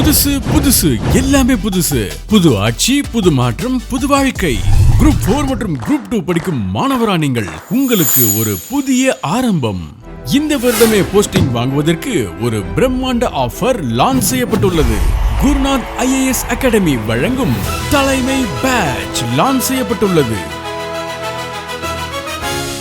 புதுசு புதுசு எல்லாமே புதுசு. புது ஆட்சி, புது மாற்றம், புது வாழ்க்கை. குரூப் 4 மற்றும் குரூப் 2 படிக்கும் மாணவரா நீங்கள், உங்களுக்கு ஒரு புதிய ஆரம்பம். இந்த வருடமே போஸ்டிங் வாங்குவதற்கு ஒரு பிரம்மாண்ட ஆஃபர் லான்ச் செய்யப்பட்டுள்ளது. குருநாத் IAS அகாடமி வழங்கும் தலைமை பேட்ச் லான்ச் செய்யப்பட்டுள்ளது.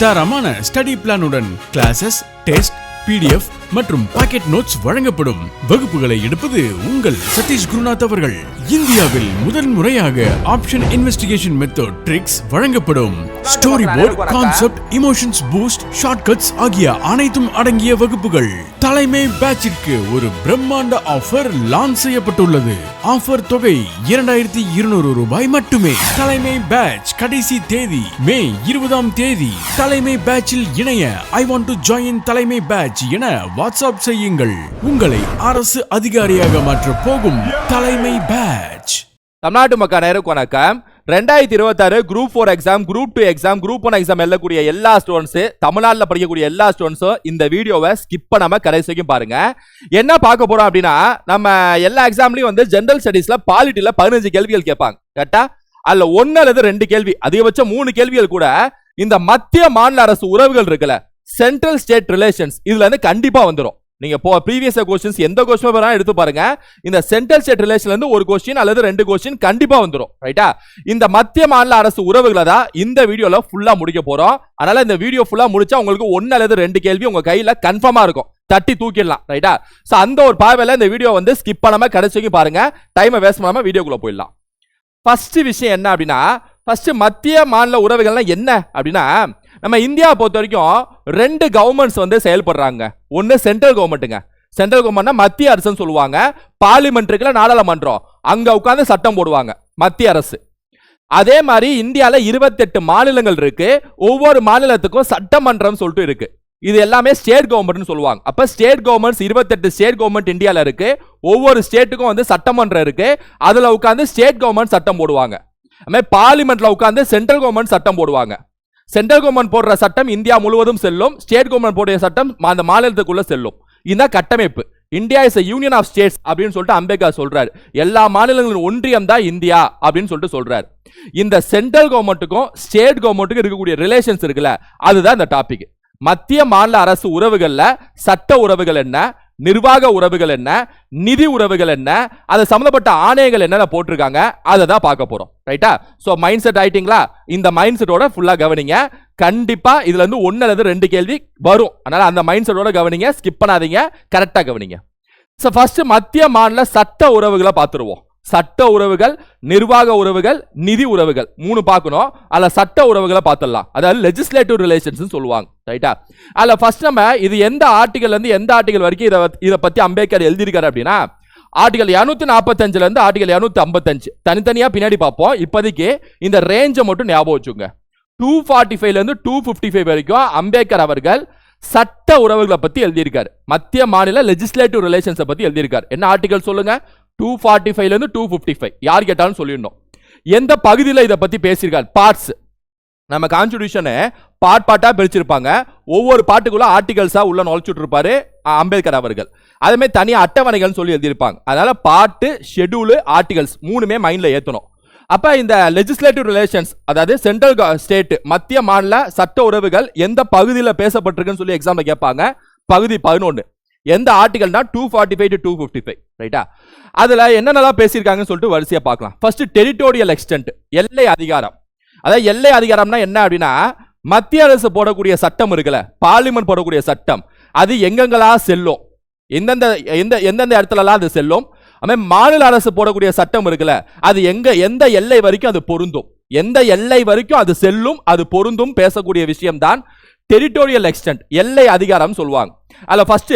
தரமான ஸ்டடி பிளானுடன் கிளாसेस, டெஸ்ட், PDF மற்றும் பாக்கெட் நோட்ஸ் வழங்கப்படும். வகுப்புகளை எடுப்பது உங்கள் சதீஷ் குருநாத் அவர்கள். இந்தியாவில் முதல் முறையாக ஆப்ஷன் இன்வெஸ்டிகேஷன் மெத்தட் ட்ரிக்ஸ் வழங்கப்படும். Story board, concept, emotions boost, shortcuts ஆகிய அனைத்தும் அடங்கிய வகுப்புகள். தலைமை பேட்சிற்கு ஒரு பிரம்மாண்ட ஆஃபர் லான்ச் செய்யப்பட்டுள்ளது. ஆஃபர் தொகை 2200 ரூபாய் மட்டுமே. தலைமை பேட்ச் கடைசி தேதி மே 20ஆம் தேதி. தலைமை பேட்சில் இணைய ஐ வாண்ட் டு ஜாயின் தலைமை பேட்ச் என வாட்ஸ்அப் செய்யுங்கள். உங்களை அரசு அதிகாரியாக மாற்ற போகும் தலைமை பேட்ச். தமிழ்நாட்டு மக்கள் நேருக்கு வணக்கம். 2026 group 4 exam, group 2 exam, group 1 exam எழுதக்கூடிய எல்லா ஸ்டூடெண்ட்ஸ், தமிழ்நாட்டில் படிக்கக்கூடிய எல்லா ஸ்டூடெண்ட்ஸும் இந்த வீடியோவை ஸ்கிப் பண்ணாம கடைசி வரைக்கும் பாருங்க. என்ன பார்க்க போறோம் அப்படின்னா, நம்ம எல்லா எக்ஸாம்லயும் வந்து ஜெனரல் ஸ்டடீஸ்ல பாலிட்டில 15 கேள்விகள் கேட்பாங்க. கரெக்டா? அதுல 1 அல்லது 2 கேள்வி, அதிகபட்சம் 3 கேள்விகள் கூட இந்த மத்திய மாநில அரசு உறவுகள் இருக்குல்ல, சென்ட்ரல் ஸ்டேட் ரிலேஷன்ஸ், இதுல இருந்து கண்டிப்பா வந்துடும். நீங்க ப்ரீவியஸ் கொஸ்டின்ஸ் எந்த கொஸ்டின் வேணாலும் எடுத்து பாருங்க, இந்த சென்ட்ரல் ஸ்டேட் ரிலேஷன்ல இருந்து ஒரு கொஸ்டின் அல்லது 2 கொஸ்டின் கண்டிப்பா வந்துடும். ரைட்டா? இந்த மத்திய மாநில அரசு உறவுகளை தான் இந்த வீடியோல ஃபுல்லா முடிக்க போறோம். அதனால இந்த வீடியோ ஃபுல்லா முடிச்சா உங்களுக்கு 1 அல்லது 2 கேள்வி உங்க கையில கன்ஃபார்மா இருக்கும், தட்டி தூக்கிடலாம். ரைட்டா? சோ அந்த ஒரு பார்வையில இந்த வீடியோ வந்து ஸ்கிப் பண்ணாம கடைசி வரைக்கும் பாருங்க. டைமை வேஸ்ட் பண்ணாம வீடியோக்குள்ள போயிடலாம். ஃபர்ஸ்ட் விஷயம் என்ன அப்படின்னா, ஃபர்ஸ்ட் மத்திய மாநில உறவுகள்லாம் என்ன அப்படின்னா, நம்ம இந்தியா பொறுத்த வரைக்கும் 2 கவர்மெண்ட்ஸ் வந்து செயல்படுறாங்க. ஒன்னு சென்ட்ரல் கவர்மெண்ட்டுங்க. சென்ட்ரல் கவர்மெண்ட்னா மத்திய அரசுன்னு சொல்லுவாங்க. பார்லிமெண்ட் இருக்குல்ல, நாடாளுமன்றம், அங்க உட்கார்ந்து சட்டம் போடுவாங்க மத்திய அரசு. அதே மாதிரி இந்தியால 28 மாநிலங்கள் இருக்கு. ஒவ்வொரு மாநிலத்துக்கும் சட்டமன்றம் சொல்லிட்டு இருக்கு. இது எல்லாமே ஸ்டேட் கவர்மெண்ட்னு சொல்லுவாங்க. அப்ப ஸ்டேட் கவர்மெண்ட்ஸ் 28 ஸ்டேட் கவர்மெண்ட் இந்தியால இருக்கு. ஒவ்வொரு ஸ்டேட்டுக்கும் வந்து சட்டமன்றம் இருக்கு. அதுல உட்கார்ந்து ஸ்டேட் கவர்மெண்ட் சட்டம் போடுவாங்க. பார்லிமெண்ட்ல உட்கார்ந்து சென்ட்ரல் கவர்மெண்ட் சட்டம் போடுவாங்க. சென்ட்ரல் கவர்மெண்ட் போடுற சட்டம் இந்தியா முழுவதும் செல்லும். ஸ்டேட் கவர்மெண்ட் போடுற சட்டம் அந்த மாநிலத்துக்குள்ள செல்லும். இதுதான் கட்டமைப்பு. India is a union of states அப்படின்னு சொல்லிட்டு அம்பேத்கர் சொல்றாரு. எல்லா மாநிலங்களின் ஒன்றியம் தான் இந்தியா அப்படின்னு சொல்லிட்டு சொல்றாரு. இந்த சென்ட்ரல் கவர்மெண்ட்டுக்கும் ஸ்டேட் கவர்மெண்ட்டுக்கும் இருக்கக்கூடிய ரிலேஷன்ஸ் இருக்குல்ல, அதுதான் இந்த டாபிக். மத்திய மாநில அரசு உறவுகள்ல சட்ட உறவுகள் என்ன, நிர்வாக உறவுகள் என்ன, நிதி உறவுகள் என்ன, அது சம்பந்தப்பட்ட ஆணையங்கள் என்ன போட்டிருக்காங்க, அதை தான் பார்க்க போறோம். ரைட்டா? சோ மைண்ட் செட் ஆயிட்டீங்களா? இந்த மைண்ட் செட்டோட ஃபுல்லா கவனிங்க. கண்டிப்பா இதுல இருந்து 1 அல்லது 2 கேள்வி வரும். அதனால அந்த மைண்ட் செட்டோட கவனிங்க, ஸ்கிப் பண்ணாதீங்க, கரெக்டா கவனிங்க. சோ ஃபர்ஸ்ட் மத்திய மாநில சட்ட உறவுகளை பார்த்துருவோம். சட்ட உறவுகள், நிர்வாக உறவுகள், நிதி உறவுகள் 3 பார்க்கணும். அதுல சட்ட உறவுகளை பார்த்துடலாம். அதாவது லெஜிஸ்லேட்டிவ் ரிலேஷன்ஸ் சொல்லுவாங்க. ரைட்டா? அதுல ஃபர்ஸ்ட் நம்ம இது எந்த ஆர்டிகல்ல இருந்து எந்த ஆர்டிகல் வரைக்கும் இதை பத்தி அம்பேத்கர் எழுதியிருக்காரு அப்படின்னா, ஆர்டிகல் 245 இருந்து ஆர்டிகல் 255 தனித்தனியா பின்னாடி பார்ப்போம். இப்போதைக்கு இந்த ரேஞ்சை மட்டும் ஞாபகம் வச்சுங்க. 245 இருந்து 255 வரைக்கும் அம்பேத்கர் அவர்கள் சட்ட உறவுகளை பத்தி எழுதியிருக்காரு. மத்திய மாநில லெஜிஸ்லேட்டிவ் ரிலேஷன்ஸை பத்தி எழுதியிருக்காரு. என்ன ஆர்டிகல் சொல்லுங்க? 245 இருந்து 255. யார் கேட்டாலும் சொல்லிடணும். எந்த பகுதியில் இதை பத்தி பேசியிருக்காரு? பார்ட்ஸ். நம்ம கான்ஸ்டிடியூஷனை பார்ட்டா பிரிச்சிருப்பாங்க. ஒவ்வொரு பாட்டுக்குள்ள ஆர்டிகல்ஸா உள்ள நுழைச்சுட்டு இருப்பாரு அம்பேத்கர் அவர்கள். அதே மாதிரி தனியா அட்டவணைகள் சொல்லி எழுதியிருப்பாங்க. அதனால பாட்டு, ஷெட்யூல், ஆர்டிகல்ஸ் 3மே மைண்ட்ல ஏத்தணும். அப்ப இந்த லெஜிஸ்லேட்டிவ் ரிலேஷன்ஸ், அதாவது சென்ட்ரல் ஸ்டேட் மத்திய மாநில சட்ட உறவுகள் எந்த பகுதியில் பேசப்பட்டிருக்குன்னு சொல்லி எக்ஸாம்ல கேட்பாங்க. பகுதி 11. எந்த ஆர்டிகல்னா 245 to 255. ரைட்டா? அதுல என்னென்னலாம் பேசியிருக்காங்கன்னு சொல்லிட்டு வரிசையா பார்க்கலாம். ஃபர்ஸ்ட் டெரிட்டோரியல் எக்ஸ்டென்ட், எல்லை அதிகாரம். அதாவது எல்லை அதிகாரம்னா என்ன அப்படின்னா, மத்திய அரசு போடக்கூடிய சட்டம் இருக்குல்ல, பார்லிமெண்ட் போடக்கூடிய சட்டம், அது எங்கெங்கெல்லாம் செல்லும், எந்தெந்த இடத்துலலாம் அது செல்லும். மாநில அரசு போடக்கூடிய சட்டம் இருக்குல்ல, அது எந்த எல்லை வரைக்கும் அது பொருந்தும், எந்த எல்லை வரைக்கும் அது செல்லும், அது பொருந்தும் பேசக்கூடிய விஷயம் தான் டெரிட்டோரியல் எக்ஸ்டென்ட், எல்லை அதிகாரம் சொல்லுவாங்க. அதுல ஃபர்ஸ்ட்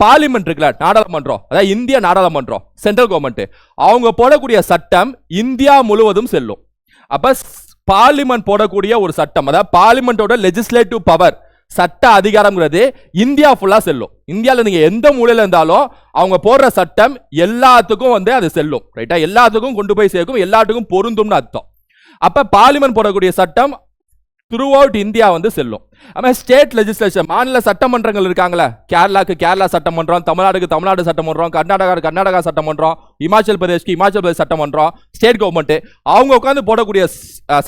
பார்லிமெண்ட் இருக்குல்ல, நாடாளுமன்றம், அதாவது இந்திய நாடாளுமன்றம், சென்ட்ரல் கவர்மெண்ட், அவங்க போடக்கூடிய சட்டம் இந்தியா முழுவதும் செல்லும். அப்ப பார்லிமெண்ட் போடக்கூடிய ஒரு சட்டம், அதாவது பார்லிமெண்டோட லெஜிஸ்லேட்டிவ் பவர், சட்ட அதிகாரம்ங்கிறது இந்தியா ஃபுல்லா செல்லும். இந்தியால நீங்க எந்த மூலையில இருந்தாலும் அவங்க போடுற சட்டம் எல்லாத்துக்கும் வந்து அது செல்லும். ரைட்டா? எல்லாத்துக்கும் கொண்டு போய் சேர்க்கும், எல்லாத்துக்கும் பொருந்தும்னு அர்த்தம். அப்ப பார்லிமெண்ட் போடக்கூடிய சட்டம் த்ரூ அவுட் இந்தியா வந்து செல்லும். ஆமாம், ஸ்டேட் லெஜிஸ்லேச்சர் மாநில சட்டமன்றங்கள் இருக்காங்களா, கேரளாக்கு கேரளா சட்டமன்றம், தமிழ்நாடுக்கு தமிழ்நாடு சட்டமன்றம், கர்நாடகாவுக்கு கர்நாடகா சட்டமன்றம், இமாச்சல் பிரதேஷ்க்கு இமாச்சல் பிரதேஷ் சட்டமன்றம், ஸ்டேட் கவர்மெண்ட் அவங்க உட்காந்து போடக்கூடிய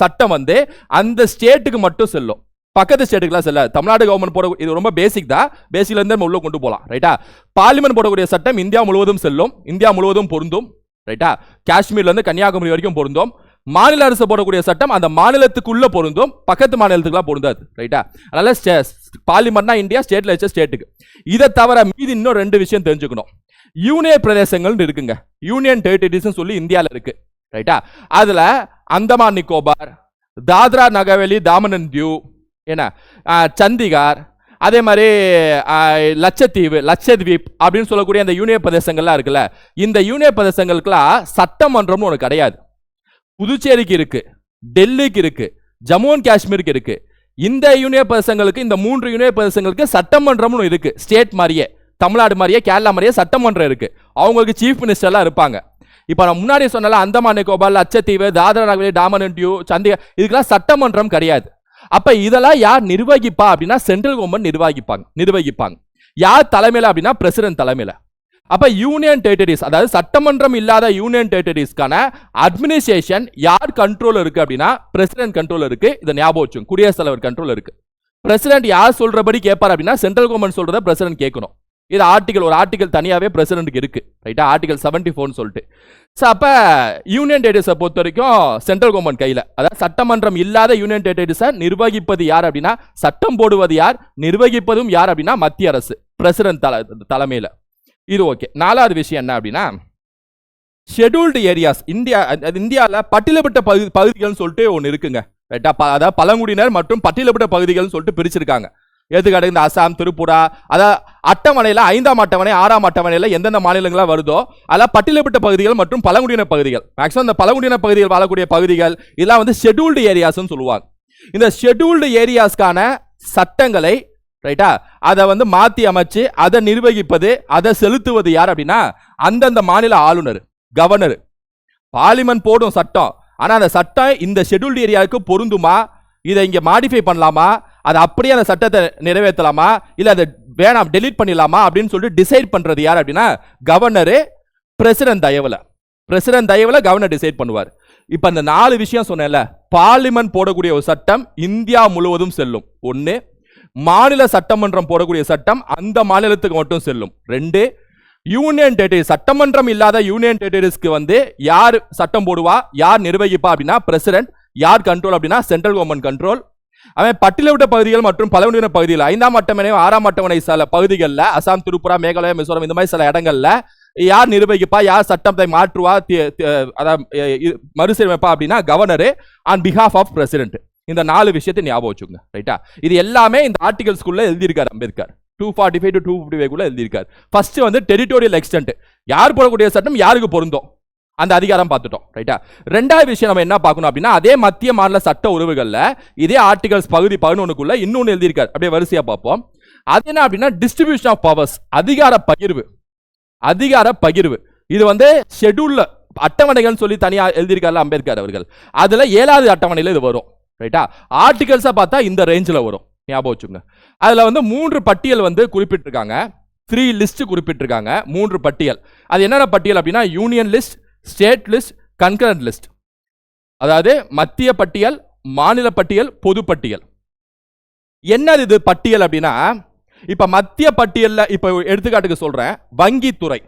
சட்டம் வந்து அந்த ஸ்டேட்டுக்கு மட்டும் செல்லும், பக்கத்து ஸ்டேட்டுக்குலாம் செல்ல. தமிழ்நாடு கவர்மெண்ட் போட இது ரொம்ப பேசிக் தான், பேசிக்ல இருந்து உள்ள கொண்டு போகலாம். ரைட்டா, பார்லிமெண்ட் போடக்கூடிய சட்டம் இந்தியா முழுவதும் செல்லும், இந்தியா முழுவதும் பொருந்தும். ரைட்டா, காஷ்மீர்ல இருந்து கன்னியாகுமரி வரைக்கும் பொருந்தும். மாநில அரசு போடக்கூடிய சட்டம் அந்த மாநிலத்துக்குள்ள பொருந்தும், பக்கத்து மாநிலத்துக்குலாம் பொருந்தாது. ரைட்டா, அதனால பார்லிமெண்ட்னா இந்தியா, ஸ்டேட் லெஜிஸ்லேச்சர் ஸ்டேட்டுக்கு. இதை தவிர மீதி இன்னும் 2 விஷயம் தெரிஞ்சுக்கணும். யூனியன் பிரதேசங்கள் இருக்குங்க, யூனியன் டெரிட்டரிஸ் சொல்லி இந்தியாவில் இருக்கு. ரைட்டா, அதுல அந்தமான் நிக்கோபார், தாத்ரா நகர்ஹவேலி தாமன் அண்ட் தியூ, என்ன சண்டிகார், அதே மாதிரி லட்சத்தீவு லட்சத்வீப் அப்படின்னு சொல்லக்கூடிய அந்த யூனியன் பிரதேசங்கள்லாம் இருக்குல்ல, இந்த யூனியன் பிரதேசங்களுக்குலாம் சட்டமன்றம்னு ஒன்று கிடையாது. புதுச்சேரிக்கு இருக்கு, டெல்லிக்கு இருக்கு, ஜம்மு அண்ட் காஷ்மீருக்கு இருக்கு. இந்த யூனியன் பிரதேசங்களுக்கு, இந்த 3 யூனியன் பிரதேசங்களுக்கு சட்டமன்றம்னு இருக்கு. ஸ்டேட் மாதிரியே, தமிழ்நாடு மாதிரியே, கேரளா மாதிரியே சட்டமன்றம் இருக்கு. அவங்களுக்கு சீஃப் மினிஸ்டர்லாம் இருப்பாங்க. இப்போ நான் முன்னாடி சொன்னால அந்தமான் நிக்கோபார், லட்சத்தீவு, தாத்ரா நகர் ஹவேலி, டாமன் அண்ட் டியூ, சண்டிகர், இதுக்கெல்லாம் சட்டமன்றம் கிடையாது. அப்ப இதெல்லாம் யார் நிர்வகிப்பா அப்படின்னா சென்ட்ரல் கவர்மெண்ட் நிர்வகிப்பாங்க. யார் தலைமையில அப்படின்னா பிரசிடென்ட் தலைமையில. அப்ப யூனியன் டெரிட்டரிஸ், அதாவது சட்டமன்றம் இல்லாத யூனியன் டெரிட்டரிஸ்க்கான அட்மினிஸ்ட்ரேஷன் யார் கண்ட்ரோல் இருக்கு அப்படின்னா பிரசிடென்ட் கண்ட்ரோல் இருக்கு. இதை ஞாபகம் வச்சுங்க, குடியரசுத் தலைவர் கண்ட்ரோல் இருக்கு. பிரசிடென்ட் யார் சொல்றபடி கேட்பார் அப்படின்னா சென்ட்ரல் கவர்மெண்ட் சொல்றத பிரசிடென்ட் கேட்கணும். இது ஒரு ஆர்டிகல் தனியாவே பிரசிடென்ட்க்கு இருக்கு. ரைட்டா, ஆர்டிகல் 74 சொல்லிட்டு. அப்ப யூனியன் டெரிட்டரிஸை பொறுத்த வரைக்கும் சென்ட்ரல் கவர்மெண்ட் கையில, அதாவது சட்டமன்றம் இல்லாத யூனியன் டெரிட்டரிஸை நிர்வகிப்பது யார் அப்படின்னா, சட்டம் போடுவது யார், நிர்வகிப்பதும் யார் அப்படின்னா மத்திய அரசு, பிரசிடென்ட் தலைமையில. இது ஓகே. 4வது விஷயம் என்ன அப்படின்னா, ஷெட்யூல்டு ஏரியாஸ். இந்தியாவில் பட்டியலிடப்பட்ட பகுதிகள் சொல்லிட்டு ஒன்று இருக்குங்க. ரைட்டா, அதாவது பழங்குடியினர் மற்றும் பட்டியலிடப்பட்ட பகுதிகள் சொல்லிட்டு பிரிச்சிருக்காங்க. எடுத்துக்காட்டு இந்த அசாம், திரிபுரா, அதாவது அட்டவணையில் 5ஆம் அட்டவணை 6ஆம் அட்டவணையில் எந்தெந்த மாநிலங்களாக வருதோ அதெல்லாம் பட்டியலிடப்பட்ட பகுதிகள் மற்றும் பழங்குடியினர் பகுதிகள். மேக்ஸிமம் இந்த பழங்குடியினர் பகுதிகள் வாழக்கூடிய பகுதிகள் இதெல்லாம் வந்து ஷெட்யூல்டு ஏரியாஸ்ன்னு சொல்லுவாங்க. இந்த ஷெட்யூல்டு ஏரியாஸ்க்கான சட்டங்களை, ரைட்டா, அதை வந்து மாற்றி அமைச்சு அதை நிர்வகிப்பது, அதை செலுத்துவது யார் அப்படின்னா அந்தந்த மாநில ஆளுநர், கவர்னர். பார்லிமெண்ட் போடும் சட்டம், ஆனால் அந்த சட்டம் இந்த ஷெட்யூல்டு ஏரியாவுக்கு பொருந்துமா, இதை இங்கே மாடிஃபை பண்ணலாமா, அதை அப்படியே அந்த சட்டத்தை நிறைவேற்றலாமா, இல்லை அதை வேணாம் டெலீட் பண்ணிடலாமா அப்படின்னு சொல்லிட்டு டிசைட் பண்றது யார் அப்படின்னா கவர்னரு, பிரசிடென்ட் தயவுல கவர்னர் டிசைட் பண்ணுவார். இப்போ அந்த 4 விஷயம் சொன்னேன்ல, பார்லிமெண்ட் போடக்கூடிய ஒரு சட்டம் இந்தியா முழுவதும் செல்லும். 1, மாநில சட்டமன்றம் போடக்கூடிய சட்டம் அந்த மாநிலத்துக்கு மட்டும் செல்லும். 2, யூனியன் டெரிட்டரி, சட்டமன்றம் இல்லாத யூனியன் டெரிட்டரிஸ்க்கு வந்து யார் சட்டம் போடுவா, யார் நிர்வகிப்பா அப்படின்னா பிரசிடென்ட், யார் கண்ட்ரோல் அப்படின்னா சென்ட்ரல் கவர்மெண்ட் கண்ட்ரோல். அவன் பட்டியலிட்ட பகுதிகள் மற்றும் பழங்குடியினர் பகுதிகள் 5ஆம் அட்டவணை 6ஆம் அட்டவணை சில பகுதிகளில், அசாம், திரிபுரா, மேகாலயா, மிசோரம், இந்த மாதிரி சில இடங்கள்ல யார் நிர்வகிப்பா, யார் சட்டத்தை மாற்றுவா, மறுசீரமைப்பா அப்படின்னா governor on behalf of president. இந்த 4 விஷயத்தை ஞாபகம் வச்சுங்க. ரைட்டா, இது எல்லாமே இந்த ஆர்டிகல்ஸ்குள்ள எழுதியிருக்காரு அம்பேத்கர். 245 to 255 குள்ள எழுதியிருக்காரு. ஃபர்ஸ்ட் வந்து டெரிட்டோரியல் எக்ஸ்டென்ட், யார் போடக்கூடிய சட்டம் யாருக்கு பொருந்தும், அந்த அதிகாரம் பார்த்துட்டோம். ரைட்டா, 2வது விஷயம் நம்ம என்ன பார்க்கணும் அப்படின்னா, அதே மத்திய மாநில சட்ட உறவுகள்ல இதே ஆர்டிகல்ஸ் பகுதி 11க்குள்ள இன்னொன்னு எழுதியிருக்காரு. அப்படியே வரிசையா பார்ப்போம். அது என்ன அப்படின்னா டிஸ்ட்ரிபியூஷன் ஆஃப் பவர்ஸ், அதிகார பகிர்வு. இது வந்து ஷெட்யூல்ல அட்டவணைகள் சொல்லி தனியா எழுதியிருக்காரு அம்பேத்கர் அவர்கள். அதுல 7வது அட்டவணையில இது வரும். ரைட்டா, ஆர்டிகல்ஸா பார்த்தா இந்த ரேஞ்சில் வரும், ஞாபகம் வச்சுங்க. அதுல வந்து 3 பட்டியல் வந்து குறிப்பிட்டிருக்காங்க, 3 லிஸ்ட் குறிப்பிட்டிருக்காங்க. 3 பட்டியல். அது என்னென்ன பட்டியல் அப்படின்னா union list, state list, concurrent list. அதாவது மத்திய பட்டியல், மாநில பட்டியல், பொது பட்டியல். என்னது இது பட்டியல் அப்படின்னா, இப்ப மத்திய பட்டியல்ல இப்ப எடுத்துக்காட்டுக்கு சொல்றேன், வங்கித்துறை,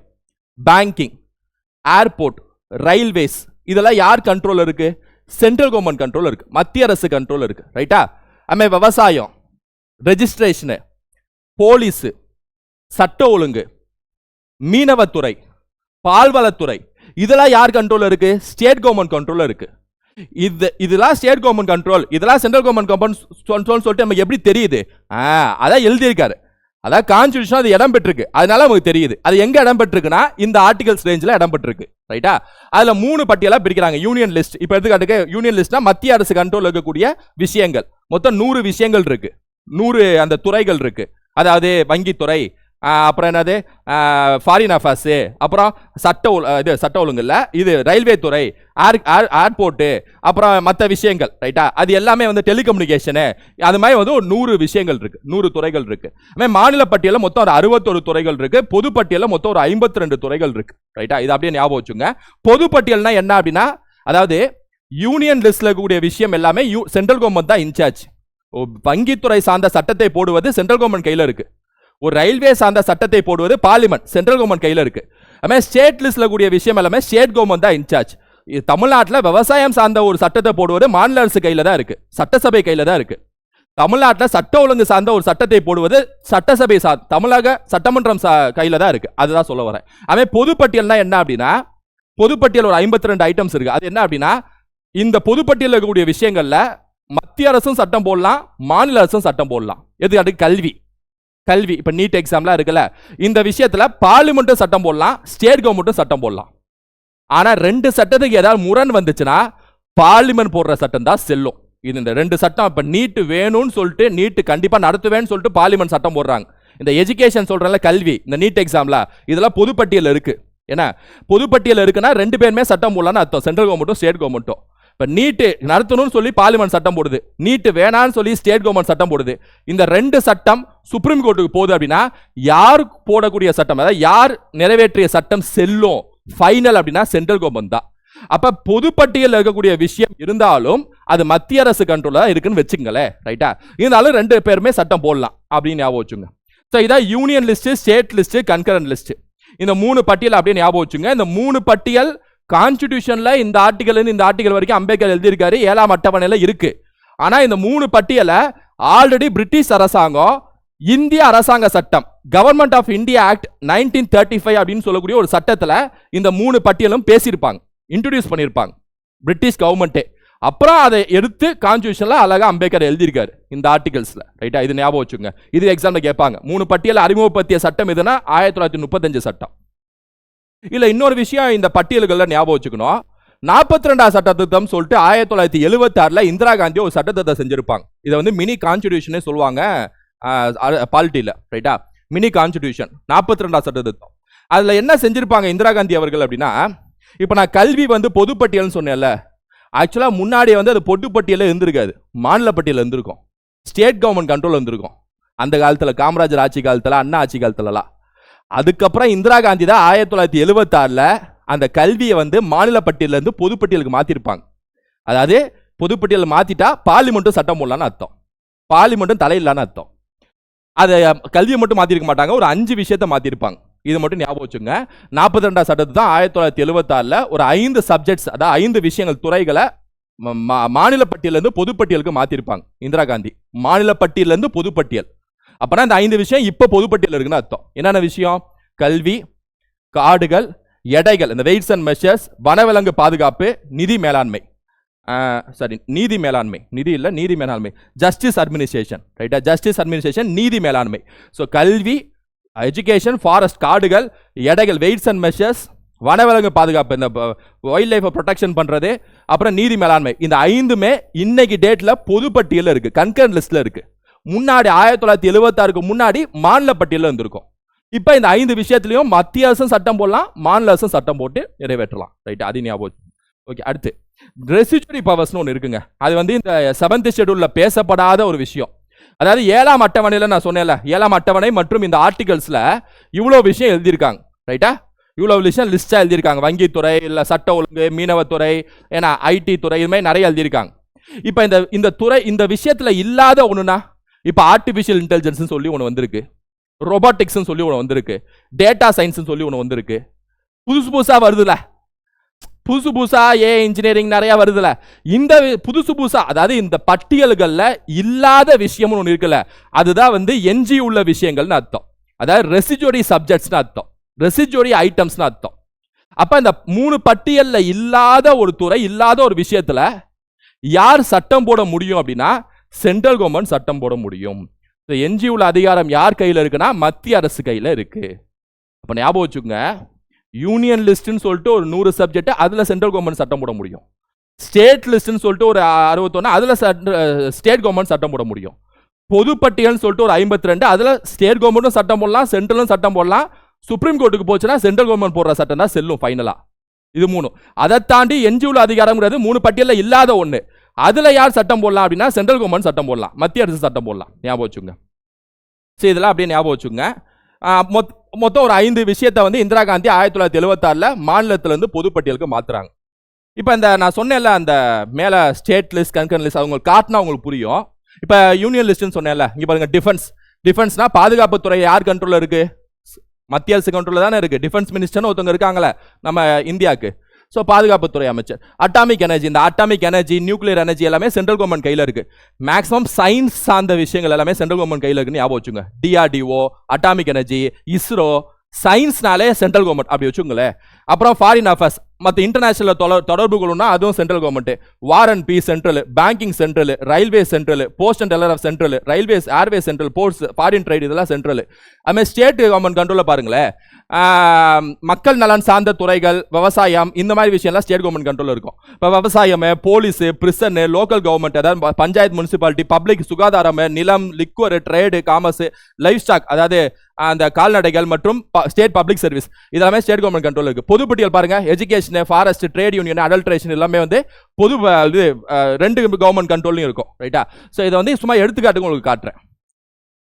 பேங்கிங், ஏர்போர்ட், ரயில்வேஸ், இதெல்லாம் யார் கண்ட்ரோல் இருக்கு, சென்ட்ரல் கவர்மெண்ட் கண்ட்ரோல் இருக்கு, மத்திய அரசு கண்ட்ரோல் இருக்கு. ரைட்டா, நம்ம விவசாயம், ரெஜிஸ்ட்ரேஷன், போலீஸ், சட்ட ஒழுங்கு, மீனவத்துறை, பால்வளத்துறை, இதெல்லாம் யார் கண்ட்ரோல் இருக்கு, ஸ்டேட் கவர்மெண்ட் கண்ட்ரோல் இருக்கு. இதெல்லாம் ஸ்டேட் கவர்மெண்ட் கண்ட்ரோல், இதெல்லாம் சென்ட்ரல் கவர்மெண்ட் கண்ட்ரோல் சொல்லிட்டு நமக்கு எப்படி தெரியுது, அதான் எழுதியிருக்காரு, அதான் கான்ஸ்டிடியூஷன் அது இடம் பெற்றிருக்கு, அதனால நமக்கு தெரியுது. அது எங்க இடம் பெற்றிருக்குன்னா இந்த ஆர்டிகல்ஸ் ரேஞ்சில் இடம் பெற்றிருக்கு. ரைட்டா, அதுல 3 பட்டியலா பிரிக்கிறாங்க. யூனியன் லிஸ்ட், இப்ப எடுத்துக்காட்டுக்கு யூனியன் லிஸ்ட்னா மத்திய அரசு கண்ட்ரோல் இருக்கக்கூடிய விஷயங்கள், மொத்தம் 100 விஷயங்கள் இருக்கு, 100 அந்த துறைகள் இருக்கு. அதாவது வங்கித்துறை, அப்புறம் என்னது ஃபாரின் அஃபேர்ஸு, அப்புறம் சட்ட ஒழுங்கு இல்லை, இது ரயில்வே துறை, ஏர்போர்ட்டு, அப்புறம் மற்ற விஷயங்கள், ரைட்டா? அது எல்லாமே வந்து டெலிகம்யூனிகேஷனு, அது மாதிரி வந்து ஒரு 100 விஷயங்கள் இருக்கு, 100 துறைகள் இருக்கு. அதுமாதிரி மாநில பட்டியலில் மொத்தம் ஒரு 61 துறைகள் இருக்கு, பொது பட்டியலில் மொத்தம் ஒரு 52 துறைகள் இருக்கு, ரைட்டா? இது அப்படியே ஞாபகம் வச்சுங்க. பொது பட்டியல்னா என்ன அப்படின்னா, அதாவது யூனியன் லிஸ்ட்ல இருக்கக்கூடிய விஷயம் எல்லாமே சென்ட்ரல் கவர்மெண்ட் தான் இன்சார்ஜ். வங்கித்துறை சார்ந்த சட்டத்தை போடுவது சென்ட்ரல் கவர்மெண்ட் கையில் இருக்கு. ஒரு ரயில்வே சார்ந்த சட்டத்தை போடுவது பார்லிமெண்ட், சென்ட்ரல் கவர்மெண்ட் கையில் இருக்கு. அதுமாதிரி ஸ்டேட் லிஸ்ட்ல கூடிய விஷயம் எல்லாமே ஸ்டேட் கவர்மெண்ட் தான் இன்சார்ஜ். தமிழ்நாட்டில் விவசாயம் சார்ந்த ஒரு சட்டத்தை போடுவது மாநில அரசு கையில் தான் இருக்கு, சட்டசபை கையில் தான் இருக்கு. தமிழ்நாட்டில் சட்ட ஒழுங்கு சார்ந்த ஒரு சட்டத்தை போடுவது சட்டசபை தமிழக சட்டமன்றம் கையில் தான் இருக்கு. அதுதான் சொல்ல வரேன். அதுமாதிரி பொதுப்பட்டியல்னா என்ன அப்படின்னா, பொதுப்பட்டியல் ஒரு 52 ஐட்டம்ஸ் இருக்கு. அது என்ன அப்படின்னா, இந்த பொதுப்பட்டியலில் இருக்கக்கூடிய விஷயங்கள்ல மத்திய அரசும் சட்டம் போடலாம், மாநில அரசும் சட்டம் போடலாம். எது? கல்வி. இப்ப நீட் எக்ஸாம்லாம் இருக்குல்ல, இந்த விஷயத்துல பார்லிமெண்ட்டும் சட்டம் போடலாம், ஸ்டேட் கவர்மெண்ட்டும் சட்டம் போடலாம். ஆனா 2 சட்டத்துக்கு ஏதாவது முரண் வந்துச்சுன்னா பார்லிமெண்ட் போடுற சட்டம் தான் செல்லும். இந்த 2 சட்டம், இப்ப நீட் வேணும்னு சொல்லிட்டு, நீட் கண்டிப்பா நடத்துவேன்னு சொல்லிட்டு பார்லிமெண்ட் சட்டம் போடுறாங்க. இந்த எஜுகேஷன் சொல்றேன்ல, கல்வி, இந்த நீட் எக்ஸாம்ல இதெல்லாம் பொதுப்பட்டியல் இருக்கு. ஏன்னா பொதுப்பட்டியல் இருக்குன்னா 2 பேருமே சட்டம் போடலான்னு அர்த்தம், சென்ட்ரல் கவர்மெண்ட்டும் ஸ்டேட் கவர்மெண்ட்டும். இப்போ நீட்டு நடத்தணும்னு சொல்லி பார்லிமெண்ட் சட்டம் போடுது, நீட்டு வேணான்னு சொல்லி ஸ்டேட் கவர்மெண்ட் சட்டம் போடுது. இந்த 2 சட்டம் சுப்ரீம் கோர்ட்டுக்கு போகுது அப்படின்னா, யார் போடக்கூடிய சட்டம், அதாவது யார் நிறைவேற்றிய சட்டம் செல்லும் ஃபைனல் அப்படின்னா சென்ட்ரல் கவர்மெண்ட் தான். அப்ப பொதுப்பட்டியல் இருக்கக்கூடிய விஷயம் இருந்தாலும் அது மத்திய அரசு கண்ட்ரோல இருக்குன்னு வச்சுங்களேன், ரைட்டா? இருந்தாலும் 2 பேருமே சட்டம் போடலாம் அப்படின்னு ஞாபகம் வச்சுங்க. ஸோ இதான் union list, state list, concurrent list. இந்த 3 பட்டியல் அப்படியே ஞாபகம் வச்சுங்க. இந்த 3 பட்டியல் கான்ஸ்டிடியூஷன்ல இந்த ஆர்டிகல் வரைக்கும் அம்பேத்கர் எழுதியிருக்காரு, 7ஆம் அட்டவணையில இருக்கு. ஆனா இந்த 3 பட்டியலை ஆல்ரெடி பிரிட்டிஷ் அரசாங்கம் இந்திய அரசாங்க சட்டம் கவர்மெண்ட் ஆஃப் இந்தியா ஆக்ட் 1935 அப்படின்னு சொல்லக்கூடிய ஒரு சட்டத்துல இந்த 3 பட்டியலும் பேசியிருப்பாங்க, இன்ட்ரோடியூஸ் பண்ணியிருப்பாங்க பிரிட்டிஷ் கவர்மெண்ட்டே. அப்புறம் அதை எடுத்து கான்ஸ்டிடியூஷன்ல அழகா அம்பேத்கர் எழுதியிருக்காரு இந்த ஆர்டிகல்ஸ்ல, ரைட்டா? இது ஞாபகம் வச்சுங்க. இது எக்ஸாம்ல கேட்பாங்க. 3 பட்டியல் அறிமுகப்படுத்திய சட்டம் எதுனா 1935 சட்டம். இல்ல இன்னொரு விஷயம் இந்த பட்டியல்கள்ல ஞாபகம் வச்சுக்கணும். 42ஆம் சட்ட திருத்தம் சொல்லிட்டு 1976ல இந்திரா காந்தி ஒரு சட்டத்தை செஞ்சிருப்பாங்க. இதை வந்து மினி கான்ஸ்டிடியூஷனே சொல்லுவாங்க பாலிட்டியில, ரைட்டா? மினி கான்ஸ்டிடியூஷன் 42ஆம் சட்ட திருத்தம். அதுல என்ன செஞ்சிருப்பாங்க இந்திரா காந்தி அவர்கள் அப்படின்னா, இப்ப நான் கல்வி வந்து பொதுப்பட்டியல்னு சொன்னேன்ல, ஆக்சுவலா முன்னாடி வந்து அது பொதுப்பட்டியல இருந்திருக்காது, மாநில பட்டியல இருந்திருக்கும், ஸ்டேட் கவர்மெண்ட் கண்ட்ரோல் இருந்திருக்கும். அந்த காலத்துல காமராஜர் ஆட்சி காலத்துல, அண்ணா ஆட்சி காலத்துலலாம். அதுக்கப்புறம் இந்திரா காந்தி தான் 1976ல அந்த கல்வியை வந்து மாநில பட்டியல இருந்து பொதுப்பட்டியலுக்கு மாத்திருப்பாங்க. அதாவது பொதுப்பட்டியல் மாத்திட்டா பார்லிமெண்ட்டும் சட்டம் போடலான்னு அர்த்தம், பார்லிமெண்ட்டும் தலையிடலான்னு அர்த்தம். அதை கல்வியை மட்டும் மாத்திருக்க மாட்டாங்க, ஒரு 5 விஷயத்தை மாத்திருப்பாங்க. இது மட்டும் ஞாபகம் வச்சுங்க. 42ஆம் சட்டத்தை தான் 1976ல ஒரு 5 சப்ஜெக்ட்ஸ், அதாவது 5 விஷயங்கள், துறைகளை மாநில பட்டியலிருந்து பொதுப்பட்டியலுக்கு மாத்திருப்பாங்க இந்திரா காந்தி. மாநில பட்டியலிருந்து பொதுப்பட்டியல். அப்பனா இந்த 5 விஷயம் இப்ப பொதுப்பட்டியல் இருக்குன்னு அர்த்தம். என்னென்ன விஷயம்? கல்வி, காடுகள், எடைகள், இந்த வெயிட்ஸ் அண்ட் மெஷர்ஸ், வனவிலங்கு பாதுகாப்பு, நிதி மேலாண்மை, நீதி மேலாண்மை, நிதி இல்ல நீதி மேலாண்மை, ஜஸ்டிஸ் அட்மினிஸ்ட்ரேஷன், ரைட்டா? ஜஸ்டிஸ் அட்மினிஸ்ட்ரேஷன், நீதி மேலாண்மை. ஸோ கல்வி, எஜுகேஷன், ஃபாரஸ்ட், காடுகள், எடைகள், வெயிட்ஸ் அண்ட் மெஷர்ஸ், வனவிலங்கு பாதுகாப்பு, இந்த வைல்ட் லைஃபை ப்ரொடெக்ஷன் பண்றது, அப்புறம் நீதி மேலாண்மை. இந்த 5மே இன்னைக்கு டேட்ல பொதுப்பட்டியல் இருக்கு, கன்கரண்ட் லிஸ்ட்ல இருக்கு. முன்னாடி 1976க்கு முன்னாடி மாநில பட்டியலில் இருந்திருக்கும். இப்போ இந்த 5 விஷயத்திலையும் மத்திய அரசும் சட்டம் போடலாம், மாநில அரசும் சட்டம் போட்டு நிறைவேற்றலாம், ரைட்? அது ஞாபகம். ஓகே, அடுத்து ரெசிஜுவரி பவர்ஸ்னு ஒன்று இருக்குங்க. அது வந்து இந்த 7th ஷெட்யூல்ல பேசப்படாத ஒரு விஷயம். அதாவது 7ஆம் அட்டவணையில் நான் சொன்னேன்ல, 7ஆம் அட்டவணை மற்றும் இந்த ஆர்டிகல்ஸ்ல இவ்வளோ விஷயம் எழுதியிருக்காங்க, ரைட்டா? இவ்வளோ விஷயம் லிஸ்டா எழுதியிருக்காங்க. வங்கித்துறை, இல்லை சட்ட ஒழுங்கு, மீனவத்துறை, ஏன்னா ஐடி துறை, இது மாதிரி நிறைய எழுதியிருக்காங்க. இப்போ இந்த துறை, இந்த விஷயத்துல இல்லாத ஒண்ணுனா, இப்போ ஆர்டிஃபிஷியல் இன்டெலிஜென்ஸ் சொல்லி ஒன்று வந்திருக்கு, ரொபாட்டிக்ஸ் சொல்லி ஒன்று வந்திருக்கு, டேட்டா சயின்ஸ் சொல்லி ஒன்று வந்திருக்கு. புதுசா வருதுல, புதுசா இன்ஜினியரிங் நிறைய வருதுல. இந்த புதுசா, அதாவது இந்த பட்டியல்கள்ல இல்லாத விஷயம் ஒன்று இருக்குல்ல, அதுதான் வந்து எஞ்சி உள்ள விஷயங்கள்னு அர்த்தம். அதாவது ரெசிஜுவரி சப்ஜெக்ட்ஸ்னு அர்த்தம், ரெசிஜுவரி ஐட்டம்ஸ்னு அர்த்தம். அப்ப இந்த 3 பட்டியல்ல இல்லாத ஒரு துறை, இல்லாத ஒரு விஷயத்துல யார் சட்டம் போட முடியும் அப்படின்னா சென்ட்ரல் கவர்மெண்ட் சட்டம் போட முடியும். என்ஜிஓல அதிகாரம் யார் கையில் இருக்குன்னா மத்திய அரசு கையில் இருக்கு. அப்ப ஞாபகம் வச்சுக்கோங்க, யூனியன் லிஸ்ட்னு சொல்லிட்டு ஒரு 100 சப்ஜெக்ட், அதுல சென்ட்ரல் கவர்மெண்ட் சட்டம் போட முடியும். ஸ்டேட் லிஸ்ட்னு சொல்லிட்டு ஒரு 61, அதுல ஸ்டேட் கவர்மெண்ட் சட்டம் போட முடியும். பொதுப்பட்டியல்னு சொல்லிட்டு ஒரு 52, அதுல ஸ்டேட் கவர்மெண்ட்டும் சட்டம் போடலாம், சென்ட்ரலும் சட்டம் போடலாம். சுப்ரீம் கோர்ட்டுக்கு போச்சுன்னா சென்ட்ரல் கவர்மெண்ட் போடுற சட்டம் தான் செல்லும் ஃபைனலா. இது 3. அதை தாண்டி எஞ்சியுள்ள அதிகாரம்ங்கிறது 3 பட்டியல்ல இல்லாத ஒண்ணு. அதுல யார் சட்டம் போடலாம் அப்படின்னா சென்ட்ரல் கவர்மெண்ட் சட்டம் போடலாம், மத்திய அரசு சட்டம் போடலாம். ஞாபகம் வச்சுங்க. சரி, இதெல்லாம் அப்படியே ஞாபகம் வச்சுங்க. மொத்தம் ஒரு 5 விஷயத்தை வந்து இந்திரா காந்தி 1976ல மாநிலத்துல இருந்து பொதுப்பட்டியலுக்கு மாத்துறாங்க. இப்ப இந்த நான் சொன்னேன்ல, அந்த மேல ஸ்டேட் லிஸ்ட், கன்கரண்ட் லிஸ்ட் அவங்களுக்கு காட்டினா உங்களுக்கு புரியும். இப்ப யூனியன் லிஸ்ட்னு சொன்னேன்ல, இங்க பாருங்க டிஃபென்ஸ்னா பாதுகாப்புத்துறை யார் கண்ட்ரோல்ல இருக்கு? மத்திய அரசு கண்ட்ரோல்ல தானே இருக்கு. டிஃபென்ஸ் மினிஸ்டர்னு ஒருத்தவங்க இருக்காங்களே நம்ம இந்தியாவுக்கு. ஸோ பாதுகாப்புத்துறை அமைச்சர். அட்டாமிக் எனர்ஜி, இந்த அட்டாமிக் எனர்ஜி, நியூக்ளியர் எனர்ஜி எல்லாமே சென்ட்ரல் கவர்மெண்ட் கையில் இருக்கு. மேக்ஸிமம் சயின்ஸ் சார்ந்த விஷயங்கள் எல்லாமே சென்ட்ரல் கவர்மெண்ட் கையில் இருக்குன்னு ஞாபகம் வச்சுங்க. DRDO, அட்டாமிக் எனர்ஜி, இஸ்ரோ, சயின்ஸ்னாலே சென்ட்ரல் கவர்மெண்ட் அப்படி வச்சுங்களேன். அப்புறம் ஃபாரின் அஃபேர்ஸ், மற்ற இன்டர்நேஷனல் தொடர்புகள்னா அதுவும் central government. War and peace central, banking central, railway central, post and telegraph central, railways, airways central, ports, foreign trade இதெல்லாம் சென்ட்ரல். அதுமாதிரி ஸ்டேட் கவர்மெண்ட் கண்ட்ரோலில் பாருங்களேன், மக்கள் நலன் சார்ந்த துறைகள், விவசாயம், இந்த மாதிரி விஷயம்லாம் ஸ்டேட் கவர்மெண்ட் கண்ட்ரோல் இருக்கும். இப்போ விவசாயம், போலீஸ், பிரிசன், லோக்கல் கவர்மெண்ட், அதாவது பஞ்சாயத்து, முனிசிபாலிட்டி, பப்ளிக், சுகாதாரம், நிலம், liquor, trade, commerce, livestock, அதாவது அந்த கால்நடைகள் மற்றும் ஸ்டேட் பப்ளிக் சர்வீஸ் இதெல்லாமே ஸ்டேட் கவர்மெண்ட் கண்ட்ரோல் இருக்கு. பொதுப்பட்டியல் பாருங்க, education, forest, trade union, adulteration எல்லாமே வந்து பொது 2 கவர்மெண்ட் கண்ட்ரோல்லையும் இருக்கும். ரைட்டா? ஸோ இதை வந்து சும்மா எடுத்துக்காட்டுக்கு உங்களுக்கு காட்டுறேன்.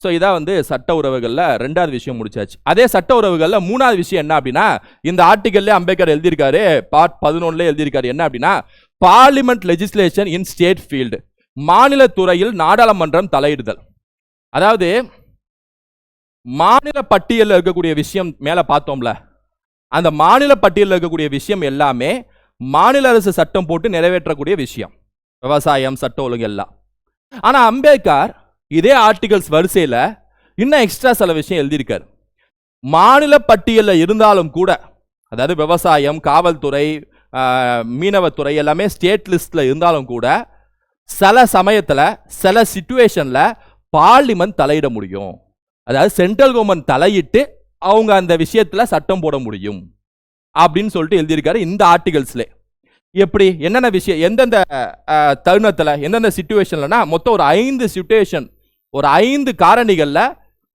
ஸோ இதான் வந்து சட்ட உறவுகளில் 2வது விஷயம் முடிச்சாச்சு. அதே சட்ட உறவுகளில் 3வது விஷயம் என்ன அப்படின்னா, இந்த ஆர்டிகல்லே அம்பேத்கர் எழுதியிருக்காரு, பார்ட் 11 எழுதியிருக்காரு. என்ன அப்படின்னா, பார்லிமெண்ட் லெஜிஸ்லேஷன் இன் ஸ்டேட் ஃபீல்டு, மாநில துறையில் நாடாளுமன்றம் தலையிடுதல். அதாவது மாநில பட்டியலில் இருக்கக்கூடிய விஷயம் மேல பார்த்தோம்ல, அந்த மாநில பட்டியலில் இருக்கக்கூடிய விஷயம் எல்லாமே மாநில அரசு சட்டம் போட்டு நிறைவேற்றக்கூடிய விஷயம், விவசாயம், சட்ட ஒழுங்கு எல்லாம். ஆனா அம்பேத்கர் இதே ஆர்டிகல்ஸ் வரிசையில இன்னும் எக்ஸ்ட்ரா சில விஷயம் எழுதியிருக்காரு. மாநில பட்டியலில் இருந்தாலும் கூட, அதாவது விவசாயம், காவல்துறை, மீனவத்துறை எல்லாமே ஸ்டேட் லிஸ்ட்ல இருந்தாலும் கூட சில சமயத்துல சில சிச்சுவேஷன்ல பார்லிமெண்ட் தலையிட முடியும். அதாவது சென்ட்ரல் கவர்மெண்ட் தலையிட்டு அவங்க அந்த விஷயத்துல சட்டம் போட முடியும் அப்படின்னு சொல்லிட்டு எழுதியிருக்காரு இந்த ஆர்டிகல்ஸ்ல. எப்படி, என்னென்ன விஷயம், எந்தெந்த தருணத்துல, எந்தெந்த சிச்சுவேஷன்லனா மொத்தம் ஒரு 5 சிச்சுவேஷன், ஒரு 5 காரணிகள்ல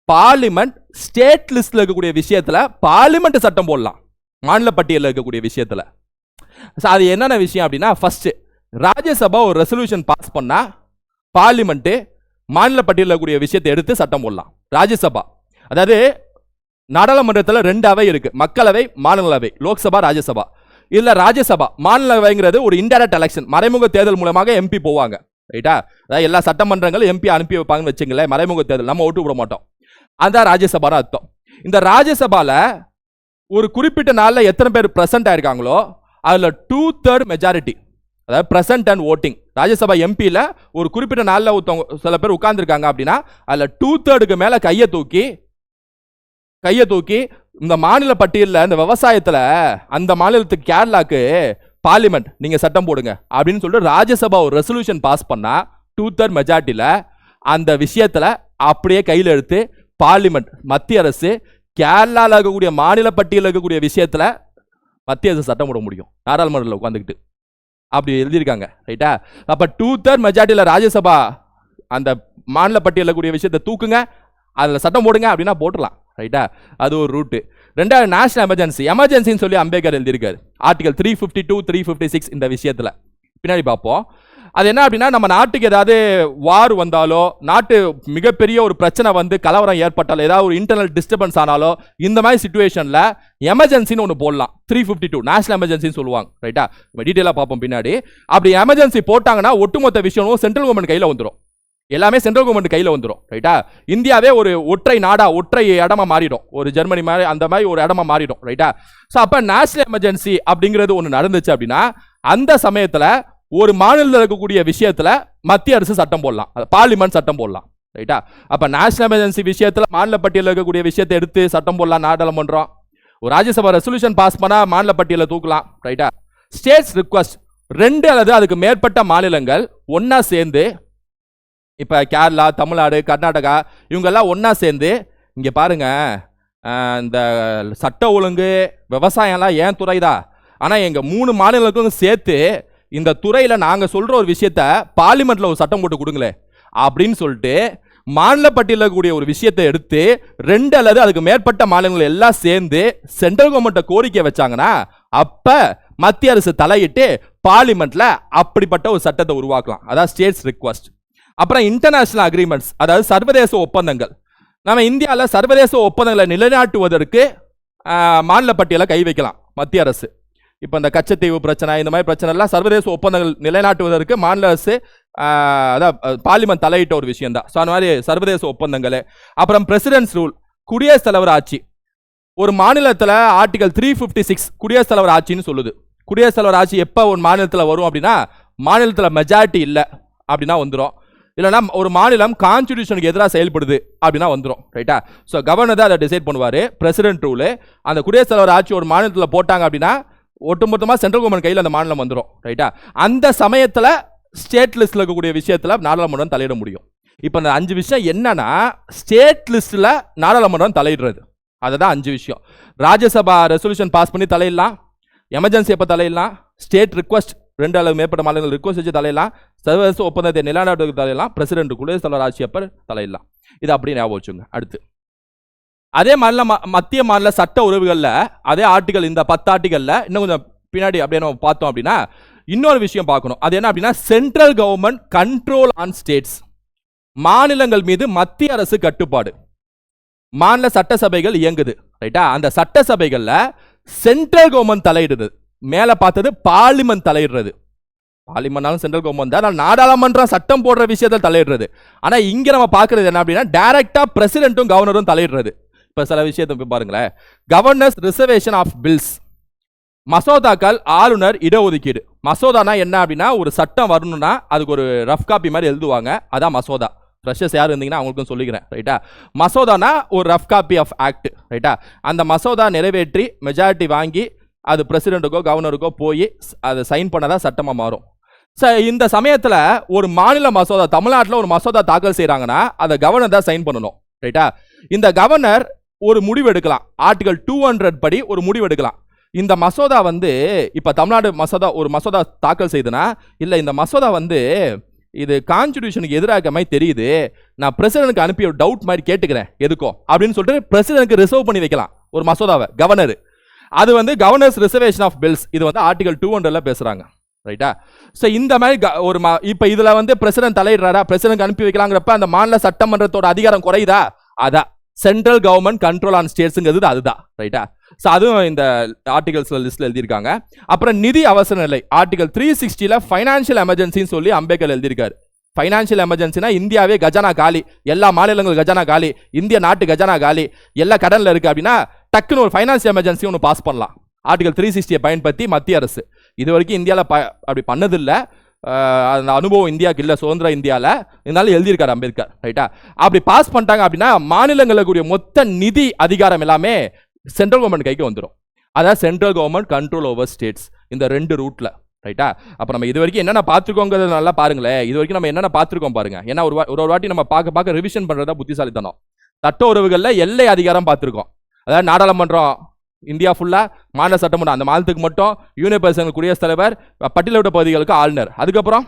பார்லிமெண்ட் ஸ்டேட் லிஸ்ட்ல இருக்கக்கூடிய விஷயத்துல பார்லிமெண்ட் சட்டம் போடலாம், மாநில பட்டியலில் இருக்கக்கூடிய விஷயத்துல. அது என்னென்ன விஷயம் அப்படின்னா, ஃபர்ஸ்ட் ராஜ்யசபா ஒரு ரெசல்யூஷன் பாஸ் பண்ணா பார்லிமெண்ட் மாநில பட்டியலில் இருக்கக்கூடிய விஷயத்தை எடுத்து சட்டம் போடலாம். ராஜ்யசபா, அதாவது நாடாளுமன்றத்தில் 2 அவை இருக்கு, மக்களவை, மாநிலங்களவை, லோக்சபா, ராஜ்யசபா. இல்ல ராஜ்யசபா, மாநிலங்களவைங்கிறது ஒரு இன்டைரக்ட் எலெக்ஷன், மறைமுக தேர்தல் மூலமாக எம்பி போவாங்க. ரைட்டா? அதாவது எல்லா சட்டமன்றங்களும் எம்பி அனுப்பி வைப்பாங்கன்னு வச்சுங்களேன், மறைமுக தேர்தல், நம்ம ஓட்டு விட மாட்டோம். அதான் ராஜ்யசபா அர்த்தம். இந்த ராஜ்யசபால ஒரு குறிப்பிட்ட நாள்ல எத்தனை பேர் பிரசன்ட் ஆயிருக்காங்களோ அதுல 2/3 மெஜாரிட்டி, அதாவது பிரசன்ட் அண்ட் ஓட்டிங். ராஜ்யசபா எம்பியில் ஒரு குறிப்பிட்ட நாளில் சில பேர் உட்கார்ந்துருக்காங்க அப்படின்னா அதில் 2/3 மேலே கையை தூக்கி இந்த மாநில பட்டியலில் இந்த விவசாயத்தில் அந்த மாநிலத்துக்கு கேரளாக்கு பார்லிமெண்ட் நீங்கள் சட்டம் போடுங்க அப்படின்னு சொல்லிட்டு ராஜ்யசபா ஒரு ரெசல்யூஷன் பாஸ் பண்ணா 2/3 மெஜாரிட்டியில் அந்த விஷயத்தில் அப்படியே கையில் எடுத்து பார்லிமெண்ட், மத்திய அரசு கேரளாவில் இருக்கக்கூடிய மாநில பட்டியலில் இருக்கக்கூடிய விஷயத்தில் மத்திய அரசு சட்டம் போட முடியும் நாடாளுமன்றத்தில் உட்காந்துக்கிட்டு. அப்படி எழுதியிருக்காங்க. ரைட்டா? அப்ப 2/3 மெஜாரிட்டியில் ராஜ்யசபா அந்த மாநில பட்டியலில் கூடிய விஷயத்தை தூக்குங்க, அதில் சட்டம் போடுங்க அப்படின்னா போட்டுடலாம். ரைட்டா? அது ஒரு ரூட்டு. 2வது நேஷனல் எமர்ஜென்சின்னு சொல்லி அம்பேத்கர் எழுதியிருக்காரு, ஆர்டிகல் 352, 356 இந்த விஷயத்துல பின்னாடி பார்ப்போம். அது என்ன அப்படின்னா, நம்ம நாட்டுக்கு ஏதாவது வார் வந்தாலோ, நாட்டு மிகப்பெரிய ஒரு பிரச்சனை வந்து கலவரம் ஏற்பட்டாலோ, ஏதாவது ஒரு இன்டர்னல் டிஸ்டர்பன்ஸ் ஆனாலோ, இந்த மாதிரி சிச்சுவேஷன்ல எமர்ஜென்சின்னு ஒன்று போடலாம். 352 நேஷனல் எமர்ஜென்சின்னு சொல்லுவாங்க. ரைட்டா? டீட்டெயிலாக பார்ப்போம் பின்னாடி. அப்படி எமர்ஜென்சி போட்டாங்கன்னா ஒட்டுமொத்த விஷயமும் சென்ட்ரல் கவர்மெண்ட் கையில் வந்துடும், எல்லாமே சென்ட்ரல் கவர்மெண்ட் கையில் வந்துடும். ரைட்டா? இந்தியாவே ஒரு ஒற்றை நாடா, ஒற்றை இடமா மாறிடும், ஒரு ஜெர்மனி மாதிரி அந்த மாதிரி ஒரு இடமா மாறிடும். ரைட்டா? ஸோ அப்போ நேஷனல் எமர்ஜென்சி அப்படிங்கிறது ஒன்று நடந்துச்சு அப்படின்னா அந்த சமயத்தில் ஒரு மாநிலத்தில் இருக்கக்கூடிய விஷயத்துல மத்திய அரசு சட்டம் போடலாம், பார்லிமெண்ட் சட்டம் போடலாம். ரைட்டா? அப்ப நேஷனல் எமர்ஜென்சி விஷயத்துல மாநில பட்டியலில் இருக்கக்கூடிய விஷயத்தை எடுத்து சட்டம் போடலாம் நாடாளுமன்றம். ஒரு ராஜ்யசபா ரெசல்யூஷன் பாஸ் பண்ணா மாநில பட்டியலில் தூக்கலாம். ரைட்டா? ஸ்டேட்ஸ் ரிக்வெஸ்ட், 2 அல்லது அதுக்கு மேற்பட்ட மாநிலங்கள் ஒன்னா சேர்ந்து, இப்ப கேரளா, தமிழ்நாடு, கர்நாடகா இவங்க எல்லாம் ஒன்னா சேர்ந்து, இங்க பாருங்க இந்த சட்ட ஒழுங்கு, விவசாயம்லாம் ஏன் துறைதான், ஆனா எங்க 3 மாநிலங்களுக்கும் சேர்த்து இந்த துறையில நாங்க சொல்ற ஒரு விஷயத்த பார்லிமெண்ட்ல ஒரு சட்டம் போட்டு கொடுங்களே அப்படின்னு சொல்லிட்டு மாநில பட்டியலில் கூடிய ஒரு விஷயத்தை எடுத்து 2 அல்லது அதுக்கு மேற்பட்ட மாநிலங்கள் எல்லாம் சேர்ந்து சென்ட்ரல் கவர்மெண்ட்டை கோரிக்கை வச்சாங்கன்னா அப்ப மத்திய அரசு தலையிட்டு பார்லிமெண்ட்ல அப்படிப்பட்ட ஒரு சட்டத்தை உருவாக்கலாம். அதாவது ஸ்டேட்ஸ் ரிக்வெஸ்ட். அப்புறம் இன்டர்நேஷனல் அக்ரிமெண்ட்ஸ், அதாவது சர்வதேச ஒப்பந்தங்கள். நம்ம இந்தியாவில் சர்வதேச ஒப்பந்தங்களை நிலைநாட்டுவதற்கு மாநில பட்டியலை கை வைக்கலாம் மத்திய அரசு. இப்போ இந்த கச்சத்தீவு பிரச்சனை, இந்த மாதிரி பிரச்சனை எல்லாம் சர்வதேச ஒப்பந்தங்கள் நிலைநாட்டுவதற்கு மாநில அரசு அதான் பார்லிமெண்ட் தலையிட்ட ஒரு விஷயம் தான். ஸோ அந்த மாதிரி சர்வதேச ஒப்பந்தங்கள். அப்புறம் பிரசிடென்ட்ஸ் ரூல், குடியரசுத் தலைவர் ஆட்சி. ஒரு மாநிலத்தில் ஆர்டிகல் 356 குடியரசுத் தலைவர் ஆட்சின்னு சொல்லுது. குடியரசுத் தலைவர் ஆட்சி எப்போ ஒரு மாநிலத்தில் வரும் அப்படின்னா, மாநிலத்தில் மெஜாரிட்டி இல்லை அப்படின்னா வந்துடும். இல்லைனா ஒரு மாநிலம் கான்ஸ்டிடியூஷனுக்கு எதிராக செயல்படுது அப்படின்னா வந்துடும். ரைட்டா? ஸோ கவர்னர் தான் அதை டிசைட் பண்ணுவார். President rule. அந்த குடியரசுத் தலைவர் ஆட்சி ஒரு மாநிலத்தில் போட்டாங்க அப்படின்னா ஒட்டுமொத்தமாக சென்ட்ரல் கவர்மெண்ட் கையில் அந்த மாநிலம் வந்துடும். ரைட்டா? அந்த சமயத்தில் ஸ்டேட் லிஸ்ட்டில் இருக்கக்கூடிய விஷயத்தில் நாடாளுமன்றம் தலையிட முடியும். இப்போ அந்த 5 விஷயம் என்னன்னா, ஸ்டேட் லிஸ்ட்டில் நாடாளுமன்றம் தலையிடுறது. அதை தான் 5 விஷயம். ராஜ்யசபா ரெசல்யூஷன் பாஸ் பண்ணி தலையிடலாம், எமர்ஜென்சி எப்போ தலையிடலாம், ஸ்டேட் ரிக்வெஸ்ட் 2 அல்லது மேற்பட்ட மாநிலங்கள் ரிக்வெஸ்ட் வச்சு தலையிடலாம், சர்வதேச ஒப்பந்தத்தை நிலைநாட்டுவதற்கு தலையிடலாம், பிரசிடென்ட் குடியரசுத் தலைவர் ஆட்சி அப்போ தலையிடலாம். இது அப்படி ஞாபகம் வச்சுங்க. அடுத்து அதே மாநில மத்திய மாநில சட்ட உறவுகளில் அதே ஆர்டிகல், இந்த 10 ஆர்டிகல்ல இன்னும் கொஞ்சம் பின்னாடி அப்படியே நம்ம பார்த்தோம் அப்படின்னா இன்னொரு விஷயம் பார்க்கணும். அது என்ன அப்படின்னா, central government control on states. மாநிலங்கள் மீது மத்திய அரசு கட்டுப்பாடு. மாநில சட்டசபைகள் இயங்குது. ரைட்டா? அந்த சட்டசபைகள்ல சென்ட்ரல் கவர்மெண்ட் தலையிடுது. மேல பார்த்தது பார்லிமெண்ட் தலையிடுறது. பார்லிமெண்ட்னாலும் சென்ட்ரல் கவர்மெண்ட் தான். நாடாளுமன்றம் சட்டம் போடுற விஷயத்தில் தலையிடுறது. ஆனா இங்க நம்ம பார்க்கறது என்ன அப்படின்னா, டைரக்டா பிரசிடென்ட்டும் கவர்னரும் தலையிடுறது. இப்ப சில விஷயத்தை பாருங்களேன். Governors reservation of bills. மசோதாக்கள் ஆளுநர் இடஒதுக்கீடு. மசோதானா என்ன அப்படின்னா, ஒரு சட்டம் வரணும்னா அதுக்கு ஒரு ரஃப் காப்பி மாதிரி எழுதுவாங்க. அதான் மசோதா. ஃப்ரெஷர்ஸ் யார் இருந்தீங்கன்னா அவங்களுக்கும் சொல்லிக்கிறேன். ரைட்டா? மசோதானா ஒரு ரஃப் காப்பி ஆஃப் ஆக்ட். ரைட்டா? அந்த மசோதா நிறைவேற்றி மெஜாரிட்டி வாங்கி அது பிரசிடென்ட்டுக்கோ கவர்னருக்கோ போய் அதை சைன் பண்ணதான் சட்டமாக மாறும். இந்த சமயத்தில் ஒரு மாநில மசோதா, தமிழ்நாட்டில் ஒரு மசோதா தாக்கல் செய்கிறாங்கன்னா அதை கவர்னர் தான் சைன் பண்ணணும். ரைட்டா? இந்த கவர்னர் ஒரு முடிவு எடுக்கலாம். ஆர்டிகல் 200 படி ஒரு முடிவு எடுக்கலாம். இந்த மசோதா இப்போ தமிழ்நாடு மசோதா ஒரு மசோதா தாக்கல் செய்துனா, இல்லை இந்த மசோதா இது கான்ஸ்டிடியூஷனுக்கு எதிராக மாதிரி தெரியுது, நான் பிரசிடென்ட்க்கு அனுப்பி ஒரு டவுட் மாதிரி கேட்டுக்கிறேன் எதுக்கோ அப்படின்னு சொல்லிட்டு பிரசிடென்ட்க்கு ரிசர்வ் பண்ணி வைக்கலாம் ஒரு மசோதாவை கவர்னர். அது கவர்னர்ஸ் ரிசர்வேஷன் ஆஃப் பில்ஸ். இது ஆர்டிகல் 200ல பேசுறாங்க. ரைட்டா? ஸோ இந்த மாதிரி ஒரு இப்போ இதில் பிரசிடென்ட் தலையிடுறாரா, பிரசிடென்ட் அனுப்பி வைக்கலாங்கிறப்ப அந்த மாநில சட்டமன்றத்தோட அதிகாரம் குறையுதா? அதான் சென்ட்ரல் கவர்மெண்ட் கண்ட்ரோல் ஆன் ஸ்டேட்ஸ்ங்கிறது அதுதான். ரைட்டா? ஸோ அதுவும் இந்த ஆர்டிகல்ஸ்ல லிஸ்ட்ல எழுதியிருக்காங்க. அப்புறம் நிதி அவசர நிலை ஆர்டிகல் 360ல ஃபைனான்சியல் எமர்ஜென்சின்னு சொல்லி அம்பேத்கர் எழுதியிருக்காரு. ஃபைனான்சியல் எமர்ஜென்சினா இந்தியாவே கஜானா காலி, எல்லா மாநிலங்களும் கஜானா காலி, இந்திய நாட்டு கஜானா காலி, எல்லா கடன்ல இருக்கு அப்படின்னா டக்குன்னு ஒரு ஃபைனான்சியல் எமர்ஜென்சி ஒன்று பாஸ் பண்ணலாம். ஆர்டிகல் 360 பயன்படுத்தி மத்திய அரசு. இது வரைக்கும் இந்தியாவில் அப்படி பண்ணதில்லை. அந்த அனுபவம் இந்தியாவுக்கு இல்லை, சுதந்திர இந்தியாவில். இருந்தாலும் எழுதியிருக்காரு அம்பேத்கர். ரைட்டா? அப்படி பாஸ் பண்ணிட்டாங்க அப்படின்னா மாநிலங்களுக்கு கூடிய மொத்த நிதி அதிகாரம் எல்லாமே சென்ட்ரல் கவர்மெண்ட் கைக்கு வந்துடும். அதாவது central government control over states. இந்த 2 ரூட்ல. ரைட்டா? அப்போ நம்ம இது வரைக்கும் என்னென்ன பார்த்துருக்கோங்கிறத நல்லா பாருங்களேன். இது வரைக்கும் நம்ம என்னென்ன பார்த்துருக்கோம் பாருங்க. ஏன்னா ஒரு வாட்டி நம்ம பார்க்க ரிவிஷன் பண்றதா புத்திசாலித்தனம். சட்ட உறவுகளில் எல்லை அதிகாரம் பார்த்துருக்கோம். அதாவது நாடாளுமன்றம் இந்தியா ஃபுல்லா, மாநில சட்டமன்றம் அந்த மாநிலத்துக்கு மட்டும், யூனியன் பிரசிடென்ட் குடியரசுத் தலைவர், பட்டியலிட்ட பகுதிகளுக்கு ஆளுநர். அதுக்கப்புறம்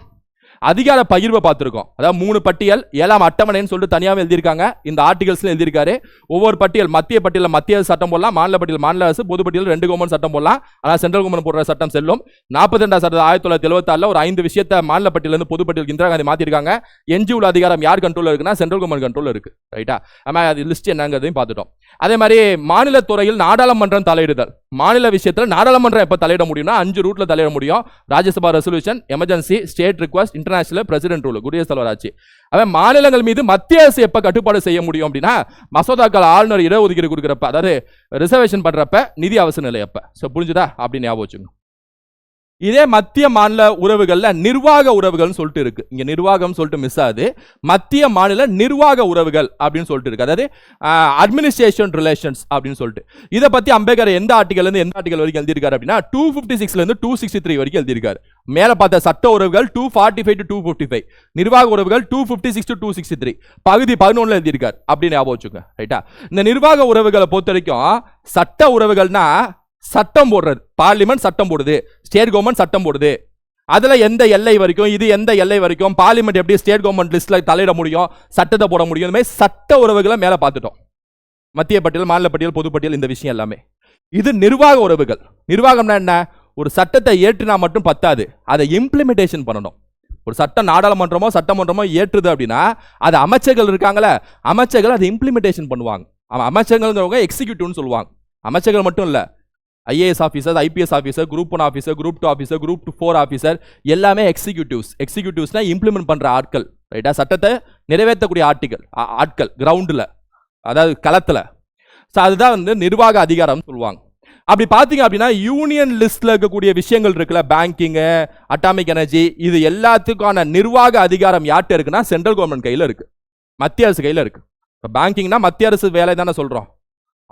அதிகார பகிர்வை பார்த்துருக்கோம். அதாவது 3 பட்டியல் 7ஆம் அட்டவணைன்னு சொல்லிட்டு தனியாக எழுதியிருக்காங்க. இந்த ஆர்டிகல்ஸ்ல எழுதியிருக்காரு. ஒவ்வொரு பட்டியல், மத்திய பட்டியல் மத்திய சட்டம் போடலாம், மாநில பட்டியல் மாநில அரசு, பொது பட்டியல் 2 கவர்மெண்ட் சட்டம் போடலாம். ஆனால் சென்ட்ரல் கவர்மெண்ட் போடுற சட்டம் செல்லும். 42ஆம் சட்டம் 1976 ஒரு 5 விஷயத்தை மாநில பட்டியலிருந்து பொது பட்டியல் இந்திரா காந்தி மாத்திருக்காங்க. எஞ்சி உள்ள அதிகாரம் யார் கண்ட்ரோல் இருக்குன்னா சென்ட்ரல் கவர்மெண்ட் கண்ட்ரோல் இருக்கு. ரைட்டா? ஆமா, அது லிஸ்ட் என்னங்கிறதையும் பார்த்துட்டோம். அதே மாதிரி மாநில துறையில் நாடாளுமன்றம் தலையிடுதல். மாநில விஷயத்தில் நாடாளுமன்றம் எப்போ தலையிட முடியும்னா 5 ரூட்ல தலையிட முடியும். Rajya Sabha resolution, emergency, state request, international, president rule, குடியரசுத் தலைவர் ஆட்சி. அவன் மாநிலங்கள் மீது மத்திய அரசு எப்ப கட்டுப்பாடு செய்ய முடியும் அப்படின்னா மசோதாக்கள் ஆளுநர் இடஒதுக்கீடு கொடுக்குறப்ப, அதாவது ரிசர்வேஷன் பண்றப்ப, நிதி அவசர நிலை அப்ப. சோ புரிஞ்சுதா? அப்படின்னு ஞாபகம் வச்சுங்க. இதே மத்திய மாநில உறவுகள்ல நிர்வாக உறவுகள்னு சொல்லிட்டு இருக்கு. இங்க நிர்வாகம் சொல்லிட்டு மிஸ் ஆகுது. மத்திய மாநில நிர்வாக உறவுகள் அப்படின்னு சொல்லிட்டு இருக்கு. அதாவது அட்மினிஸ்ட்ரேஷன் ரிலேஷன்ஸ் அப்படின்னு சொல்லிட்டு. இதை பத்தி அம்பேத்கர் எந்த ஆர்டிகல் இருந்து எந்த ஆர்டிகல் வரைக்கும் எழுதியிருக்காரு அப்படின்னா 256ல இருந்து 263 வரைக்கும் எழுதியிருக்காரு. மேல பார்த்த சட்ட உறவுகள் 245 to 255, நிர்வாக உறவுகள் 256 to 263, பகுதி 11ல எழுதியிருக்காரு. அப்படின்னு ஞாபகம் வச்சுங்க. ரைட்டா? இந்த நிர்வாக உறவுகளை பொறுத்த வரைக்கும் சட்ட உறவுகள்னா சட்டம் போடுறது, பார்லிமெண்ட் சட்டம் போடுது, ஸ்டேட் கவர்மெண்ட் சட்டம் போடுது, அதுல எந்த எல்லை வரைக்கும், இது எந்த எல்லை வரைக்கும், பார்லிமெண்ட் எப்படி ஸ்டேட் கவர்மெண்ட் லிஸ்ட்ல தலையிட முடியும், சட்டத்தை போட முடியும், இந்த மாதிரி சட்ட உறவுகளை மேல பார்த்துட்டோம். மத்திய பட்டியல், மாநில பட்டியல், பொதுப்பட்டியல், இந்த விஷயம் எல்லாமே. இது நிர்வாக உறவுகள். நிர்வாகம்னா என்ன? ஒரு சட்டத்தை ஏற்றினா மட்டும் பத்தாது, அதை இம்ப்ளிமெண்டேஷன் பண்ணணும். ஒரு சட்டம் நாடாளுமன்றமோ சட்டமன்றமோ ஏற்றுது அப்படின்னா அது அமைச்சர்கள் இருக்காங்களே, அமைச்சர்கள் அதை இம்ப்ளிமெண்டேஷன் பண்ணுவாங்க. அமைச்சர்கள்ங்கிறவங்க எக்ஸிக்யூட்டிவ்னு சொல்லுவாங்க. அமைச்சர்கள் மட்டும் இல்ல, IAS officer, IPS officer, group 1 officer, group 2 officer, group 4 officer எல்லாமே எக்ஸிக்யூட்டிவ்ஸ். எக்ஸிக்யூட்டிவ்ஸ்னா இம்ப்ளிமெண்ட் பண்ற ஆட்கள், ரைட்டா? சட்டத்தை நிறைவேற்றக்கூடிய ஆட்கள் கிரவுண்டில், அதாவது களத்தில். ஸோ அதுதான் வந்து நிர்வாக அதிகாரம் சொல்லுவாங்க. அப்படி பார்த்தீங்க அப்படின்னா யூனியன் லிஸ்ட்ல இருக்கக்கூடிய விஷயங்கள் இருக்குல்ல, பேங்கிங்கு, அட்டாமிக் எனர்ஜி, இது எல்லாத்துக்கான நிர்வாக அதிகாரம் யார்கிட்ட இருக்குன்னா சென்ட்ரல் கவர்மெண்ட் கையில் இருக்கு, மத்திய அரசு கையில் இருக்கு. இப்போ பேங்கிங்னா மத்திய அரசு வேலை தானே சொல்கிறோம்.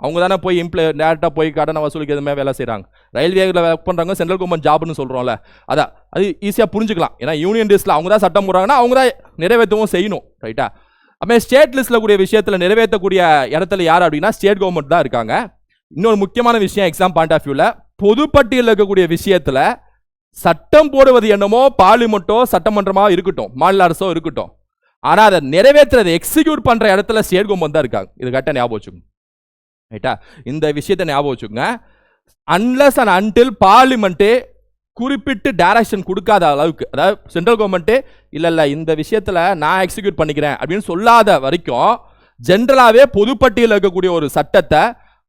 அவங்க தானே போய் டேரெக்டாக போய் கடனை வசூலிக்கு எதுவுமே வேலை செய்கிறாங்க. ரயில்வேல ஒர்க் பண்ணுறாங்க, சென்ட்ரல் கவர்மெண்ட் ஜாப்னு சொல்கிறோம்ல, அதான் அது ஈஸியாக புரிஞ்சுக்கலாம். ஏன்னா யூனியன் லிஸ்ட்டில் அவங்க தான் சட்டம் போடுறாங்கன்னா அவங்க தான் நிறைவேற்றவும் செய்யணும், ரைட்டா? அப்போ ஸ்டேட் லிஸ்ட்டில் கூடிய விஷயத்தில் நிறைவேற்றக்கூடிய இடத்துல யார் அப்படின்னா ஸ்டேட் கவர்மெண்ட் தான் இருக்காங்க. இன்னொரு முக்கியமான விஷயம் எக்ஸாம் பாயிண்ட் ஆஃப் வியூவில், பொதுப்பட்டியலில் இருக்கக்கூடிய விஷயத்தில் சட்டம் போடுவது என்னமோ பார்லிமெண்ட்டோ சட்டமன்றமாக இருக்கட்டும், மாநில அரசோ இருக்கட்டும், ஆனால் அதை நிறைவேற்றுறது எக்ஸிக்யூட் பண்ணுற இடத்துல ஸ்டேட் கவர்மெண்ட் தான் இருக்காங்க. இது கரெக்டாக ஞாபகம் வச்சுக்கோங்க, ரைட்டா? இந்த விஷயத்தை ஞாபகம் வச்சுக்கோங்க. அன்லஸ் அண்ட் அன்டில் பார்லிமெண்ட்டு குறிப்பிட்டு டைரக்ஷன் கொடுக்காத அளவுக்கு, அதாவது சென்ட்ரல் கவர்மெண்ட்டு இல்லை இந்த விஷயத்தில் நான் எக்ஸிக்யூட் பண்ணிக்கிறேன் அப்படின்னு சொல்லாத வரைக்கும் ஜென்ரலாகவே பொதுப்பட்டியலில் இருக்கக்கூடிய ஒரு சட்டத்தை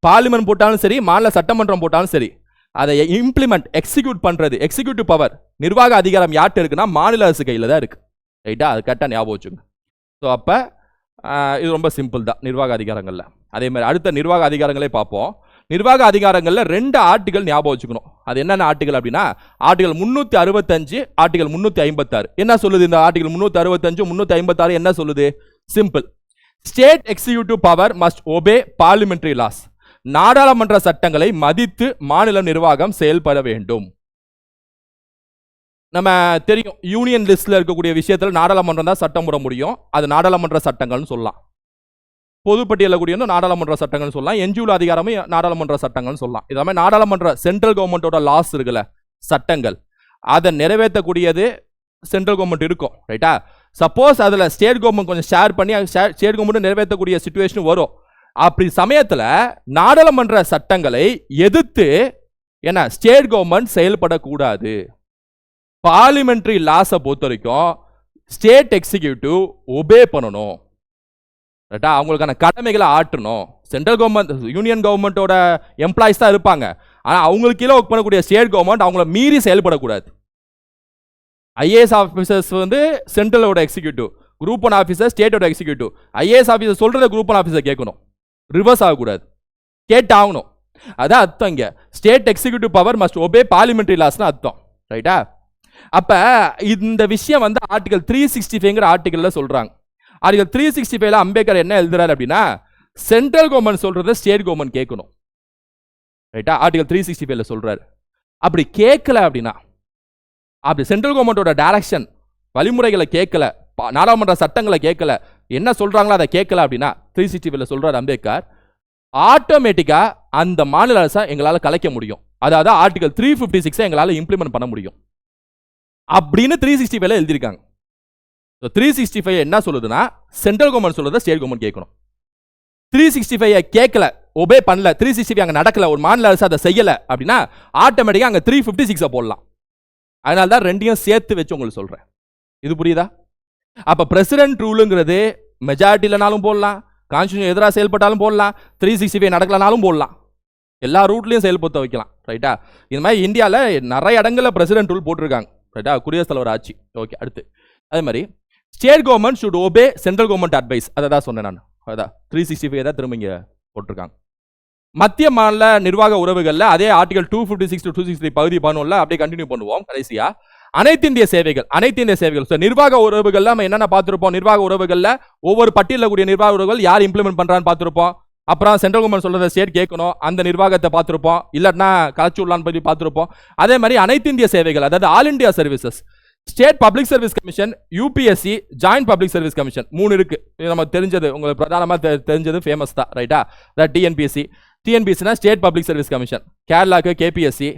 பார்லிமெண்ட் போட்டாலும் சரி, மாநில சட்டமன்றம் போட்டாலும் சரி, அதை இம்ப்ளிமெண்ட் எக்ஸிக்யூட் பண்ணுறது, எக்ஸிக்யூட்டிவ் பவர், நிர்வாக அதிகாரம் யார்கிட்ட இருக்குன்னா மாநில அரசு கையில் தான் இருக்குது, ரைட்டா? அது கரெக்டாக ஞாபகம் வச்சுங்க. ஸோ அப்போ இது ரொம்ப சிம்பிள் தான் நிர்வாக அதிகாரங்களில். அதே மாதிரி அடுத்த நிர்வாக அதிகாரங்களே பார்ப்போம். நிர்வாக அதிகாரங்களில் 2 ஆர்டிகல் ஞாபகம் வச்சுக்கணும். அது என்னென்ன ஆர்டிகல் அப்படின்னா ஆர்டிகல் 365, ஆர்டிகல் 356. என்ன சொல்லுது இந்த ஆர்டிகல் 365, 356 என்ன சொல்லுது? Simple. State executive power must obey parliamentary laws. நாடாளுமன்ற சட்டங்களை மதித்து மாநில நிர்வாகம் செயல்பட வேண்டும். நம்ம தெரியும், யூனியன் லிஸ்ட்ல இருக்கக்கூடிய விஷயத்தில் நாடாளுமன்றம் தான் சட்டம் போட முடியும். அது நாடாளுமன்ற சட்டங்கள்னு சொல்லலாம். பொதுப்பட்டியலில் கூடிய நாடாளுமன்ற சட்டங்கள்னு சொல்லலாம். என்ஜிஓ அதிகாரமும் நாடாளுமன்ற சட்டங்கள்னு சொல்லலாம். இதெல்லாமே நாடாளுமன்ற சென்ட்ரல் கவர்மெண்டோட லாஸ் இருக்குல்ல, சட்டங்கள், அதை நிறைவேற்றக்கூடியது சென்ட்ரல் கவர்மெண்ட் இருக்கும், ரைட்டா? சப்போஸ் அதில் ஸ்டேட் கவர்மெண்ட் கொஞ்சம் ஷேர் பண்ணி ஸ்டேட் கவர்மெண்ட் நிறைவேற்றக்கூடிய சிச்சுவேஷன் வரும். அப்படி சமயத்தில் நாடாளுமன்ற சட்டங்களை எதிர்த்து என்ன ஸ்டேட் கவர்மெண்ட் செயல்படக்கூடாது. பார்லிமெண்டரி லாஸை பொறுத்த வரைக்கும் ஸ்டேட் எக்ஸிக்யூட்டிவ் ஒபே பண்ணணும், ரைட்டா? அவங்களுக்கான கடமைகளை ஆற்றணும். சென்ட்ரல் கவர்மெண்ட், யூனியன் கவர்மெண்ட்டோட எம்ப்ளாயிஸ் தான் இருப்பாங்க, ஆனால் அவங்களுக்கு கீழே ஒர்க் பண்ணக்கூடிய ஸ்டேட் கவர்மெண்ட் அவங்கள மீறி செயல்படக்கூடாது. ஐஏஎஸ் ஆஃபீஸர்ஸ் வந்து சென்ட்ரலோட எக்ஸிக்யூட்டிவ், குரூப் 1 ஆஃபீஸர் ஸ்டேட்டோட எக்ஸிக்யூட்டிவ். ஐஏஎஸ் ஆஃபீஸர் சொல்றத குரூப் 1 ஆஃபீஸர் கேட்கணும், ரிவர்ஸ் ஆகக்கூடாது, கேட்டாகணும். அதான் அர்த்தம். இங்கே state executive power must obey parliamentary லாஸ்னு அர்த்தம், ரைட்டா? அப்ப இந்த விஷயம் வந்து ஆர்டிகல் 365 ஆர்டிகல்ல சொல்றாங்க. ஆர்டிகல் 365 அம்பேத்கர் என்ன எழுதுறாரு அப்படின்னா சென்ட்ரல் கவர்மெண்ட் சொல்றத ஸ்டேட் கவர்மெண்ட் கேட்கணும், ரைட்டா? ஆர்டிகல் 365 சொல்றாரு. அப்படி கேட்கல அப்படின்னா, அப்படி சென்ட்ரல் கவர்மெண்டோட டைரக்ஷன் வழிமுறைகளை கேட்கல, நாடாளுமன்ற சட்டங்களை கேட்கல, என்ன சொல்றாங்களோ அதை கேட்கல அப்படின்னா 365 சொல்றாரு அம்பேத்கர், ஆட்டோமேட்டிக்கா அந்த மாநில அரசை எங்களால் கலைக்க முடியும். அதாவது ஆர்டிகல் 356 எங்களால் இம்ப்ளிமெண்ட் பண்ண முடியும் அப்படின்னு 365 எழுதியிருக்காங்க. 365 என்ன சொல்லுதுன்னா சென்ட்ரல் கவர்மெண்ட் சொல்றத ஸ்டேட் கவர்மெண்ட் கேட்கணும். 365 கேட்கல, ஒபே பண்ணல, 365 அங்க நடக்கல, ஒரு மாநில அரசு அதை செய்யல அப்படின்னா ஆட்டோமேட்டிக்கா அங்க 356 போடலாம். அதனால தான் ரெண்டையும் சேர்த்து வச்சு உங்களுக்கு சொல்றேன். இது புரியுதா? அப்ப பிரசிடென்ட் ரூலுங்கிறது மெஜாரிட்டி இல்லைனாலும் போடலாம், கான்ஸ்டியூஷன் எதிராக செயல்பட்டாலும் போடலாம், 365 நடக்கலனாலும் போடலாம், எல்லா ரூட்லையும் செயல்படுத்த வைக்கலாம், ரைட்டா? இந்த மாதிரி இந்தியாவில் நிறைய இடங்கள்ல பிரசிடென்ட் ரூல் போட்டிருக்காங்க, ரைட்டா? குடியரசுத் தலைவர் ஆட்சி. ஓகே, அடுத்து அதே மாதிரி state government should obey central government advice. அதை தான் சொன்னேன் நான். அதான் 365 தான் திரும்ப இங்கே போட்டிருக்காங்க. மத்திய மாநில நிர்வாக உறவுகளில் அதே ஆர்டிகல் 256 to 263 பகுதி 11 அப்படியே கண்டினியூ பண்ணுவோம். கடைசியா அனைத்து இந்திய சேவைகள் நிர்வாக உறவுகள்ல நம்ம என்னென்ன பார்த்திருப்போம்? நிர்வாக உறவுகள்ல ஒவ்வொரு பட்டியலில் கூடிய நிர்வாக உறவுகள் யார் இம்ப்ளிமெண்ட் பண்றான்னு பார்த்திருப்போம். அப்புறம் சென்ட்ரல் கவர்மெண்ட் சொல்றதை ஸ்டேட் கேட்கணும், அந்த நிர்வாகத்தை பார்த்திருப்போம், இல்லைன்னா கலச்சு விடலான்னு பற்றி பார்த்திருப்போம். அதே மாதிரி அனைத்து இந்திய சேவைகள், அதாவது all India services, state public service commission, UPSC, joint public service commission, 3 இருக்கு. நம்ம தெரிஞ்சது, உங்களுக்கு பிரதானமாக தெரிஞ்சது ஃபேமஸ் தான், ரைட்டா? டிஎன்பிஎஸ்சி. டிஎன்பிஎஸ்சினா ஸ்டேட் பப்ளிக் சர்வீஸ் கமிஷன். கேரளாக்கு கேபிஎஸ்சி,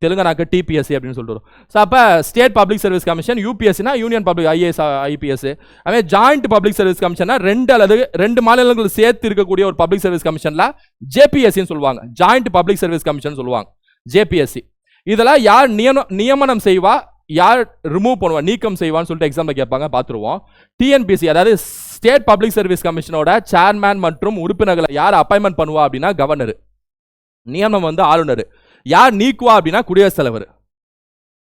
தெலுங்கானாக்கு டிபிஎஸ்சி அப்படின்னு சொல்லிட்டு வரும். ஸோ அப்போ ஸ்டேட் பப்ளிக் சர்வீஸ் கமிஷன், யூபிஎஸ்சினா யூனியன் பப்ளிக் ஐஏஎஸ் ஐபிஎஸ், அதே ஜாயிண்ட் பப்ளிக் சர்வீஸ் கமிஷனா ரெண்டு மாநிலங்கள் சேர்த்து இருக்கக்கூடிய ஒரு பப்ளிக் சர்வீஸ் கமிஷன்ல ஜேபிஎஸ்சின்னு சொல்லுவாங்க, ஜாயிண்ட் பப்ளிக் சர்வீஸ் கமிஷன் சொல்லுவாங்க ஜேபிஎஸ்சி. இதெல்லாம் யார் நியமனம் செய்வா, யார் ரிமூவ் பண்ணுவா, நீக்கம் செய்வான்னு சொல்லிட்டு எக்ஸாம்ல கேட்பாங்க, பார்த்துருவோம். டிஎன்பிசி அதாவது ஸ்டேட் பப்ளிக் சர்வீஸ் கமிஷனோட சேர்மேன் மற்றும் உறுப்பினர்களை யார் அப்பாயின்மெண்ட் பண்ணுவா அப்படின்னா கவர்னர், நியமனம் வந்து ஆளுநர். யார் நீக்குவா அப்படின்னா குடியரசுத் தலைவர்.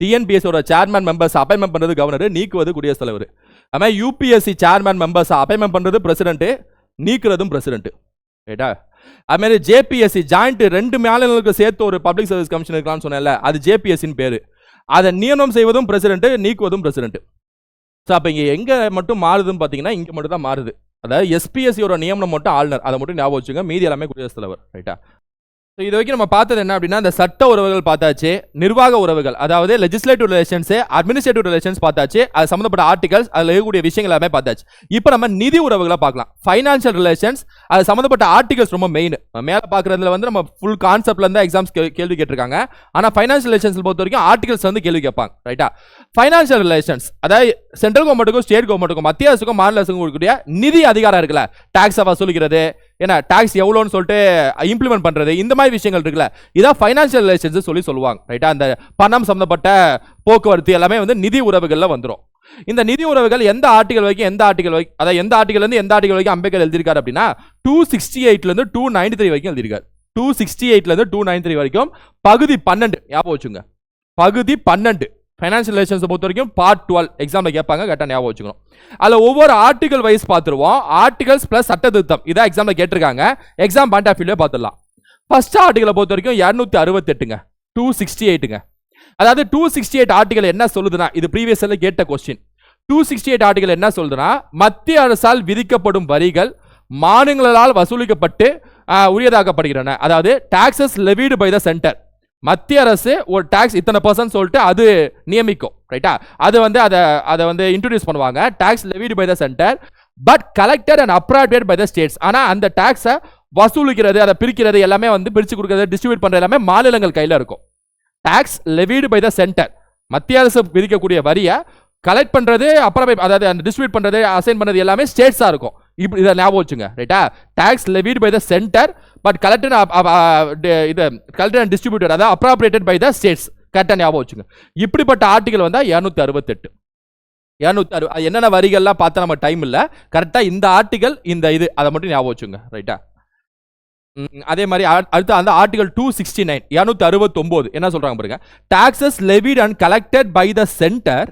டிஎன்பிஎஸ்சியோட சேர்மேன் மெம்பர்ஸ் அப்பாயின்மெண்ட் பண்றது கவர்னர், நீக்குவது குடியரசுத் தலைவர். அதுமாதிரி யூபிஎஸ்சி சேர்மேன் மெம்பர்ஸ் அப்பாயின்மெண்ட் பண்றது பிரசிடென்ட், நீக்குறதும் பிரசிடென்ட். ரைட்டா? அதுமாதிரி ஜேபிஎஸ்சி ஜாயிண்ட் ரெண்டு மாநிலங்களுக்கு சேர்த்து ஒரு பப்ளிக் சர்வீஸ் கமிஷன் இருக்கலாம்னு சொன்னேன்ல, அது ஜேபிஎஸ்சின்னு பேரு. அதை நியமனம் செய்வதும் பிரசிடென்ட், நீக்குவதும் பிரசிடென்ட். ஸோ அப்போ இங்கே எங்கே மட்டும் மாறுதுன்னு பார்த்தீங்கன்னா இங்கே மட்டும் தான் மாறுது. அதாவது எஸ்பிஎஸ்சியோட நியமனம் மட்டும் ஆளுநர், அதை மட்டும் ஞாபகம் வச்சுங்க, மீதி எல்லாமே குடியரசுத் தலைவர். ரைட்டா? இது வரைக்கும் நம்ம பார்த்தது என்ன அப்படின்னா இந்த சட்ட உறவுகள் பார்த்தாச்சு, நிர்வாக உறவுகள் அதாவது லெஜிஸ்லேட்டிவ் ரிலேஷன்ஸ், அட்மினிஸ்ட்ரேட்டிவ் ரிலேஷன்ஸ் பார்த்தாச்சு, அது சம்மந்தப்பட்ட ஆர்டிகல்ஸ், அதில் இருக்கக்கூடிய விஷயங்கள் எல்லாமே பார்த்தாச்சு. இப்போ நம்ம நிதி உறவுகளை பார்க்கலாம். ஃபைனான்சியல் ரிலேஷன்ஸ், அது சம்மந்தப்பட்ட ஆர்டிகல்ஸ் ரொம்ப மெயின். மேலே பார்க்குறதுல வந்து நம்ம ஃபுல் கான்செப்ட்ல இருந்து எக்ஸாம்ஸ் கேள்வி கேட்டிருக்காங்க. ஆனால் ஃபைனான்சியல் ரிலேஷன்ஸ் பொறுத்த வரைக்கும் ஆர்டிகல்ஸ் வந்து கேள்வி கேட்பாங்க. ரைட்டா? ஃபைனான்சியல் ரிலேஷன்ஸ் அதாவது சென்ட்ரல் கவர்மெண்ட்டுக்கும் ஸ்டேட் கவர்மெண்ட்டுக்கும் மத்திய அரசுக்கும் மாநில அரசுக்கும் இருக்கக்கூடிய நிதி அதிகாரம் இருக்குல்ல, டாக்ஸை வசூலிக்கிறது, ஏன்னா டாக்ஸ் எவ்வளோன்னு சொல்லிட்டு இம்ப்ளிமெண்ட் பண்றது, இந்த மாதிரி விஷயங்கள் இருக்குல்ல, இதான் ஃபைனான்சியல் ரிலேஷன்ஸ் சொல்லுவாங்க. ரைட்டா? அந்த பணம் சம்பந்தப்பட்ட போக்குவரத்து எல்லாமே வந்து நிதி உறவுகள்ல வந்துடும். இந்த நிதி உறவுகள் எந்த ஆர்டிகல் வரைக்கும் அதாவது எந்த ஆர்டிகல் இருந்து எந்த ஆர்டிகல் வரைக்கும் அம்பேத்கர் எழுதியிருக்காரு அப்படின்னா 268 இருந்து 293 வரைக்கும் எழுதியிருக்காரு. 268 இருந்து 293 வரைக்கும் பகுதி 12 ஞாபகம் வச்சுங்க. பகுதி 12 ஃபைனான்சியல் ரிலேஷன்ஸ் பொறுத்த வரைக்கும் பார்ட் 12 எக்ஸாம்ல கேட்பாங்க, கரெக்டாக ஞாபகம் வச்சுக்கணும். அதில் ஒவ்வொரு ஆர்டிகல் வைஸ் பார்த்துருவோம். ஆர்டிகல்ஸ் பிளஸ் சட்ட திருத்தம் இதான் எக்ஸாம்ல கேட்டிருக்காங்க. எக்ஸாம் பாயிண்ட் ஆஃப் வியூல பார்த்துடலாம். ஃபர்ஸ்ட் ஆர்டிகலை பொறுத்த வரைக்கும் 268ங்க, 268ங்க. அதாவது 268 ஆர்டிகல் என்ன சொல்லுதுன்னா, இது ப்ரீவியஸ் கேட்ட கொஸ்டின். 268 ஆர்டிகல் என்ன சொல்லுதுன்னா, மத்திய அரசால் விதிக்கப்படும் வரிகள் மாநிலங்களால் வசூலிக்கப்பட்டு உரியதாக்கப்படுகின்றன. அதாவது taxes levied by the centre. மத்திய அரசு ஒரு டாக்ஸ் இத்தனை % சொல்லிட்டு அது நியமிக்கும். ரைட்டா? அது வந்து அதை வந்து இன்ட்ரோடியூஸ் பண்ணுவாங்க. Tax levied by the centre but collected and appropriate by the states. ஆனால் அந்த டாக்ஸை வசூலிக்கிறது, அதை பிரிக்கிறது எல்லாமே வந்து பிரிச்சு கொடுக்கிறது, டிஸ்ட்ரிபியூட் பண்றது எல்லாமே மாநிலங்கள் கையில் இருக்கும். Tax levied by the centre, மத்திய அரசு விதிக்கக்கூடிய வரியை கலெக்ட் பண்றது, அப்புறம் அதாவது அந்த டிஸ்ட்ரிபியூட் பண்றது, அசைன் பண்றது எல்லாமே ஸ்டேட்ஸா இருக்கும். இப்படி இதை ஞாபகம் வச்சுங்க. ரைட்டா? Tax levied by the centre but collected and distributed, அதாவது அப்ராப்ரியேட்டட் பை த ஸ்டேட்ஸ். கரெக்டாக ஞாபகம் வச்சுங்க. இப்படிப்பட்ட ஆர்டிகல் வந்தா 268. என்னென்ன வரிகள்லாம் பார்த்தா நம்ம டைம் இல்லை, கரெக்டாக இந்த ஆர்டிகல் இந்த இது அதை மட்டும் ஞாபகம் வச்சுங்க. ரைட்டா? அதே மாதிரி அடுத்து அந்த ஆர்டிகல் 269 269 என்ன சொல்றாங்க பாருங்க. Taxes levied and collected by the centre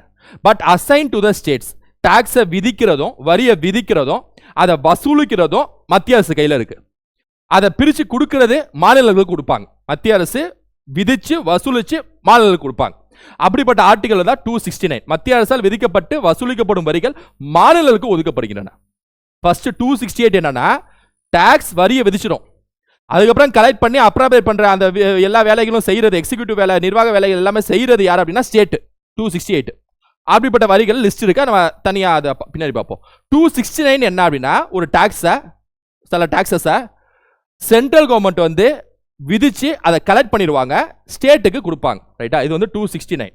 but assign to the states. டாக்ஸை விதிக்கிறதும் வரியை விதிக்கிறதும் அதை வசூலிக்கிறதும் மத்திய அரசு கையில் இருக்கு. அதை பிரிச்சு கொடுக்கறது மாநிலங்களுக்கு கொடுப்பாங்க. மத்திய அரசு விதிச்சு வசூலிச்சு மாநிலங்களுக்கு கொடுப்பாங்க. அப்படிப்பட்ட ஆர்டிகல் தான் 269. மத்திய அரசால் விதிக்கப்பட்டு வசூலிக்கப்படும் வரிகள் மாநிலங்களுக்கு ஒதுக்கப்படுகின்றன. ஃபர்ஸ்ட் 268 என்னன்னா டாக்ஸ் வரியை விதிச்சிடும், அதுக்கப்புறம் கலெக்ட் பண்ணி அப்ராப்ரியேட் பண்ற அந்த எல்லா வேலைகளும் செய்யறது, எக்ஸிக்யூட்டிவ் வேலை, நிர்வாக வேலைகள் எல்லாமே செய்யறது யார் அப்படின்னா ஸ்டேட். 268 அப்படிப்பட்ட வரிகள் லிஸ்ட் இருக்கா, நம்ம தனியா அதை பின்னாடி பார்ப்போம். 269 என்ன அப்படின்னா ஒரு டாக்ஸை, சில டாக்ஸஸை சென்ட்ரல் கவர்மெண்ட் வந்து விதிச்சு அதை கலெக்ட் பண்ணிடுவாங்க, ஸ்டேட்டுக்கு கொடுப்பாங்க. ரைட்டா? இது வந்து 269.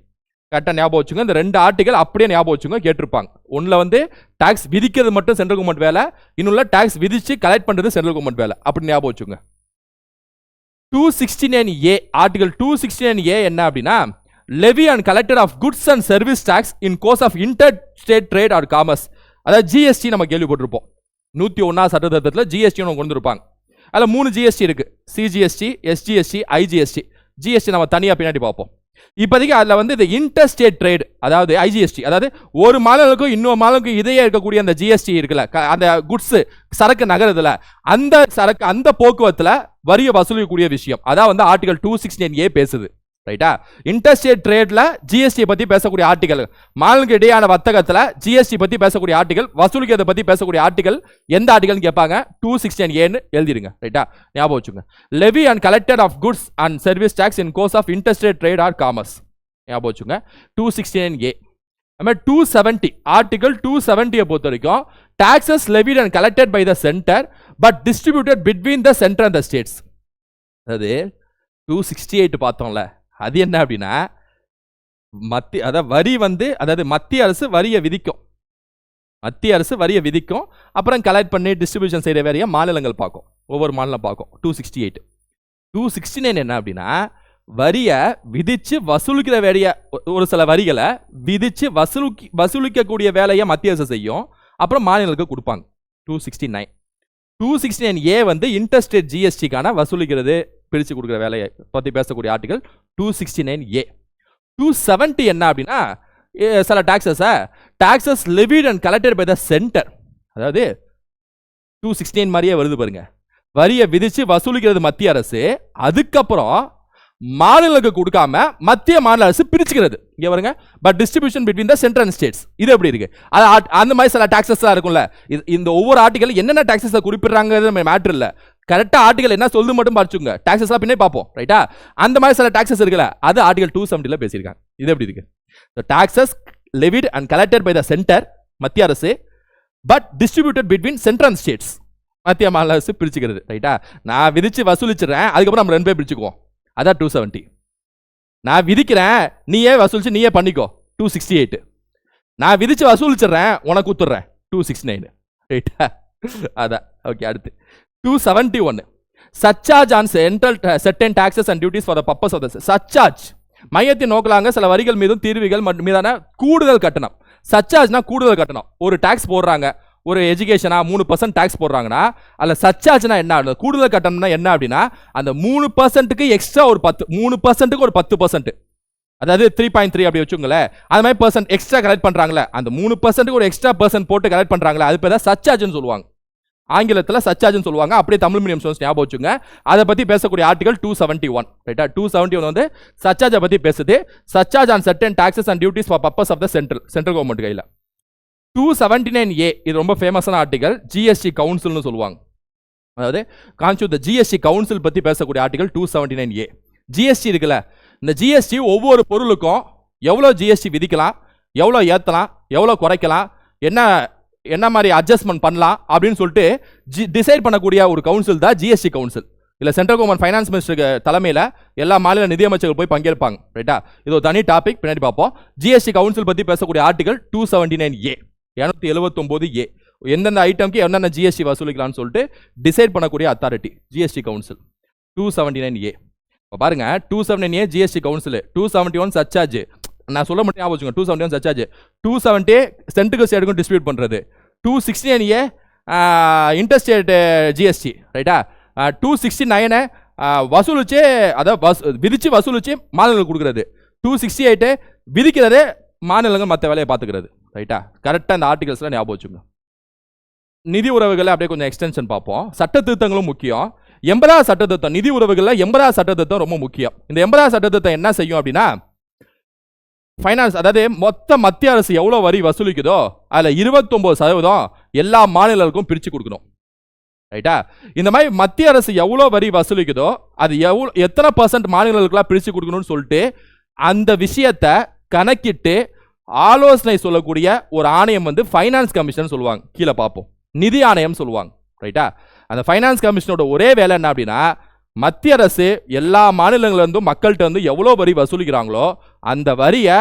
கரெக்டாக ஞாபகம் வச்சுங்க. இந்த ரெண்டு ஆர்டிகல் அப்படியே ஞாபகம் வச்சுங்க, கேட்டிருப்பாங்க. ஒன்றில் வந்து டாக்ஸ் விதிக்கிறது மட்டும் சென்ட்ரல் கவர்மெண்ட் வேலை, இன்னொன்று டாக்ஸ் விதிச்சு கலெக்ட் பண்ணுறது சென்ட்ரல் கவர்மெண்ட் வேலை. அப்படி ஞாபகம் வச்சுங்க. 269A ஆர்டிகல் 269A என்ன அப்படின்னா levy and collector of goods and service tax in course of interstate trade or commerce. அதாவது ஜிஎஸ்டி நம்ம கேள்விப்பட்டிருப்போம். 101 சட்டத்திட்டத்தில் ஜிஎஸ்டி கொண்டு வந்திருப்பாங்க. அதில் 3 ஜிஎஸ்டி இருக்கு, சிஜிஎஸ்டி, எஸ்ஜிஎஸ்டி, ஐஜிஎஸ்டி. ஜிஎஸ்டி நம்ம தனியாக பின்னாடி பார்ப்போம். இப்போதைக்கு அதில் வந்து இந்த இன்டர்ஸ்டேட் ட்ரேட், அதாவது ஐஜிஎஸ்டி, அதாவது ஒரு மாநிலங்களுக்கும் இன்னொரு மாநிலங்களுக்கும் இடையே இருக்கக்கூடிய அந்த ஜிஎஸ்டி இருக்குல்ல, அந்த குட்ஸ் சரக்கு நகரத்துல அந்த சரக்கு அந்த போக்குவரத்துல வரியை வசூலிக்கக்கூடிய விஷயம், அதான் வந்து ஆர்டிகல் 269A பேசுது. ரைட்டா? இன்டர்ஸ்டேட் ட்ரேட்ல ஜிஎஸ்டி பத்தி பேசக்கூடிய ஆர்டிகல், மாநிலங்களுக்கு இடையான வர்த்தகத்துல ஜிஎஸ்டி பத்தி பேசக்கூடிய ஆர்டிகல், வசூலிக்கிறத பத்தி பேசக்கூடிய ஆர்டிகல் எந்த ஆர்டிகல் கேட்பாங்க? 269A எழுதிருங்க. ரைட்டா? ஞாபகம் வச்சுங்க. Levy and collected of goods and service tax in course of interstate trade or commerce. ஞாபகம் வச்சுங்க. 269A. 270 ஆர்டிகல் 270 பொறுத்த வரைக்கும் taxes levied and collected by the center but distributed between the center and the states. அது 268 பார்த்தோம்ல, அது என்ன அப்படின்னா வரி வந்து அதாவது மத்திய அரசு வரியை விதிக்கும். மத்திய அரசு வரியை விதிக்கும், அப்புறம் கலெக்ட் பண்ணி டிஸ்ட்ரிபியூஷன் செய்கிற வேலையை மாநிலங்கள் பார்க்கும். ஒவ்வொரு மாநிலம் பார்க்கும். 268. 269 என்ன அப்படின்னா வரியை விதிச்சு வசூலிக்கிற வேலையை, ஒரு சில வரிகளை விதிச்சு வசூலிக்கக்கூடிய வேலையை மத்திய அரசு செய்யும், அப்புறம் மாநிலங்களுக்கு கொடுப்பாங்க. 269. 269A வந்து இன்டர்ஸ்டேட் ஜிஎஸ்டிக்கான வசூலிக்கிறது, பிரித்து கொடுக்குற வேலையை பற்றி பேசக்கூடிய ஆர்டிகல் 269A. 270 என்ன அப்படின்னா சில taxes levied and collected by the centre. அதாவது 216 மாதிரியே வருது பாருங்க. வரியை விதிச்சு வசூலிக்கிறது மத்திய அரசு, அதுக்கப்புறம் மாநிலங்களுக்கு கொடுக்காம மத்திய மாநில அரசு பிரிச்சுக்கிறது. இங்க பாருங்க, but distribution between the centre and states. இது எப்படி இருக்கு? அந்த மாதிரி சில டாக்ஸஸ் இருக்கும்ல. இந்த ஒவ்வொரு ஆர்டிகல் என்னென்ன டாக்ஸஸ் குறிப்பிடுறாங்க மேட்டர் இல்ல, கரெக்டா ஆர்டிகல் என்ன சொல்லுது மட்டும் படிச்சுங்க. டாக்ஸஸ் பின்னே பார்ப்போம், ரைட்டா? அந்த மாதிரி சில டாக்ஸஸ் இருக்குல்ல, அது ஆர்டிகல் 270 பேசியிருக்காங்க. இது எப்படி இருக்கு? Taxes levied and collected by the center, மத்திய அரசு, but distributed between center and states, மத்திய மாநில அரசு பிரிச்சுக்கிறது, ரைட்டா? நான் விதிச்சு வசூலிச்சிடுறேன், அதுக்கப்புறம் நம்ம 2 பேர் பிரிச்சுக்குவோம். அதான் 270. நான் விதிக்கிறேன், நீயே வசூலிச்சு நீயே பண்ணிக்கோ. 268. நான் விதிச்சு வசூலிச்சிடுறேன், உனக்கு கொடுத்துட்றேன். 269, ரைட்டா? அதான். ஓகே, அடுத்து 271. surcharge on certain taxes and duties for the purpose of the surcharge. மையத்தின் நோக்கலாங்க சில வரிகள் மீதும் தீர்வுகள் மீதான கூடுதல் கட்டணம். சர்சார்ஜ்னா கூடுதல் கட்டணம். ஒரு டாக்ஸ் போடுறாங்க, ஒரு எஜுகேஷனா 3% டாக்ஸ் போடுறாங்கன்னா அதுல சர்சார்ஜ்னா என்ன, கூடுதல் கட்டணம்னா என்ன அப்படின்னா அந்த 3%க்கு எக்ஸ்ட்ரா ஒரு 3%க்கு ஒரு 10%, அதாவது 3.3 அப்படி வச்சுங்களேன். அது மாதிரி பர்சன்ட் எக்ஸ்ட்ரா கலெக்ட் பண்றாங்களே, அந்த 3%க்கு ஒரு எக்ஸ்ட்ரா பர்சன்ட் போட்டு கலெக்ட் பண்றாங்களே, அது பேர் தான் சர்சார்ஜ்னு சொல்லுவாங்க. ஆங்கிலத்தில் சர்சார்ஜ்னு சொல்லுவாங்க. அப்படியே தமிழ் மீடியம் ஸ்டூடண்ட்ஸ் ஞாபகம் வச்சுங்க. அதை பற்றி பேசக்கூடிய ஆர்டிகல் 271, ரைட்டா? 271 வந்து சர்சார்ஜை பற்றி பேசுது. Surcharge on certain taxes and duties for purpose of the central government கையில். 279A இது ரொம்ப ஃபேமஸான ஆர்டிகல். ஜிஎஸ்டி கவுன்சில்னு சொல்லுவாங்க. அதாவது கான்ஸ்டியூட் த ஜிஎஸ்டி கவுன்சில் பற்றி பேசக்கூடிய ஆர்டிகல் 279A. ஜிஎஸ்டி இருக்குல்ல, இந்த ஜிஎஸ்டி ஒவ்வொரு பொருளுக்கும் எவ்வளோ ஜிஎஸ்டி விதிக்கலாம், எவ்வளோ ஏற்றலாம், எவ்வளோ குறைக்கலாம், என்ன மாதிரி அட்ஜஸ்ட்மெண்ட் பண்ணலாம் அப்படின்னு சொல்லிட்டு டிசைட் பண்ணக்கூடிய ஒரு கவுன்சில் தான் ஜிஎஸ்டி கவுன்சில். இல்லை சென்ட்ரல் கவர்மெண்ட் ஃபைனான்ஸ் மினிஸ்டருக்கு தலைமையில் எல்லா மாநில நிதியமைச்சர்கள் போய் பங்கேற்பாங்க, ரைட்டா? இது ஒரு தனி டாபிக், பின்னாடி பார்ப்போம். ஜிஎஸ்டி கவுன்சில் பற்றி பேசக்கூடிய ஆர்டிகல் 279A, 279A. எந்தெந்த ஐட்டம்க்கு என்னென்ன ஜிஎஸ்டி வசூலிக்கலாம்னு சொல்லிட்டு டிசைட் பண்ணக்கூடிய அத்தாரிட்டி ஜிஎஸ்டி கவுன்சில் 279A. இப்போ பாருங்க, 279A ஜிஎஸ்டி கவுன்சில், 271 சர்சார்ஜ். நான் சொல்ல மட்டும் ஞாபகம் வச்சுக்கோங்க. 271 சர்சார்ஜ், 270 சென்ட்ருக்கு ஸ்டேட்டுக்கும் டிஸ்ட்ரிபியூட் பண்ணுறது, 269A இன்டர்ஸ்டேட் ஜிஎஸ்டி, ரைட்டா? 269 வசூலிச்சு, அதாவது விதிச்சு வசூலிச்சு மாநிலங்களுக்கு கொடுக்குறது, 268 விதிக்கிறது, மாநிலங்கள் மற்ற வேலையை பார்த்துக்கிறது, ரைட்டா? கரெக்டாக இந்த ஆர்டிகல்ஸ்லாம் ஞாபகம் வச்சுக்கோங்க. நிதி உறவுகளை அப்படியே கொஞ்சம் எக்ஸ்டென்ஷன் பார்ப்போம். சட்ட திருத்தங்களும் முக்கியம். 80வது சட்ட திருத்தம், நிதி உறவுகளில் 80வது சட்ட திருத்தம் ரொம்ப முக்கியம். இந்த 80வது சட்ட திருத்தம் என்ன செய்யும் அப்படின்னா, ஃபைனான்ஸ், அதாவது மொத்த மத்திய அரசு எவ்வளோ வரி வசூலிக்குதோ அதில் 29% எல்லா மாநிலங்களுக்கும் பிரித்து கொடுக்கணும், ரைட்டா? இந்த மாதிரி மத்திய அரசு எவ்வளோ வரி வசூலிக்குதோ அது எத்தனை % மாநிலங்களுக்குலாம் பிரித்து கொடுக்கணும்னு சொல்லிட்டு அந்த விஷயத்தை கணக்கிட்டு ஆலோசனை சொல்லக்கூடிய ஒரு ஆணையம் வந்து ஃபைனான்ஸ் கமிஷன் சொல்லுவாங்க. கீழே பார்ப்போம், நிதி ஆணையம் சொல்லுவாங்க, ரைட்டா? அந்த ஃபைனான்ஸ் கமிஷனோட ஒரே வேலை என்ன அப்படின்னா, மத்திய அரசு எல்லா மாநிலங்களிலிருந்தும் மக்கள்கிட்ட வந்து எவ்வளோ வரி வசூலிக்கிறாங்களோ அந்த வரியை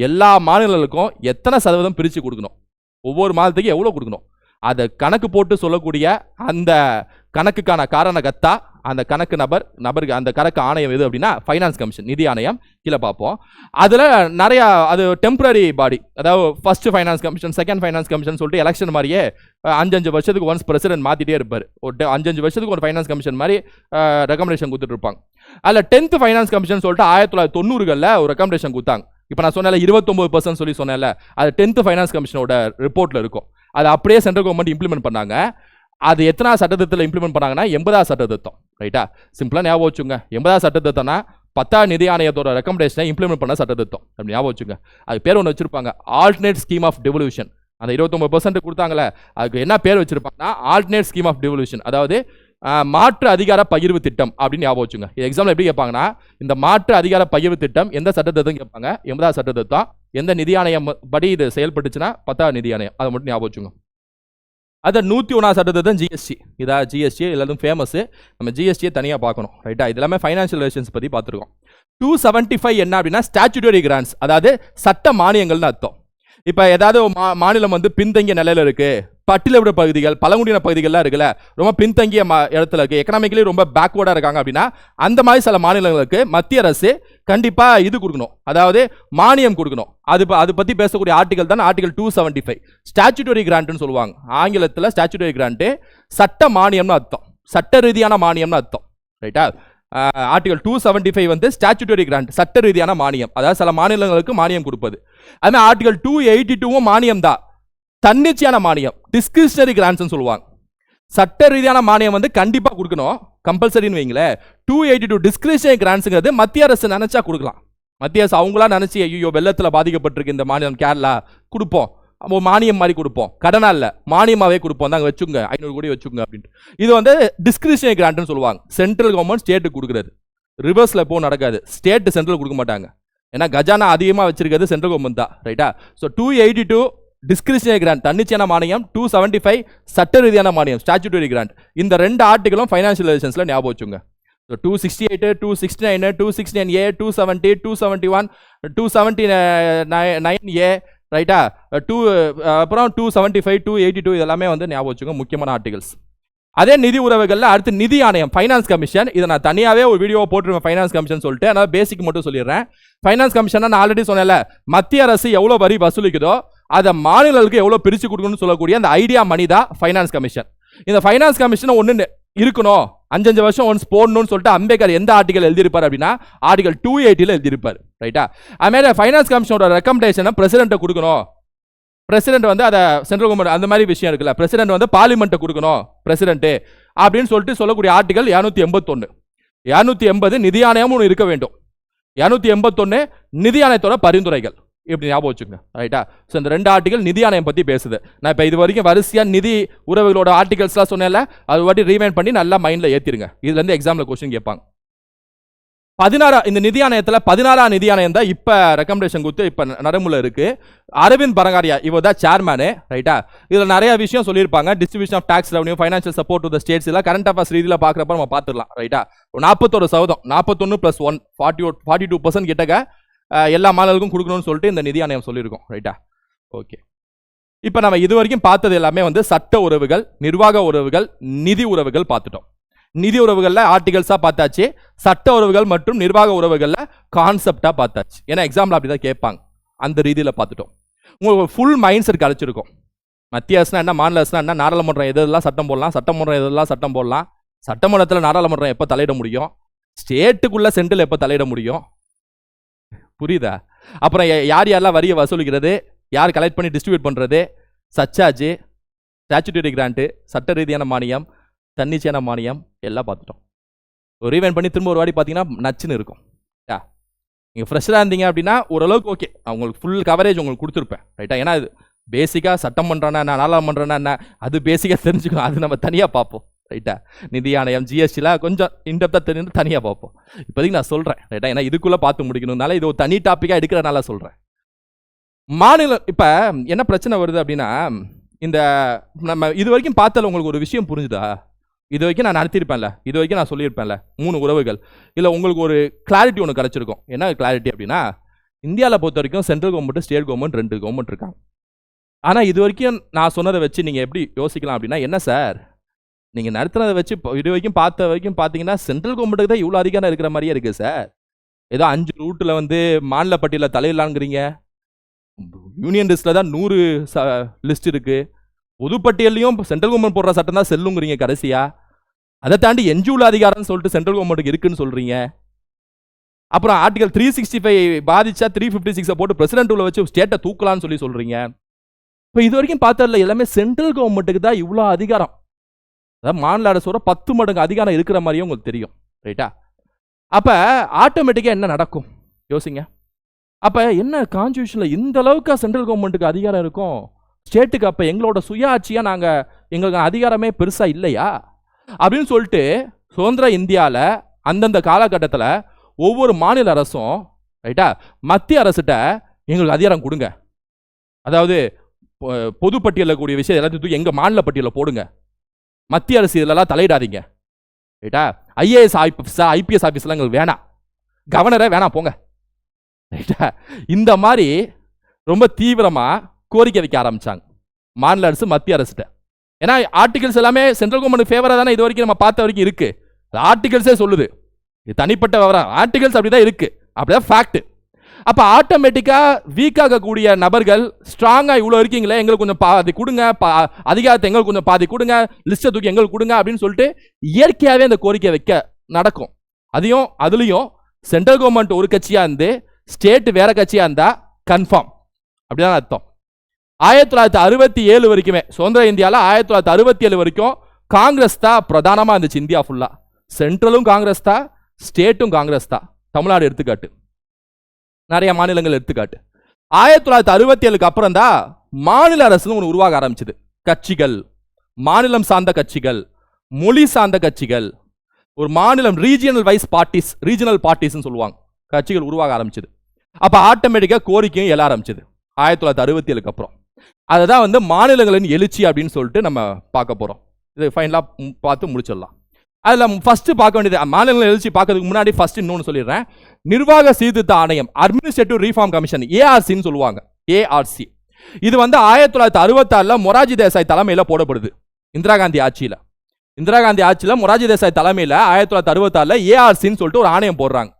எல்லா மாநிலங்களுக்கும் எத்தனை சதவீதம் பிரித்து கொடுக்கணும், ஒவ்வொரு மாதத்துக்கு எவ்வளோ கொடுக்கணும், அதை கணக்கு போட்டு சொல்லக்கூடிய அந்த கணக்குக்கான காரணகர்த்தா, அந்த கணக்கு நபருக்கு அந்த கணக்கு ஆணையம் எது அப்படின்னா ஃபைனான்ஸ் கமிஷன், நிதி ஆணையம். கீழே பார்ப்போம். அதில் நிறையா, அது டெம்பரரி பாடி, அதாவது first finance commission, second finance commission சொல்லிட்டு எலெக்ஷன் மாதிரியே 5 வருஷத்துக்கு ஒன்ஸ் பிரசிடென்ட் மாற்றிட்டே இருப்பார். ஒரு 5 வருஷத்துக்கு ஒரு ஃபைனான்ஸ் கமிஷன் மாதிரி ரெக்கமெண்டேஷன் கொடுத்துட்டு இருப்பாங்க. அதில் 10th ஃபைனான்ஸ் கமிஷன் சொல்லிட்டு 1990களில் ஒரு ரெக்கமெண்டேஷன் கொடுத்தாங்க. இப்போ நான் சொன்னேன் 29% சொல்லி சொன்னேன்ல, அது 10th ஃபைனான்ஸ் கமிஷனோட ரிப்போர்ட்டில் இருக்கும். அதை அப்படியே சென்ட்ரல் கவர்மெண்ட் இம்ப்ளிமெண்ட் பண்ணாங்க. அது எத்தனாவது சட்டத்திட்டத்தில் இம்ப்ளிமெண்ட் பண்ணாங்கன்னா 80வது சட்டத்திட்டம், ரைட்டா? சிம்பிளாக ஞாபகம் வச்சுங்க. 80வது சட்டத்திட்டம்னா 10வது நிதி ஆணையத்தோட ரெக்கமெண்டேஷனை இம்ப்ளிமெண்ட் பண்ண சட்டத்திட்டம், அப்படி ஞாபகம் வச்சுங்க. அது பேர் ஒன்று வச்சிருப்பாங்க, ஆல்டர்னேட் ஸ்கீம் ஆஃப் டெவல்யூஷன். அந்த 29% கொடுத்தாங்களே, அதுக்கு என்ன பேர் வச்சிருப்பாங்கன்னா ஆல்டர்னேட் ஸ்கீம் ஆஃப் டெவல்யூஷன், அதாவது மாற்று அதிகார பகிர்வு திட்டம் அப்படின்னு ஞாபகம் வச்சுங்க. எக்ஸாம்பிள் எப்படி கேட்பாங்கன்னா, இந்த மாற்று அதிகார பகிர்வு திட்டம் எந்த சட்டத்திட்டம் கேட்பாங்க, 80வது சட்டத்திட்டம். எந்த நிதி ஆணையம் படி இது செயல்பட்டுச்சுன்னா 10வது நிதி ஆணையம், அதை மட்டும் ஞாபகம் வச்சுங்க. அது 101வது சட்டத்திட்டம் ஜிஎஸ்டி. இதான் ஜிஎஸ்டி எல்லாரும் ஃபேமஸ். நம்ம ஜிஎஸ்டியை தனியாக பார்க்கணும், ரைட்டா? இது எல்லாமே ஃபைனான்ஷியல் ரிலேஷன்ஸ் பற்றி பார்த்துருக்கோம். 275 என்ன அப்படின்னா ஸ்டாச்சுட்டரி கிராண்ட்ஸ், அதாவது சட்ட மானியங்கள்னு அர்த்தம். இப்போ ஏதாவது மாநிலம் வந்து பின்தங்கிய நிலையில இருக்கு, பட்டியலிட பகுதிகள் பழங்குடியின பகுதிகள்லாம் இருக்குல்ல, ரொம்ப பின்தங்கிய இடத்துல இருக்கு, எக்கனாமிக்கலி ரொம்ப பேக்வர்டா இருக்காங்க அப்படின்னா அந்த மாதிரி சில மாநிலங்களுக்கு மத்திய அரசு கண்டிப்பா இது கொடுக்கணும், அதாவது மானியம் கொடுக்கணும். அது பத்தி பேசக்கூடிய ஆர்டிகல் தான் ஆர்டிகல் 275 ஸ்டாச்சுட்டரி கிராண்ட்னு சொல்லுவாங்க. ஆங்கிலத்தில் ஸ்டாச்சுட்டரி கிராண்ட் சட்ட மானியம்னு அர்த்தம், சட்ட ரீதியான மானியம்னு அர்த்தம். ரைட்டா? ஆர்டிகல் 275 வந்து ஸ்டாச்சுட்டரி கிராண்ட், சட்ட ரீதியான மானியம், அதாவது சில மாநிலங்களுக்கு மானியம் கொடுப்பது. அதுமாதிரி ஆர்டிகல் 282 மானியம் தான், தன்னிச்சையான மானியம், டிஸ்கிரிஷனரி கிராண்ட்ஸ் சொல்லுவாங்க. சட்ட ரீதியான மானியம் வந்து கண்டிப்பா கொடுக்கணும், கம்பல்சரின்னு வைங்களேன். 282 டிஸ்கிரிஷனரி கிராண்ட்ஸ்ங்கிறது மத்திய அரசு நினைச்சா கொடுக்கலாம். மத்திய அரசு அவங்களா நினைச்சு ஐயோ வெள்ளத்தில் பாதிக்கப்பட்டிருக்கு இந்த மாநிலம் கேரளா, கொடுப்போம், மானியம் மாதிரி கொடுப்போம், கடனா இல்ல மானியமாவே கொடுப்போம், தாங்க வச்சுங்க 500 கோடி வச்சுங்க அப்படின்ட்டு. இது வந்து டிஸ்கிரிஷனரி கிராண்ட்னு சொல்லுவாங்க. சென்ட்ரல் கவர்மெண்ட் ஸ்டேட்டுக்கு கொடுக்குறது, ரிவர்ஸ்ல எப்போ நடக்காது, ஸ்டேட் சென்ட்ரல் கொடுக்க மாட்டாங்க. ஏன்னா கஜானா அதிகமாக வச்சிருக்கிறது சென்ட்ரல் கவர்மெண்ட் தான். ரைட்டா? ஸோ 282 டிஸ்கிரிஷனரி கிராண்ட் தன்னிச்சையான மானியம், 275 சட்ட ரீதியான மானியம் ஸ்டாச்சுட்டரி கிராண்ட். இந்த ரெண்டு ஆர்டிகளும் ஃபைனான்சியல் ரிலேஷன்ஸ்ல ஞாபகம் வச்சுங்க. 268, 269, 269A, 270, 271, 279A, ரைட்டா? அப்புறம் 275, 282 இதெல்லாமே வந்து ஞாபகம் வச்சுங்க, முக்கியமான ஆர்டிகல்ஸ். அதே நிதி உறவுகள்ல அடுத்து நிதி ஆணையம், ஃபைனான்ஸ் கமிஷன். இதை நான் தனியாவே ஒரு வீடியோ போட்டுருவேன் ஃபைனான்ஸ் கமிஷன் சொல்லிட்டு, அதனால பேசிக் மட்டும் சொல்லிடுறேன். ஃபைனான்ஸ் கமிஷன் நான் ஆல்ரெடி சொன்னேன்ல, மத்திய அரசு எவ்வளவு வரி வசூலிக்குதோ அதை மாநிலங்களுக்கு எவ்வளவு பிரிச்சு கொடுக்கணும்னு சொல்லக்கூடிய அந்த ஐடியா மணி தான் ஃபைனான்ஸ் கமிஷன். இந்த ஃபைனான்ஸ் கமிஷன் ஒன்று இருக்கணும், 5 வருஷம் ஒன்ஸ் போடணும்னு சொல்லிட்டு அம்பேத்கர் எந்த ஆர்டிகல் எழுதியிருப்பார் அப்படின்னா ஆர்டிகல் 280 எழுதியிருப்பார். ரைட்டா? அதுமாதிரி ஃபைனான்ஸ் கமிஷனோட ரெக்கமெண்டேஷனை பிரசிடென்ட்டை கொடுக்கணும். பிரசிடென்ட் வந்து அதை சென்ட்ரல் கவர்மெண்ட் அந்த மாதிரி விஷயம் இருக்குல்ல, பிரசிடென்ட் வந்து பார்லிமெண்ட்டை கொடுக்கணும் பிரசிடென்ட் அப்படின்னு சொல்லிட்டு சொல்லக்கூடிய ஆர்டிகல் 281. 280 நிதி ஆணையம் ஒன்று இருக்க வேண்டும். 281 நிதி ஆணையத்தோட பரிந்துரைகள், இப்படி ஞாபகம் வச்சுங்க. ரைட்டா? ஸோ இந்த ரெண்டு ஆர்டிகல் நிதி ஆணையம் பற்றி பேசுது. நான் இப்போ இது வரைக்கும் வரிசையாக நிதி உறவுகளோட ஆர்டிகல்ஸ்லாம் சொன்னேன்ல, அது வாட்டி ரீவைண்ட் பண்ணி நல்லா மைண்டில் ஏற்றிருங்க. இதுலேருந்து எக்ஸாமில் கொஸ்டின் கேட்பாங்க. 16 இந்த நிதி ஆணையத்தில் 16 நிதி ஆணையம் தான் இப்போ ரெக்கமெண்டேஷன் கொடுத்து இப்போ நடைமுறையில் இருக்கு. அரவிந்த் பரங்காரியா இவர் தான் சேர்மேனு. ரைட்டா? இதில் நிறைய விஷயம் சொல்லியிருப்பாங்க, distribution of tax revenue, financial support to the states, எல்லாம் கரண்ட் அஃபேர்ஸ் ரீதியில் பார்க்குறப்ப நம்ம பார்த்துடலாம். ரைட்டா? 41%, 41 + 1 42% கிட்டக்க எல்லா மாநிலங்களுக்கும் கொடுக்கணும்னு சொல்லிட்டு இந்த நிதி ஆணையம் சொல்லியிருக்கோம். ரைட்டா? ஓகே. இப்போ நம்ம இது வரைக்கும் பார்த்தது எல்லாமே வந்து சட்ட உறவுகள், நிர்வாக உறவுகள், நிதி உறவுகள் பார்த்துட்டோம். நிதி உறவுகளில் ஆர்டிகல்ஸாக பார்த்தாச்சு, சட்ட உறவுகள் மற்றும் நிர்வாக உறவுகளில் கான்செப்டாக பார்த்தாச்சு. ஏன்னா எக்ஸாம்பிள் அப்படி தான் கேட்பாங்க, அந்த ரீதியில் பார்த்துட்டோம். உங்களுக்கு ஃபுல் மைண்ட் செட் கிடைச்சிருக்கும். மத்திய அரசுனா என்ன, மாநில அரசுனா என்ன, நாடாளுமன்றம் எதெல்லாம் சட்டம் போடலாம், சட்டமன்றம் எதெல்லாம் சட்டம் போடலாம், சட்டமன்றத்தில் நாடாளுமன்றம் எப்போ தலையிட முடியும், ஸ்டேட்டுக்குள்ள சென்ட்ரல் எப்போ தலையிட முடியும், புரியுதா? அப்புறம் யார் யாரெல்லாம் வரியை வசூலிக்கிறது, யார் கலெக்ட் பண்ணி டிஸ்ட்ரிபியூட் பண்ணுறது, சச்சார்ஜ், ஸ்டாச்சுட்டரி கிராண்ட்டு, சட்ட ரீதியான மானியம், தன்னிச்சையான மானியம் எல்லாம் பார்த்துட்டோம். ஒரு ரீவைண்ட் பண்ணி திரும்ப ஒரு வாட்டி பார்த்தீங்கன்னா நச்சுன்னு இருக்கும். நீங்கள் ஃப்ரெஷ்ஷாக இருந்தீங்க அப்படின்னா ஓரளவுக்கு ஓகே, உங்களுக்கு ஃபுல் கவரேஜ் உங்களுக்கு கொடுத்துருப்பேன். ரைட்டா? ஏன்னா இது பேசிக்காக சட்டம் பண்ணுறேன்னா என்ன, நாடாளுமன்றம்னா என்ன, அது பேசிக்காக தெரிஞ்சுக்கணும், அது நம்ம தனியாக பார்ப்போம். ரைட்டா? நிதி ஆணையம், ஜிஎஸ்டிலாம் கொஞ்சம் இன்டெப்த்தாக தெரிஞ்சு தனியாக பார்ப்போம். இப்போதைக்கு நான் சொல்கிறேன். ரைட்டா? ஏன்னா இதுக்குள்ளே பார்த்து முடிக்கணும்னால இது ஒரு தனி டாப்பிக்காக எடுக்கிறனால சொல்கிறேன். மாநிலம் இப்போ என்ன பிரச்சனை வருது அப்படின்னா, இந்த நம்ம இது வரைக்கும் பார்த்தல உங்களுக்கு ஒரு விஷயம் புரிஞ்சுதா? இது வரைக்கும் நான் நடத்தியிருப்பேன்ல, இது வரைக்கும் நான் சொல்லியிருப்பேன்ல 3 உறவுகள், இல்லை உங்களுக்கு ஒரு கிளாரிட்டி ஒன்று கிடச்சிருக்கும். என்ன கிளாரிட்டி அப்படின்னா, இந்தியாவில் பொறுத்த வரைக்கும் central government, state government 2 government இருக்காங்க. ஆனால் இது வரைக்கும் நான் சொன்னதை வச்சு நீங்கள் எப்படி யோசிக்கலாம் அப்படின்னா, என்ன சார் நீங்கள் நடத்துனதை வச்சு இது வரைக்கும் பார்த்த வரைக்கும் பார்த்தீங்கன்னா சென்ட்ரல் கவர்மெண்ட்டுக்கு தான் இவ்வளோ அதிகாரம் இருக்கிற மாதிரியே இருக்குது சார். ஏதோ 5 ரூட்டில் வந்து மாநில பட்டியலில் தலையிடலாங்கிறீங்க, யூனியன் லிஸ்ட்டில் தான் 100 லிஸ்ட் இருக்குது, பொதுப்பட்டியலையும் சென்ட்ரல் கவர்மெண்ட் போடுற சட்டம் தான் செல்லுங்கிறீங்க கடைசியா. அதை தாண்டி என்ஜூல அதிகாரம்னு சொல்லிட்டு சென்ட்ரல் கவர்மெண்ட்டுக்கு இருக்குன்னு சொல்றீங்க. அப்புறம் ஆர்டிகல் 365 பாதிச்சா 356 போட்டு பிரசிடென்ட் உள்ள வச்சு ஸ்டேட்டை தூக்கலான்னு சொல்றீங்க. இப்போ இது வரைக்கும் பார்த்ததுல எல்லாமே சென்ட்ரல் கவர்மெண்ட்டுக்கு தான் இவ்வளோ அதிகாரம், அதாவது மாநில அரசோட 10 மடங்கு அதிகாரம் இருக்கிற மாதிரியும் உங்களுக்கு தெரியும். ரைட்டா? அப்போ ஆட்டோமேட்டிக்காக என்ன நடக்கும் யோசிங்க. அப்போ என்ன கான்ஸ்டியூஷனில் இந்த அளவுக்கு சென்ட்ரல் கவர்மெண்ட்டுக்கு அதிகாரம் இருக்கும், ஸ்டேட்டுக்கு அப்போ எங்களோட சுயாட்சியாக நாங்கள் எங்களுக்கு அதிகாரமே பெருசாக இல்லையா அப்படின்னு சொல்லிட்டு சுதந்திர இந்தியாவில் அந்தந்த காலகட்டத்தில் ஒவ்வொரு மாநில அரசும் ரைட்டா மத்திய அரசுகிட்ட எங்களுக்கு அதிகாரம் கொடுங்க, அதாவது பொதுப்பட்டியலில் கூடிய விஷயம் எல்லாத்தையும் எங்கள் மாநில பட்டியலில் போடுங்க, மத்திய அரசு இதெல்லாம் தலையிடாதீங்க. ரைட்டா? ஐஏஎஸ் ஐபிஎஸ் ஆஃபீஸ்லாம் எங்களுக்கு வேணாம், கவர்னரை வேணாம் போங்க. ரைட்டா? இந்த மாதிரி ரொம்ப தீவிரமா கோரிக்கை வைக்க ஆரம்பிச்சாங்க மாநில அரசு மத்திய அரசுட்ட. ஏன்னா ஆர்டிகல்ஸ் எல்லாமே சென்ட்ரல் கவர்மெண்ட் ஃபேவரா தானே இது வரைக்கும் நம்ம பார்த்த வரைக்கும் இருக்கு. ஆர்டிகல்ஸே சொல்லுது, இது தனிப்பட்ட விவரம், ஆர்டிகல்ஸ் அப்படிதான் இருக்கு, அப்படிதான் ஃபேக்ட். அப்ப ஆட்டோமேட்டிக்கா வீக் ஆகக்கூடிய நபர்கள் ஸ்ட்ராங்கா இவ்வளவு இருக்கீங்களே, எங்களுக்கு கொஞ்சம் பாதி கொடுங்க, அதிகாரத்தை எங்களுக்கு கொஞ்சம் பாதி கொடுங்க, லிஸ்ட்டை தூக்கி எங்களுக்கு கொடுங்க அப்படின்னு சொல்லிட்டு இயற்கையாவே அந்த கோரிக்கை வைக்க நடக்கும். அதுலயும் சென்ட்ரல் கவர்மெண்ட் ஒரு கட்சியா இருந்து ஸ்டேட் வேற கட்சியா இருந்தா கன்ஃபார்ம், அப்படிதான் அர்த்தம். 1967 வரைக்குமே சுதந்திர இந்தியாவில் 1967 வரைக்கும் காங்கிரஸ் தான் பிரதானமா இருந்துச்சு இந்தியா ஃபுல்லா. சென்ட்ரலும் காங்கிரஸ் தான், ஸ்டேட்டும் காங்கிரஸ் தான். தமிழ்நாடு எடுத்துக்காட்டு, நிறைய மாநிலங்கள் எடுத்துக்காட்டு. 1967க்கு அப்புறம் தான் மாநில அரசுன்னு ஒன்று உருவாக ஆரம்பிச்சது. கட்சிகள், மாநிலம் சார்ந்த கட்சிகள், மொழி சார்ந்த கட்சிகள், ஒரு மாநிலம் regional wise parties, regional parties சொல்லுவாங்க, கட்சிகள் உருவாக ஆரம்பிச்சது. அப்ப ஆட்டோமேட்டிக்கா கோரிக்கையும் எழ ஆரம்பிச்சது 1967க்கு அப்புறம். அதுதான் வந்து மாநிலங்களின் எழுச்சி அப்படின்னு சொல்லிட்டு நம்ம பார்க்க போறோம். இது ஃபைனலா பார்த்து முடிச்சிடலாம். அதுல ஃபர்ஸ்ட் பார்க்க வேண்டியது மாநிலங்களின் எழுச்சி பார்க்கறதுக்கு முன்னாடி ஃபர்ஸ்ட் இன்னொன்னு சொல்லிடுறேன். நிர்வாக சீர்திருத்த ஆணையம், அட்மினிஸ்ட்ரேட்டிவ் ரீஃபார்ம் கமிஷன், ஏஆர்சின்னு சொல்லுவாங்க. ஏஆர்சி இது வந்து 1966 மொரார்ஜி தேசாய் தலைமையில போடப்படுது. இந்திரா காந்தி ஆட்சியில மொரார்ஜி தேசாய் தலைமையில 1966 ஏஆர்சின்னு சொல்லிட்டு ஒரு ஆணையம் போடுறாங்க.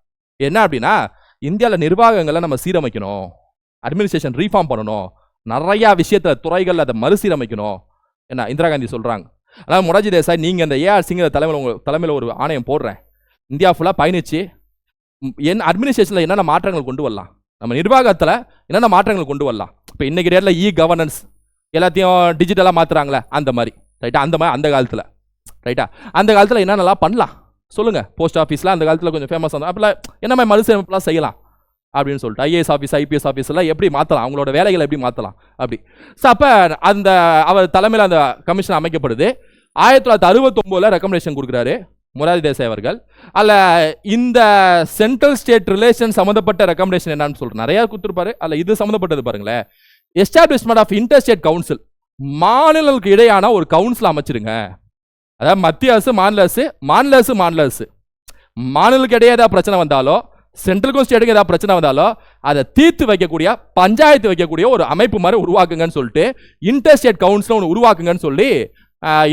என்ன அப்படின்னா, இந்தியாவில் நிர்வாகங்களை நம்ம சீரமைக்கணும், அட்மினிஸ்ட்ரேஷன் ரீஃபார்ம் பண்ணணும், நிறைய விஷயத்துல துறைகள் அதை மறுசீரமைக்கணும். என்ன இந்திரா காந்தி சொல்றாங்க. அதாவது மொரார்ஜி தேசாய், நீங்க இந்த ஏஆர்சிங்கிற தலைமையில் ஒரு ஆணையம் போடுறேன், இந்தியா ஃபுல்லா பயணிச்சு அட்மினிஸ்ட்ரேஷன்ல என்னென்ன மாற்றங்கள் கொண்டு வரலாம், நம்ம நிர்வாகத்துல என்னென்ன மாற்றங்கள் கொண்டு வரலாம். இப்போ இன்னைக்கு டேட்ல கவர்னன்ஸ் எல்லாத்தையும் டிஜிட்டலா மாத்துறாங்களே, அந்த மாதிரி ரைட்டா, அந்த மாதிரி அந்த காலத்துல ரைட்டா, அந்த காலத்துல என்னென்னலாம் பண்ணலாம் சொல்லுங்க. போஸ்ட் ஆஃபீஸ்ல அந்த காலத்துல கொஞ்சம் ஃபேமஸ் ஆகும், அப்பல என்ன மாதிரி மறுசீரமைப்புலாம் செய்யலாம் அப்படின்னு சொல்லிட்டு ஐஏஎஸ் ஆஃபீஸ், ஐபிஎஸ் ஆஃபீஸ் எல்லாம் எப்படி மாற்றலாம், அவங்களோட வேலைகளை எப்படி மாற்றலாம் அப்படி. ஸோ அப்போ அந்த அவர் தலைமையில் அந்த கமிஷன் அமைக்கப்படுது. 1969 ரெக்கமெண்டேஷன் கொடுக்குறாரு மொரார்ஜி தேசாய் அவர்கள். அதில் இந்த சென்ட்ரல் ஸ்டேட் ரிலேஷன் சம்மந்தப்பட்ட ரெக்கமெண்டேஷன் என்னன்னு சொல்லிட்டு நிறையா கொடுத்துருப்பாரு. அதில் இது சம்மந்தப்பட்டது பாருங்களேன், establishment of inter state council, மாநிலங்களுக்கு இடையான ஒரு கவுன்சில் அமைச்சிருங்க. அதாவது மத்திய அரசு, மாநில அரசு, மாநில அரசு, மாநிலங்களுக்கு இடையே ஏதாவது பிரச்சனை வந்தாலோ, சென்ட்ரலுக்கும் ஸ்டேட்டுக்கும் ஏதாவது பிரச்சனை வந்தாலும் அதை தீர்த்து வைக்கக்கூடிய, பஞ்சாயத்து வைக்கக்கூடிய ஒரு அமைப்பு மாதிரி உருவாக்குங்கன்னு சொல்லிட்டு இன்டர் ஸ்டேட் கவுன்சில் ஒன்று உருவாக்குங்கன்னு சொல்லி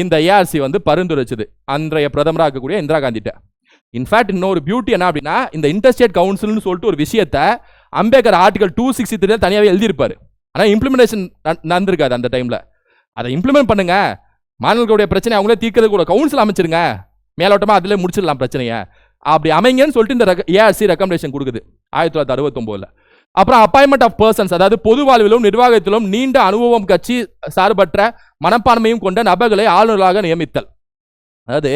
இந்த ஏஆர்சி வந்து பரிந்துரைச்சது அன்றைய பிரதமராக இருக்கக்கூடிய இந்திரா காந்திட்ட. இன்ஃபேக்ட் இன்னொரு பியூட்டி என்ன அப்படின்னா, இந்த இன்டர் ஸ்டேட் கவுன்சில்னு சொல்லிட்டு ஒரு விஷயத்தை அம்பேத்கர் ஆர்டிகல் 263 தனியாகவே எழுதியிருப்பாரு. ஆனால் இம்ப்ளிமெண்டேஷன் நடந்திருக்காது அந்த டைம்ல. அதை இம்ப்ளிமெண்ட் பண்ணுங்க, மாநிலங்களுடைய பிரச்சனை அவங்களே தீர்க்கிறதுக்கு ஒரு கவுன்சில் அமைச்சிருங்க, மேலோட்டமா அதிலே முடிச்சிடலாம் பிரச்சனையை, அப்படி அமைங்கன்னு சொல்லிட்டு இந்த ஏஆர்சி ரெக்கமெண்டேஷன் கொடுக்குது 1969. அப்புறம் அப்பாயின்மெண்ட் ஆஃப் பர்சன்ஸ், அதாவது பொது வாழ்விலும் நிர்வாகத்திலும் நீண்ட அனுபவம், கட்சி சார்பற்ற மனப்பான்மையும் கொண்ட நபர்களை ஆளுநராக நியமித்தல். அதாவது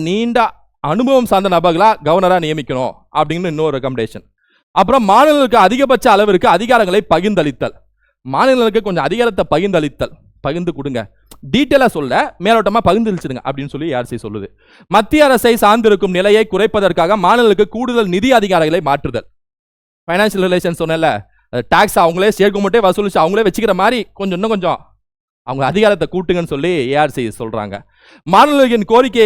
நீண்ட அனுபவம் சார்ந்த நபர்களா கவர்னரா நியமிக்கணும் அப்படின்னு இன்னொரு ரெக்கமெண்டேஷன். அப்புறம் மாநிலங்களுக்கு அதிகபட்ச அளவிற்கு அதிகாரங்களை பகிர்ந்தளித்தல், மாநிலங்களுக்கு கொஞ்சம் அதிகாரத்தை பகிர்ந்து கொடுங்க, டீட்டெயிலா சொல்ல மேலோட்டமா பகிர்ந்தளிச்சிடுங்க அப்படின்னு சொல்லி ஏஆர்சி சொல்லுது. மத்திய அரசை சார்ந்திருக்கும் நிலையை குறைப்பதற்காக மாநிலங்களுக்கு கூடுதல் நிதி அதிகாரங்களை மாற்றுதல். ஃபைனான்சியல் ரிலேஷன் சொன்னல, டாக்ஸ் அவங்களே ஸ்டேட் கவர்மெண்ட்டே வசூலிச்சு அவங்களே வச்சுக்கிற மாதிரி இன்னும் கொஞ்சம் அவங்க அதிகாரத்தை கூட்டுங்கன்னு சொல்லி ஏஆர்சி சொல்றாங்க. மாநிலங்களின் கோரிக்கை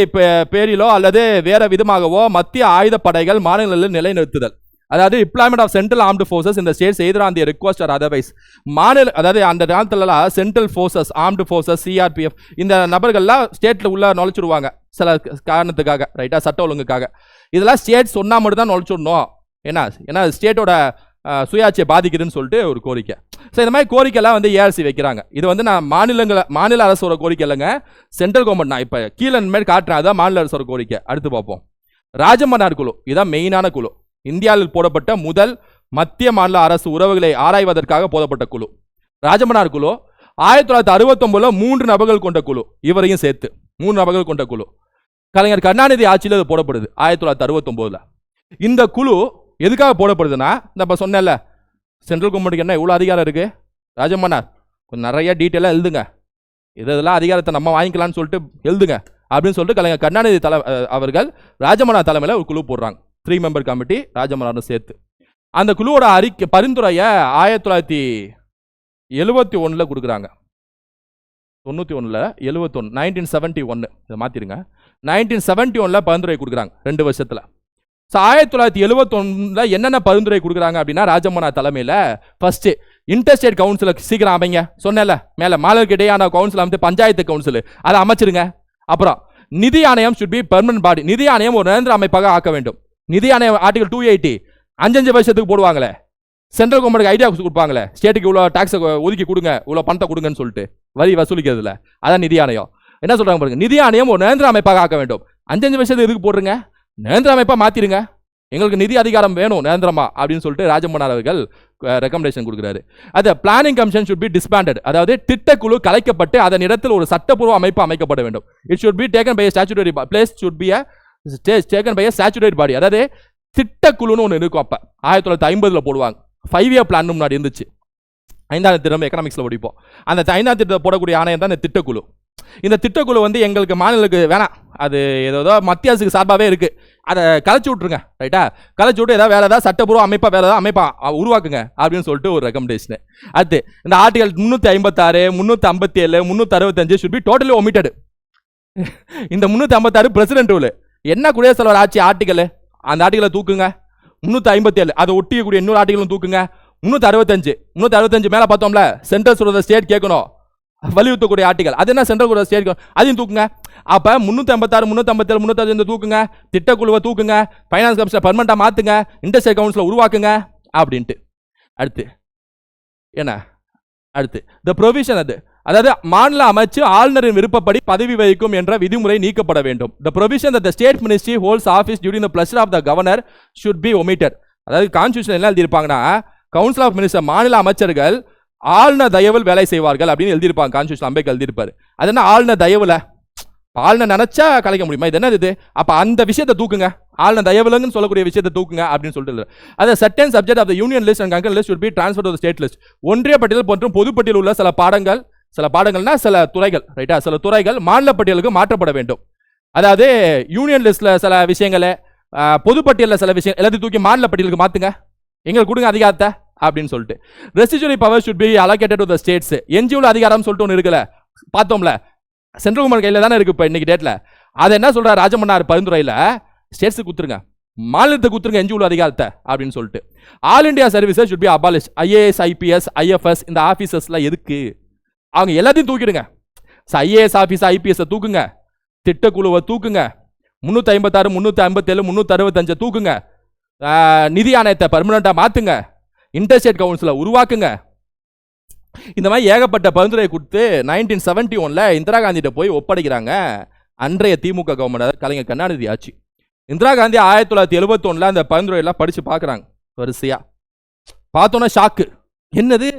பேரிலோ அல்லது வேற விதமாகவோ மத்திய ஆயுதப்படைகள் மாநிலங்களில் நிலைநிறுத்துதல். அதாவது deployment of central armed forces இந்த ஸ்டேட்ஸ் எதிர் on the request or otherwise. அதாவது அந்த காலத்துலலாம் central forces, armed forces, CRPF இந்த நபர்கள்லாம் ஸ்டேட்ல உள்ள நுழைச்சிடுவாங்க சில காரணத்துக்காக, ரைட்டா, சட்ட ஒழுங்குக்காக. இதெல்லாம் ஸ்டேட் சொன்னா மட்டும் தான் நுழைச்சிடணும், ஏன்னா ஸ்டேட்டோட சுயாட்சியை பாதிக்குதுன்னு சொல்லிட்டு ஒரு கோரிக்கை. ஸோ இந்த மாதிரி கோரிக்கைலாம் வந்து ஏஆர்சி வைக்கிறாங்க. இது வந்து நான் மாநில அரசோட கோரிக்கை இல்லைங்க, சென்ட்ரல் கவர்மெண்ட். நான் இப்போ கீழே மாதிரி காட்டுறேன், அதான் மாநில அரசோட கோரிக்கை. அடுத்து பார்ப்போம். ராஜமன்னார் குழு, இதான் மெயினான குழு. இந்தியாவில் போடப்பட்ட முதல் மத்திய மாநில அரசு உறவுகளை ஆராய்வதற்காக போடப்பட்ட குழு ராஜமன்னார் குழு. 1969 3 நபர்கள் கொண்ட குழு, இவரையும் சேர்த்து 3 நபர்கள் கொண்ட குழு. கலைஞர் கருணாநிதி ஆட்சியில் அது போடப்படுது 1969. இந்த குழு எதுக்காக போடப்படுதுன்னா, இந்த சொன்னேன்ல சென்ட்ரல் கவர்மெண்ட்டுக்கு என்ன இவ்வளோ அதிகாரம் இருக்கு, ராஜமன்னார் கொஞ்சம் நிறைய டீட்டெயிலாக எழுதுங்க, இதெல்லாம் அதிகாரத்தை நம்ம வாங்கிக்கலாம்னு சொல்லிட்டு எழுதுங்க அப்படின்னு சொல்லிட்டு கலைஞர் கருணாநிதி அவர்கள் ராஜமன்னார் தலைமையில் ஒரு குழு போடுறாங்க. 3 மெம்பர் கமிட்டி, ராஜமன்னாரும் சேர்த்து. அந்த குழுவோட பரிந்துரையை 1971 கொடுக்குறாங்க. 91 71 1971 இதை மாத்திருங்க, 1971 பரிந்துரை கொடுக்குறாங்க 2 வருஷத்துல. ஸோ 1971 என்னென்ன பரிந்துரை கொடுக்குறாங்க அப்படின்னா ராஜம்மனா தலைமையில் ஃபர்ஸ்ட் இன்டர்ஸ்டேட் கவுன்சில் சீக்கிரம் அமைங்க, சொன்னேன்ல மேலே மாநிலங்களுக்கு இடையான கவுன்சில் அமைத்து பஞ்சாயத்து கவுன்சில் அதை அமைச்சிருங்க. அப்புறம் நிதி ஆணையம் should be பெர்மனன்ட் பாடி, நிதி ஆணையம் ஒரு நிரந்தர அமைப்பாக ஆக்க வேண்டும். நிதி ஆணையம் ஆர்டிகல் 280 5 வருஷத்துக்கு போடுவாங்களே, சென்ட்ரல் கவர்மெண்ட் ஐடியா கொடுப்பாங்களே, ஸ்டேட்டுக்கு இவ்வளோ டாக்ஸ் ஒதுக்கி கொடுங்க, இவ்வளோ பணத்தை கொடுங்கன்னு சொல்லிட்டு வரி வசூலிக்கிறதுல, அதான் நிதி ஆணையம். என்ன சொல்றாங்க பாருங்க, நிதி ஆணையம் ஒரு நிரந்தர அமைப்பாக ஆக்க வேண்டும். 5 வருஷத்துக்கு எதுக்கு போடுறீங்க, நிரந்தர அமைப்பா மாத்திருங்க, எங்களுக்கு நிதி அதிகாரம் வேணும் நிரந்தரமா அப்படின்னு சொல்லிட்டு ராஜம்மன்னார் அவர்கள் ரெக்கமெண்டேஷன் கொடுக்குறாரு. அது planning commission should be disbanded, அதாவது திட்டக்குழு கலைக்கப்பட்டு அதன் இடத்தில் ஒரு சட்டப்பூர்வ அமைப்பு அமைக்கப்பட வேண்டும். It should be taken by a statutory place, should be a taken by a statutory body, அதாவது திட்டக்குழுன்னு ஒன்று இருக்கும். அப்ப 1950 போடுவாங்க. 5 year பிளான் முன்னாடி இருந்துச்சு. 5ஆம் திட்டம் எக்கனாமிக்ஸ்ல படிப்போம். அந்த 5ஆம் திட்டத்தை போடக்கூடிய ஆணையம் தான் இந்த திட்டக்குழு. இந்த திட்டக்குழு வந்து எங்களுக்கு மாநிலங்களுக்கு வேணாம், அது ஏதோ மத்திய அரசுக்கு சார்பாகவே இருக்கு, அதை கலைச்சு விட்ருங்க, ரைட்டா, கலைச்சு விட்டு ஏதாவது வேற ஏதாவது சட்டப்பூர்வ அமைப்பா வேற ஏதாவது அமைப்பா உருவாக்குங்க அப்படின்னு சொல்லிட்டு ஒரு ரெக்கமெண்டேஷன். அடுத்து இந்த article 356 357 365 should be totally omitted. இந்த 356 பிரசிடென்ட் ரூல், என்ன குடியரசுத் தலைவர் ஆட்சி ஆர்டிகல், அந்த ஆர்டிகலை தூக்குங்க. 357 அதை ஒட்டியக்கூடிய இன்னொரு ஆர்டிகலும் தூக்குங்க. 365 மேல பார்த்தோம்ல, சென்ட்ரல் சொல்றத ஸ்டேட் கேட்கணும், வலியுறுத்தக்கூடிய ஆர்டிகல், அது என்ன சென்ட்ரல் ஸ்டேட் அதையும் தூக்குங்க. அப்ப 356 357 365 தூக்குங்க, திட்டக்குழுவை தூக்குங்க, ஃபைனான்ஸ் கமிஷனர் பெர்மனண்டா மாத்துங்க, இன்டர்ஸ்டேட் கவுன்சில் உருவாக்குங்க அப்படின்ட்டு. அடுத்து என்ன, அடுத்து தி ப்ரொவிஷன், அதாவது மாநில அமைச்சு ஆளுநரின் விருப்பப்படி பதவி வகிக்கும் என்ற விதிமுறை நீக்கப்பட வேண்டும். தி provision that the state ministry holds office during the pleasure of the governor should be omitted. அதாவது கான்ஸ்டிடியூஷன் என்ன எழுதியிருப்பாங்கன்னா, கவுன்சில் ஆஃப் மினிஸ்டர் மாநில அமைச்சர்கள் ஆளுநர் தயவில் வேலை செய்வார்கள் அப்படின்னு எழுதியிருப்பாங்க. கான்ஸ்டிடியூஷன் அம்பேத்கர் எழுதியிருப்பாரு. அது என்ன ஆளுநர் தயவுல, ஆளுநர் நினைச்சா கலைக்க முடியுமா, இது என்ன இது, அப்ப அந்த விஷயத்தை தூக்குங்க, ஆளுநர் தயவுலன்னு சொல்லக்கூடிய விஷயத்தை தூக்குங்க அப்படின்னு சொல்லிட்டு. அது certain subject of the union list and concurrent list should be transferred to the state list. ஒன்றிய பட்டியல் மற்றும் பொதுப்பட்டியல் உள்ள சில பாடங்கள்னா சில துறைகள், ரைட்டா, சில துறைகள் மாநில பட்டியலுக்கு மாற்றப்பட வேண்டும். அதாவது யூனியன் லிஸ்ட்ல சில விஷயங்களை, பொதுப்பட்டியலில் சில விஷயம் எல்லாத்தையும் தூக்கி மாநில பட்டியலுக்கு மாத்துங்க, எங்களுக்கு கொடுங்க அதிகாரத்தை அப்படின்னு சொல்லிட்டு. Residuary power should be allocated to the states. என்ஜிஓல அதிகாரம் சொல்லிட்டு ஒன்று இருக்குல்ல, பார்த்தோம்ல, சென்ட்ரல் கவர்மெண்ட் கையில தானே இருக்கு இப்போ இன்னைக்கு டேட்ல. அது என்ன சொல்றாரு ராஜமன்னார் பரிந்துரையில, ஸ்டேட்ஸுக்கு கொடுத்துருங்க, மாநிலத்துக்கு கொடுத்துருங்க என்ஜிஓல அதிகாரத்தை அப்படின்னு சொல்லிட்டு. All India services should be abolished. IAS IPS IFS இந்த ஆபீசர்ஸ்லாம் எதுக்கு, அவங்க எல்லாத்தையும் தூக்கிடுங்க. IAS ஆபீஸ் IPS தூக்குங்க, திட்டக்குழுவை தூக்குங்க, 356 357 365 தூக்குங்க, நிதி ஆணையத்தை பெர்மனண்டா மாத்துங்க, இன்டர்ஸ்டேட் கவுன்சிலை உருவாக்குங்க. இந்த மாதிரி ஏகப்பட்ட பரிந்துரை கொடுத்து 1971 இந்திரா காந்திகிட்ட போய் ஒப்படைக்கிறாங்க அன்றைய திமுக கவர்மெண்ட், கலைஞர் கருணாநிதி ஆட்சி. இந்திரா காந்தி 1971 அந்த பரிந்துரை எல்லாம் படிச்சு பார்க்குறாங்க வரிசையா. பார்த்தோன்னா ஷாக்கு, என்னது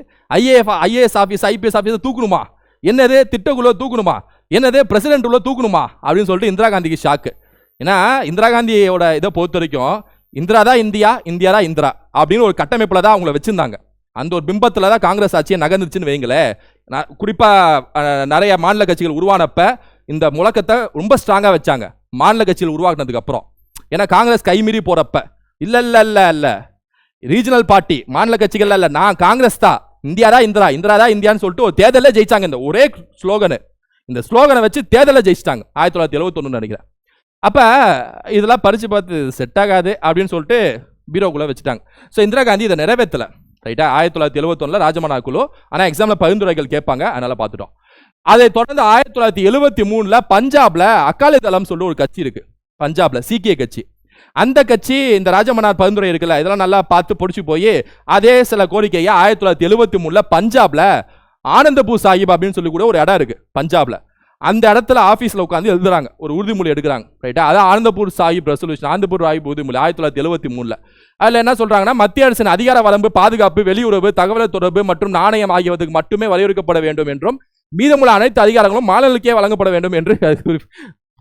IAS ஆஃபீஸ் IPS ஆஃபீஸை தூக்கணுமா, என்னது திட்டக்குழுவை தூக்கணுமா, என்னது பிரசிடென்ட் உள்ள தூக்கணுமா அப்படின்னு சொல்லிட்டு இந்திரா காந்திக்கு ஷாக்கு. ஏன்னா இந்திரா காந்தியோட இதை பொறுத்த வரைக்கும் இந்திரா தான் இந்தியா, இந்தியா தான் இந்திரா அப்படின்னு ஒரு கட்டமைப்பில் தான் அவங்கள வச்சிருந்தாங்க. அந்த ஒரு பிம்பத்தில் தான் காங்கிரஸ் ஆட்சியை நகர்ந்துச்சுன்னு வைங்களே. குறிப்பாக நிறைய மாநில கட்சிகள் உருவானப்ப இந்த முழக்கத்தை ரொம்ப ஸ்ட்ராங்காக வச்சாங்க மாநில கட்சிகள் உருவாக்குனதுக்கு அப்புறம். ஏன்னா காங்கிரஸ் கைமீறி போறப்ப இல்ல ரீஜனல் பார்ட்டி மாநில கட்சிகள் இல்ல, நான் காங்கிரஸ் தான், இந்தியா தான் இந்திரா, இந்திரா தான் இந்தியான்னு சொல்லிட்டு ஒரு தேர்தலில் ஜெயிச்சாங்க. இந்த ஒரே ஸ்லோகனு, இந்த ஸ்லோகனை வச்சு தேர்தலில் ஜெயிச்சிட்டாங்க 1971 நினைக்கிறேன். அப்ப இதெல்லாம் பறிச்சு பார்த்து செட் ஆகாது அப்படின்னு சொல்லிட்டு பீரோக்குள்ள வச்சுட்டாங்க. ஸோ இந்திரா காந்தி இதை நிறைவேற்றல, ரைட்டா. 1971 ராஜமன்னார் குழு, ஆனால் எக்ஸாம்ல பரிந்துரைகள் கேட்பாங்க, அதனால பார்த்துட்டோம். அதை தொடர்ந்து 1973 பஞ்சாப்ல அகாலி தளம் சொல்லிட்டு ஒரு கட்சி இருக்கு, பஞ்சாப்ல சீக்கிய கட்சி. அந்த கட்சி இந்த ராஜமன்னார் பரிந்துரை இருக்குல்ல, இதெல்லாம் நல்லா பார்த்து பொடிச்சு போய் அதே சில கோரிக்கையை 1973 பஞ்சாப்ல ஆனந்தபூர் சாஹிப் அப்படின்னு சொல்லி கூட ஒரு இடம் இருக்கு பஞ்சாப்ல. அந்த இடத்துல ஆபீஸ்ல உட்காந்து எழுதுறாங்க, ஒரு உறுதிமொழி எடுக்கிறாங்க, ரைட்டா. அதான் ஆனந்தபூர் சாஹிப் ரெசல்யூஷன், ஆனந்தபூர் சாஹிப் உறுதிமொழி 1973. அதுல என்ன சொல்றாங்கன்னா, மத்திய அரசின் அதிகார வரம்பு பாதுகாப்பு, வெளியுறவு, தகவல் தொடர்பு மற்றும் நாணயம் ஆகியவற்றுக்கு மட்டுமே வரையறுக்கப்பட வேண்டும் என்றும் மீதமுள்ள அனைத்து அதிகாரங்களும் மாநிலங்களுக்கே வழங்கப்பட வேண்டும் என்று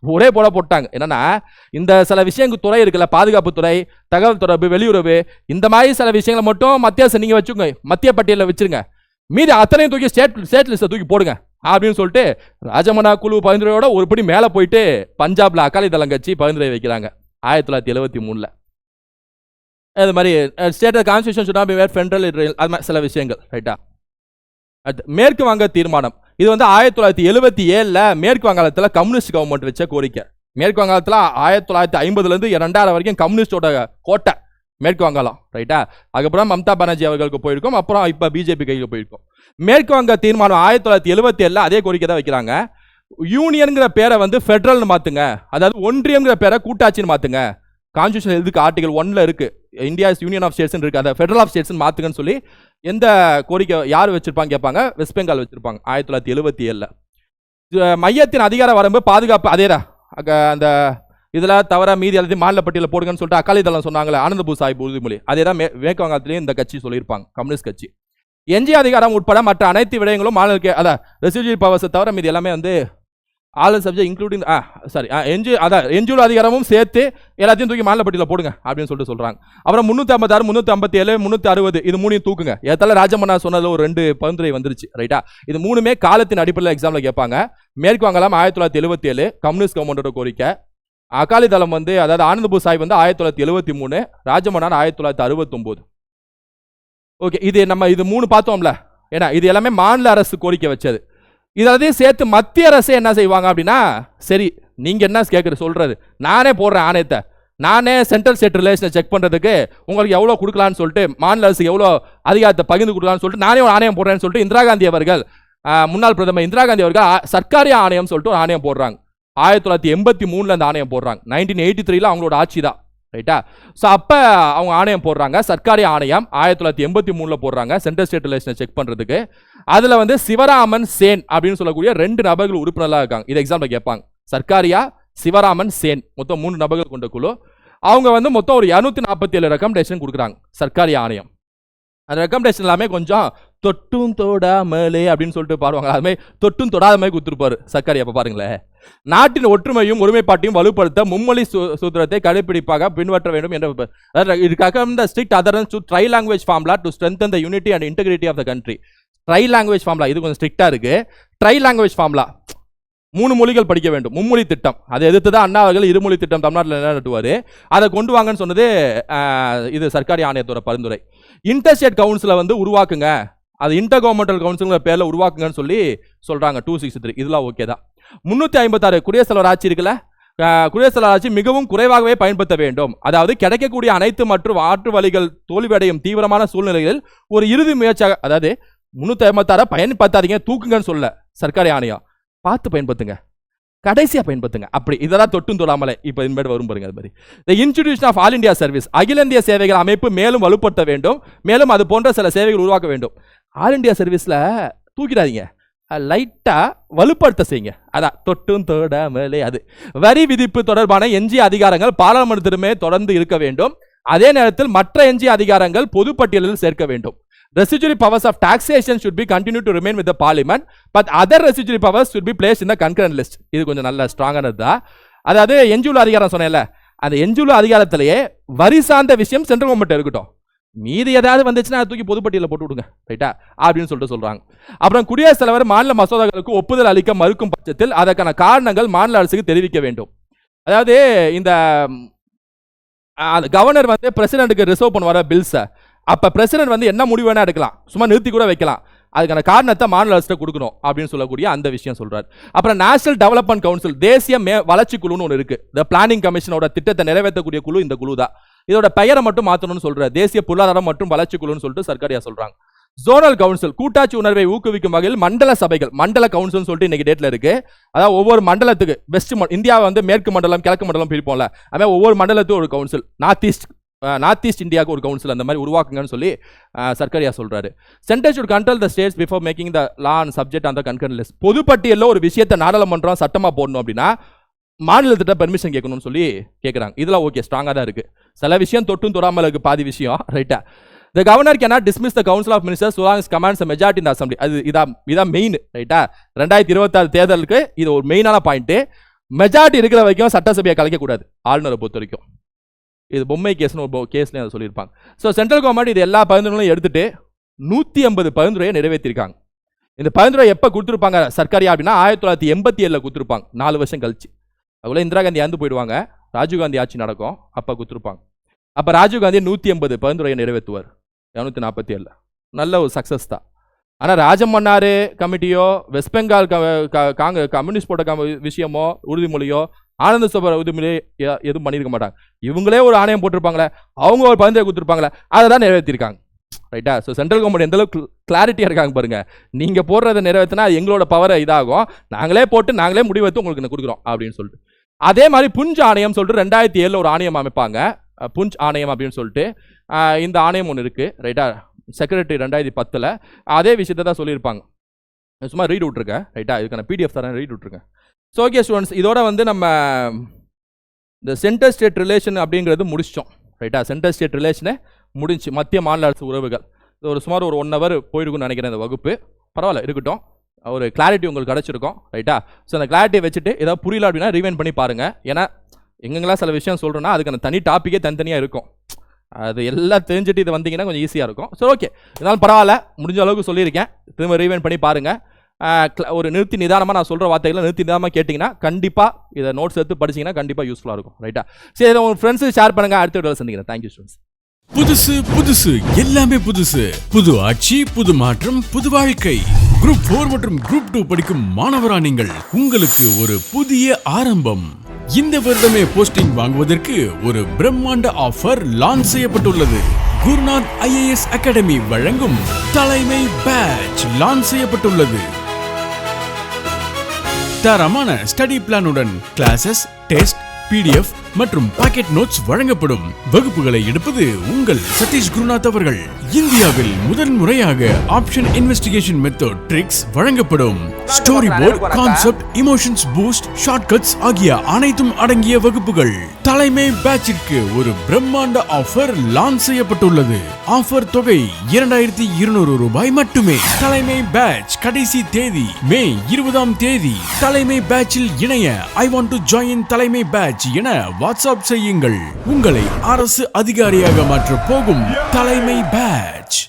ஒரே போல போட்டாங்க. என்னன்னா, இந்த சில விஷயங்கள் துறை இருக்குல்ல, பாதுகாப்பு துறை, தகவல் தொடர்பு, வெளியுறவு, இந்த மாதிரி சில விஷயங்களை மட்டும் மத்திய அரசு நீங்க வச்சுக்கோங்க, மத்திய பட்டியலில் வச்சிருங்க, மீதி அத்தனையும் தூக்கி ஸ்டேட் லிஸ்ட்டை தூக்கி போடுங்க அப்படின்னு சொல்லிட்டு ராஜமன்னார் குழு பரிந்துரையோட ஒரு படி மேலே போயிட்டு பஞ்சாப்ல அகாலி தளம் கட்சி பரிந்துரை வைக்கிறாங்க 1973. அது மாதிரி state constitution should not be where federal, அது மாதிரி சில விஷயங்கள், ரைட்டா. மேற்கு வங்க தீர்மானம், இது வந்து 1977 மேற்கு வங்காளத்தில் கம்யூனிஸ்ட் கவர்மெண்ட் வச்ச கோரிக்கை. மேற்கு வங்காளத்தில் 1950லேருந்து 2000 வரைக்கும் கம்யூனிஸ்டோட கோட்டை மேற்கு வங்காளம், ரைட்டா. அதுக்கப்புறம் மம்தா பானர்ஜி அவர்களுக்கு போயிருக்கோம், அப்புறம் இப்போ பிஜேபி கையில் போயிருக்கோம். மேற்கு வங்க தீர்மானம் 1977 அதே கோரிக்கை தான் வைக்கிறாங்க. யூனியன்கிற பேரை வந்து ஃபெடரல்னு மாத்துங்க, அதாவது ஒன்றியம்ங்கிற பேரை கூட்டாட்சின்னு மாத்துங்க. கான்ஸ்டியூஷன் எதுக்கு ஆர்டிகல் 1ல இருக்கு, இந்தியா யூனியன் ஆஃப் ஸ்டேட்ஸ் இருக்கு, அதை ஃபெடரல் ஆஃப் ஸ்டேட்ஸ் மாத்துங்கன்னு சொல்லி எந்த கோரிக்கை யார் வச்சிருப்பாங்க கேட்பாங்க, வெஸ்ட் பெங்கால் வச்சிருப்பாங்க 1977. மையத்தின் அதிகார வரம்பு பாதுகாப்பு அதேதான், அந்த இதில் தவிர மீதி எல்லாத்தையும் மாநில பட்டியலில் போடுங்கன்னு சொல்லிட்டு அகாலிதளம் சொன்னாங்களே ஆனந்தபூ சாஹிப் உறுதிமொழி, அதே தான் மேற்கு வங்காளத்திலேயும் இந்த கட்சி சொல்லியிருப்பாங்க, கம்யூனிஸ்ட் கட்சி. எஞ்சிய அதிகாரம் உட்பட மற்ற அனைத்து விடயங்களும் மாநில அதான் ரெசிடியூரி பவர்ஸை தவிர மீதி எல்லாமே வந்து ஆல் சப்ஜெக்ட் இன்க்ளூடிங் எஞ்சியுள்ள அதிகாரமும் சேர்த்து எல்லாத்தையும் தூக்கி மாநில பட்டியலில் போடுங்க அப்படின்னு சொல்லிட்டு சொல்றாங்க. அப்புறம் 356, 357, 360 இது மூணையும் தூக்குங்க. ஏத்தால ராஜமன்னா சொன்னதுல ஒரு 2 பரிந்துரை வந்துருச்சு, ரைட்டா. இது மூணுமே காலத்தின் அடிப்படையில் எக்ஸாம்ல கேட்பாங்க. மேற்கு வங்காளம் 1977 கம்யூனிஸ்ட் கவர்மெண்டோட கோரிக்கை, அகாலிதளம் வந்து அதாவது ஆனந்தபூ சாஹிப் வந்து 1973, ராஜமன்னார் 1969. ஓகே, இது 3 பார்த்தோம்ல. ஏன்னா இது எல்லாமே மாநில அரசு கோரிக்கை வச்சது. இதெல்லாத்தையும் சேர்த்து மத்திய அரசு என்ன செய்வாங்க அப்படின்னா, சரி நீங்க என்ன கேட்குற சொல்றது, நானே போடுறேன் ஆணையத்தை, நானே சென்ட்ரல் ஸ்டேட் ரிலேஷனை செக் பண்றதுக்கு உங்களுக்கு எவ்வளோ கொடுக்கலான்னு சொல்லிட்டு, மாநில அரசுக்கு எவ்வளோ அதிகாரத்தை பகிர்ந்து கொடுக்கலான்னு சொல்லிட்டு நானே ஒரு ஆணையம் போடுறேன்னு சொல்லிட்டு இந்திரா காந்தி அவர்கள், முன்னாள் பிரதமர் இந்திரா காந்தி அவர்கள் சர்க்காரி ஆணையம் சொல்லிட்டு ஒரு ஆணையம் போடுறாங்க. 1983 அந்த ஆணையம் போடுறாங்க. 1983 அவங்களோட ஆட்சி தான், ரைட்டா. ஸோ அப்போ அவங்க ஆணையம் போடுறாங்க, சர்க்காரி ஆணையம் 1983 போடுறாங்க சென்ட்ரல் ஸ்டேட் ரிலேஷனை செக் பண்ணுறதுக்கு. அதில் வந்து சிவராமன் சேன் அப்படின்னு சொல்லக்கூடிய 2 நபர்கள் உறுப்பினராக இருக்காங்க. இது எக்ஸாம்பிள் கேட்பாங்க. சர்க்காரியா சிவராமன் சேன் மொத்தம் 3 நபர்கள் கொண்ட குழு. அவங்க வந்து மொத்தம் ஒரு 247 ரெக்கமெண்டேஷன் கொடுக்குறாங்க சர்க்காரி ஆணையம். அந்த ரெக்கமெண்டேஷன் எல்லாமே கொஞ்சம் தொட்டும் தொடாமலே அப்படின்னு சொல்லிட்டு பாருவாங்க, அதுமாதிரி தொட்டும் தொடாத மாதிரி கொடுத்துருப்பாரு சர்க்காரி. அப்போ பாருங்களேன், நாட்டின் ஒற்றுமையும் ஒருமைப்பாட்டையும் வலுப்படுத்த மும்மொழி சூத்திரத்தை கடைபிடிப்பாக பின்பற்ற வேண்டும் என்ற இதுக்காக இந்த strict adherence to tri language formula to strengthen the unity and integrity of the country. Tri language formula இது கொஞ்சம் ஸ்ட்ரிக்டா இருக்கு. ட்ரை லாங்குவேஜ் ஃபார்முலா 3 மொழிகள் படிக்க வேண்டும், மும்மொழி திட்டம். அதை எதிர்த்து தான் அண்ணா அவர்கள் இருமொழி திட்டம் தமிழ்நாட்டில் நிலைநாட்டுவார். அதை கொண்டு வாங்கன்னு சொன்னது இது சர்க்காரி ஆணையத்தோட பரிந்துரை. இன்டர்ஸ்டேட் கவுன்சிலை வந்து உருவாக்குங்க, அது இன்டர் கவர்மெண்டல் கவுன்சில் பேரில் உருவாக்குங்கன்னு சொல்லி சொல்றாங்க 263. இதெல்லாம் ஓகே தான். 356 குடியரசுத் தலைவர் ஆட்சி இருக்குல்ல, குடியரசுத் தலைவர் ஆட்சி மிகவும் குறைவாகவே பயன்படுத்த வேண்டும். அதாவது கிடைக்கக்கூடிய அனைத்து மற்றும் ஆற்று வழிகள் தோல்வியடையும் தீவிரமான சூழ்நிலைகளில் ஒரு இறுதி முயற்சியாக, அதாவது 356 பயன்படுத்தாதீங்க தூக்குங்கன்னு சொல்ல சர்க்காரி ஆணையம், பார்த்து பயன்படுத்துங்க, கடைசியா பயன்படுத்துங்க. அப்படி இதெல்லாம் தொட்டும் தொடாமலே இப்போ இனிமேல் வரும் பாருங்க. அது மாதிரி the institution of all India service, அகில இந்திய சேவைகள் அமைப்பு மேலும் வலுப்படுத்த வேண்டும், மேலும் அது போன்ற சில சேவைகள் உருவாக்க வேண்டும். ஆல் இந்தியா சர்வீஸ்ல தூக்கிடாதீங்க, லைட்டா வலுப்படுத்த செய்யுங்க. அதான் தொட்டும் தொடாமலே. அது வரி விதிப்பு தொடர்பான எஞ்சிய அதிகாரங்கள் பாராளுமன்றத்திலுமே தொடர்ந்து இருக்க வேண்டும். அதே நேரத்தில் மற்ற எஞ்சிய அதிகாரங்கள் பொதுப்பட்டியலில் சேர்க்க வேண்டும். Residuary powers of taxation should be continued to remain with the parliament, but other residuary powers should be placed in the concurrent list. இது கொஞ்சம் நல்ல ஸ்ட்ராங்கானது தான். அதாவது எஞ்சியுள்ள அதிகாரம் சொன்னேன்ல, அந்த எஞ்சியுள்ள அதிகாரத்திலேயே வரி சார்ந்த விஷயம் சென்ட்ரல் கவர்மெண்ட் இருக்கட்டும், மீதி ஏதாவது வந்துச்சுன்னா தூக்கி பொதுப்பட்டியலில் போட்டு விடுங்க, ரைட்டா அப்படின்னு சொல்லிட்டு சொல்றாங்க. அப்புறம் குடியரசுத் தலைவர் மாநில மசோதாக்களுக்கு ஒப்புதல் அளிக்க மறுக்கும் பட்சத்தில் அதற்கான காரணங்கள் மாநில அரசுக்கு தெரிவிக்க வேண்டும். அதாவது இந்த கவர்னர் வந்து பிரசிடென்ட்டுக்கு ரிசர்வ் பண்ணுவார பில்ஸை, அப்ப பிரசிடென்ட் வந்து என்ன முடிவு வேணா எடுக்கலாம், சும்மா நிறுத்தி கூட வைக்கலாம், அதுக்கான காரணத்தை மாநில அரசு கொடுக்கணும் அப்படின்னு சொல்லக்கூடிய அந்த விஷயம் சொல்றாரு. அப்புறம் நேஷனல் டெவலப்மெண்ட் கவுன்சில், தேசிய வளர்ச்சி குழுன்னு ஒன்று இருக்கு. இந்த பிளானிங் கமிஷனோட திட்டத்தை நிறைவேற்றக்கூடிய குழு இந்த குழு தான். இதோட பெயரை மட்டும் மாற்றணும்னு சொல்றாரு, தேசிய பொருளாதாரம் மற்றும் வளர்ச்சி குழுன்னு சொல்லிட்டு சர்க்காரியா சொல்றாங்க. ஜோனல் கவுன்சில், கூட்டாட்சி உணர்வை ஊக்குவிக்கும் வகையில் மண்டல சபைகள், மண்டல கவுன்சில் சொல்லிட்டு இன்னைக்கு டேட்ல இருக்கு. அதாவது ஒவ்வொரு மண்டலத்துக்கு வெஸ்ட் இந்தியாவை வந்து மேற்கு மண்டலம் கிழக்கு மண்டலம் பிரிப்போம்ல, அதாவது ஒவ்வொரு மண்டலத்துக்கும் ஒரு கவுன்சில், நார்த் ஈஸ்ட் இந்தியாவுக்கு ஒரு கவுன்சில் அந்த மாதிரி உருவாக்குங்கன்னு சொல்லி சர்க்காரியா சொல்றாரு. Centre should control the states before making the law and subject on the concurrent list. பொதுப்பட்டியலில் ஒரு விஷயத்தை நாடாளுமன்றம் சட்டமா போடணும் அப்படின்னா மாநிலத்திட்ட பெர்மிஷன் கேட்கணும்னு சொல்லி கேட்குறாங்க. இதெல்லாம் ஓகே, ஸ்ட்ராங்காக தான் இருக்கு. சில விஷயம் தொட்டும் தொடாமல் இருக்கு, பாதி விஷயம், ரைட்டா. The governor cannot dismiss the council of ministers so long as commands a majority in the assembly. அது இதான் மெயின், ரைட்டா. 2026 தேர்தலுக்கு இது ஒரு மெயினான பாயிண்ட். மெஜாரிட்டி இருக்கிற வரைக்கும் சட்டசபையை கலைக்கக்கூடாது ஆளுநரை பொறுத்த வரைக்கும். இது பொம்மை கேஸ்னு ஒரு கேஸ்ல அதை சொல்லியிருப்பாங்க. ஸோ சென்ட்ரல் கவர்மெண்ட் இது எல்லா பரிந்துரைகளையும் எடுத்துட்டு 150 பரிந்துரையை நிறைவேற்றிருக்காங்க. இந்த பரிந்துரை எப்போ கொடுத்துருப்பாங்க சர்க்காரியா அப்படின்னா 1987 கொடுத்துருப்பாங்க, 4 வருஷம் கழிச்சு. அதுக்குள்ள இந்திரா காந்தி இறந்து போயிடுவாங்க, ராஜீவ்காந்தி ஆட்சி நடக்கும், அப்போ கொடுத்துருப்பாங்க. அப்போ ராஜீவ்காந்தி 150 பரிந்துரையை நிறைவேற்றுவார் 247. நல்ல ஒரு சக்ஸஸ் தான். ஆனால் ராஜமன்னார் கமிட்டியோ வெஸ்ட் பெங்கால் கம்யூனிஸ்ட் போட்ட விஷயமோ உறுதிமொழியோ ஆனந்த சுப்பராவ் எதுவும் பண்ணியிருக்க மாட்டாங்க. இவங்களே ஒரு ஆணையம் போட்டிருப்பாங்களே, அவங்க ஒரு பரிந்துரை கொடுத்துருப்பாங்களே, அதை தான் நிறைவேற்றிருக்காங்க. ரைட்டா? ஸோ சென்ட்ரல் கவர்மெண்ட் எந்த அளவுக்கு கிளாரிட்டியாக இருக்காங்க பாருங்க. நீங்கள் போடுறதை நிறைவேற்றினா எங்களோட பவரை இதாகும், நாங்களே போட்டு நாங்களே முடிவெடுத்து உங்களுக்கு கொடுக்குறோம் அப்படின்னு சொல்லிட்டு. அதே மாதிரி புஞ்ச் ஆணையம் சொல்லிட்டு 2007 ஒரு ஆணையம் அமைப்பாங்க, புஞ்ச் ஆணையம் அப்படின்னு சொல்லிட்டு. இந்த ஆணையம் ஒன்று இருக்குது. ரைட்டா? செக்ரட்டரி 2010 அதே விஷயத்தை தான் சொல்லியிருப்பாங்க. சும்மா ரீட் விட்ருக்கேன். ரைட்டா? இதுக்கான பிடிஎஃப் தரேன், ரீட் விட்ருக்கேன். ஸோ ஓகே ஸ்டூடெண்ட்ஸ், இதோட வந்து நம்ம இந்த சென்டர் ஸ்டேட் ரிலேஷன் அப்படிங்கிறது முடிச்சிட்டோம். ரைட்டா? சென்டர் ஸ்டேட் ரிலேஷனே முடிஞ்சு. மத்திய மாநில அரசு உறவுகள் இது ஒரு சுமார் ஒரு 1 hour போயிருக்குன்னு நினைக்கிறேன் இந்த வகுப்பு. பரவாயில்ல, இருக்கட்டும். ஒரு கிளாரிட்டி உங்களுக்கு கிடச்சிருக்கும். ரைட்டா? ஸோ அந்த கிளாரிட்டியை வச்சுட்டு ஏதாவது புரியல அப்படின்னா ரீவைண்ட் பண்ணி பாருங்கள். ஏன்னா எங்கெங்கெல்லாம் சில விஷயம் சொல்கிறோன்னா அதுக்கான தனி டாப்பிக்கே தனித்தனியாக இருக்கும். அது எல்லாம் தெரிஞ்சுட்டு இது வந்தீங்கன்னா கொஞ்சம் ஈஸியாக இருக்கும். ஸோ ஓகே, இதனாலும் பரவாயில்ல, முடிஞ்ச அளவுக்கு சொல்லியிருக்கேன். திரும்ப ரீவைண்ட் பண்ணி பாருங்கள். ஒரு நிறுத்தி நிதானமாக நான் சொல்கிற வார்த்தைகளை நிறுத்தி நிதானமாக கேட்டிங்கன்னா கண்டிப்பாக இதை நோட்ஸ் எடுத்து படிச்சிங்கன்னா கண்டிப்பாக யூஸ்ஃபுல்லாக இருக்கும். ரைட்டா? சரி, இதை உங்கள் ஃப்ரெண்ட்ஸுக்கு ஷேர் பண்ணுங்கள். அடுத்த வீடியோவில் சந்திக்கிறேன். Thank you students. புதுசு புதுசு எல்லாமே புதுசு. புது ஆட்சி, புது மாற்றம், புது வாழ்க்கை. குரூப் 4 மற்றும் குரூப் 2 படிக்கும் மாணவரா நீங்கள், உங்களுக்கு ஒரு புதிய ஆரம்பம். இந்த வருடமே போஸ்டிங் வாங்குவதற்கு ஒரு பிரம்மாண்ட ஆஃபர் லான்ச் செய்யப்பட்டுள்ளது. குருநாத் IAS அகாடமி வழங்கும் தலைமை பேட்ச் லான்ச் செய்யப்பட்டுள்ளது. தரமான ஸ்டடி பிளானுடன் கிளாसेस, டெஸ்ட், PDF மற்றும் பாக்கெட் நோட்ஸ் வழங்கப்படும். வகுப்புகளை எடுப்பது உங்கள் சதீஷ் குருநாத் அவர்கள். இந்தியாவில் முதல் முறையாக ஆப்ஷன் இன்வெஸ்டிகேஷன் மெத்தட் ட்ரிக்ஸ் வழங்கப்படும். Story board, concept, emotions boost, shortcuts ஆகிய அனைத்தும் அடங்கிய வகுப்புகள். தலைமை பேட்சிற்கு ஒரு பிரம்மாண்ட ஆஃபர் லான்ச் செய்யப்பட்டுள்ளது. ஆஃபர் தொகை 2200 ரூபாய் மட்டுமே. தலைமை பேட்ச் கடைசி தேதி மே 20 தலைமை பேட்சில் இணைய ஐ வாண்ட் டு ஜாயின் தலைமை பேட்ச் என வாட்ஸ்அப் செய்யுங்கள். உங்களை அரசு அதிகாரியாக மாற்ற போகும் தலைமை பேட்ச்.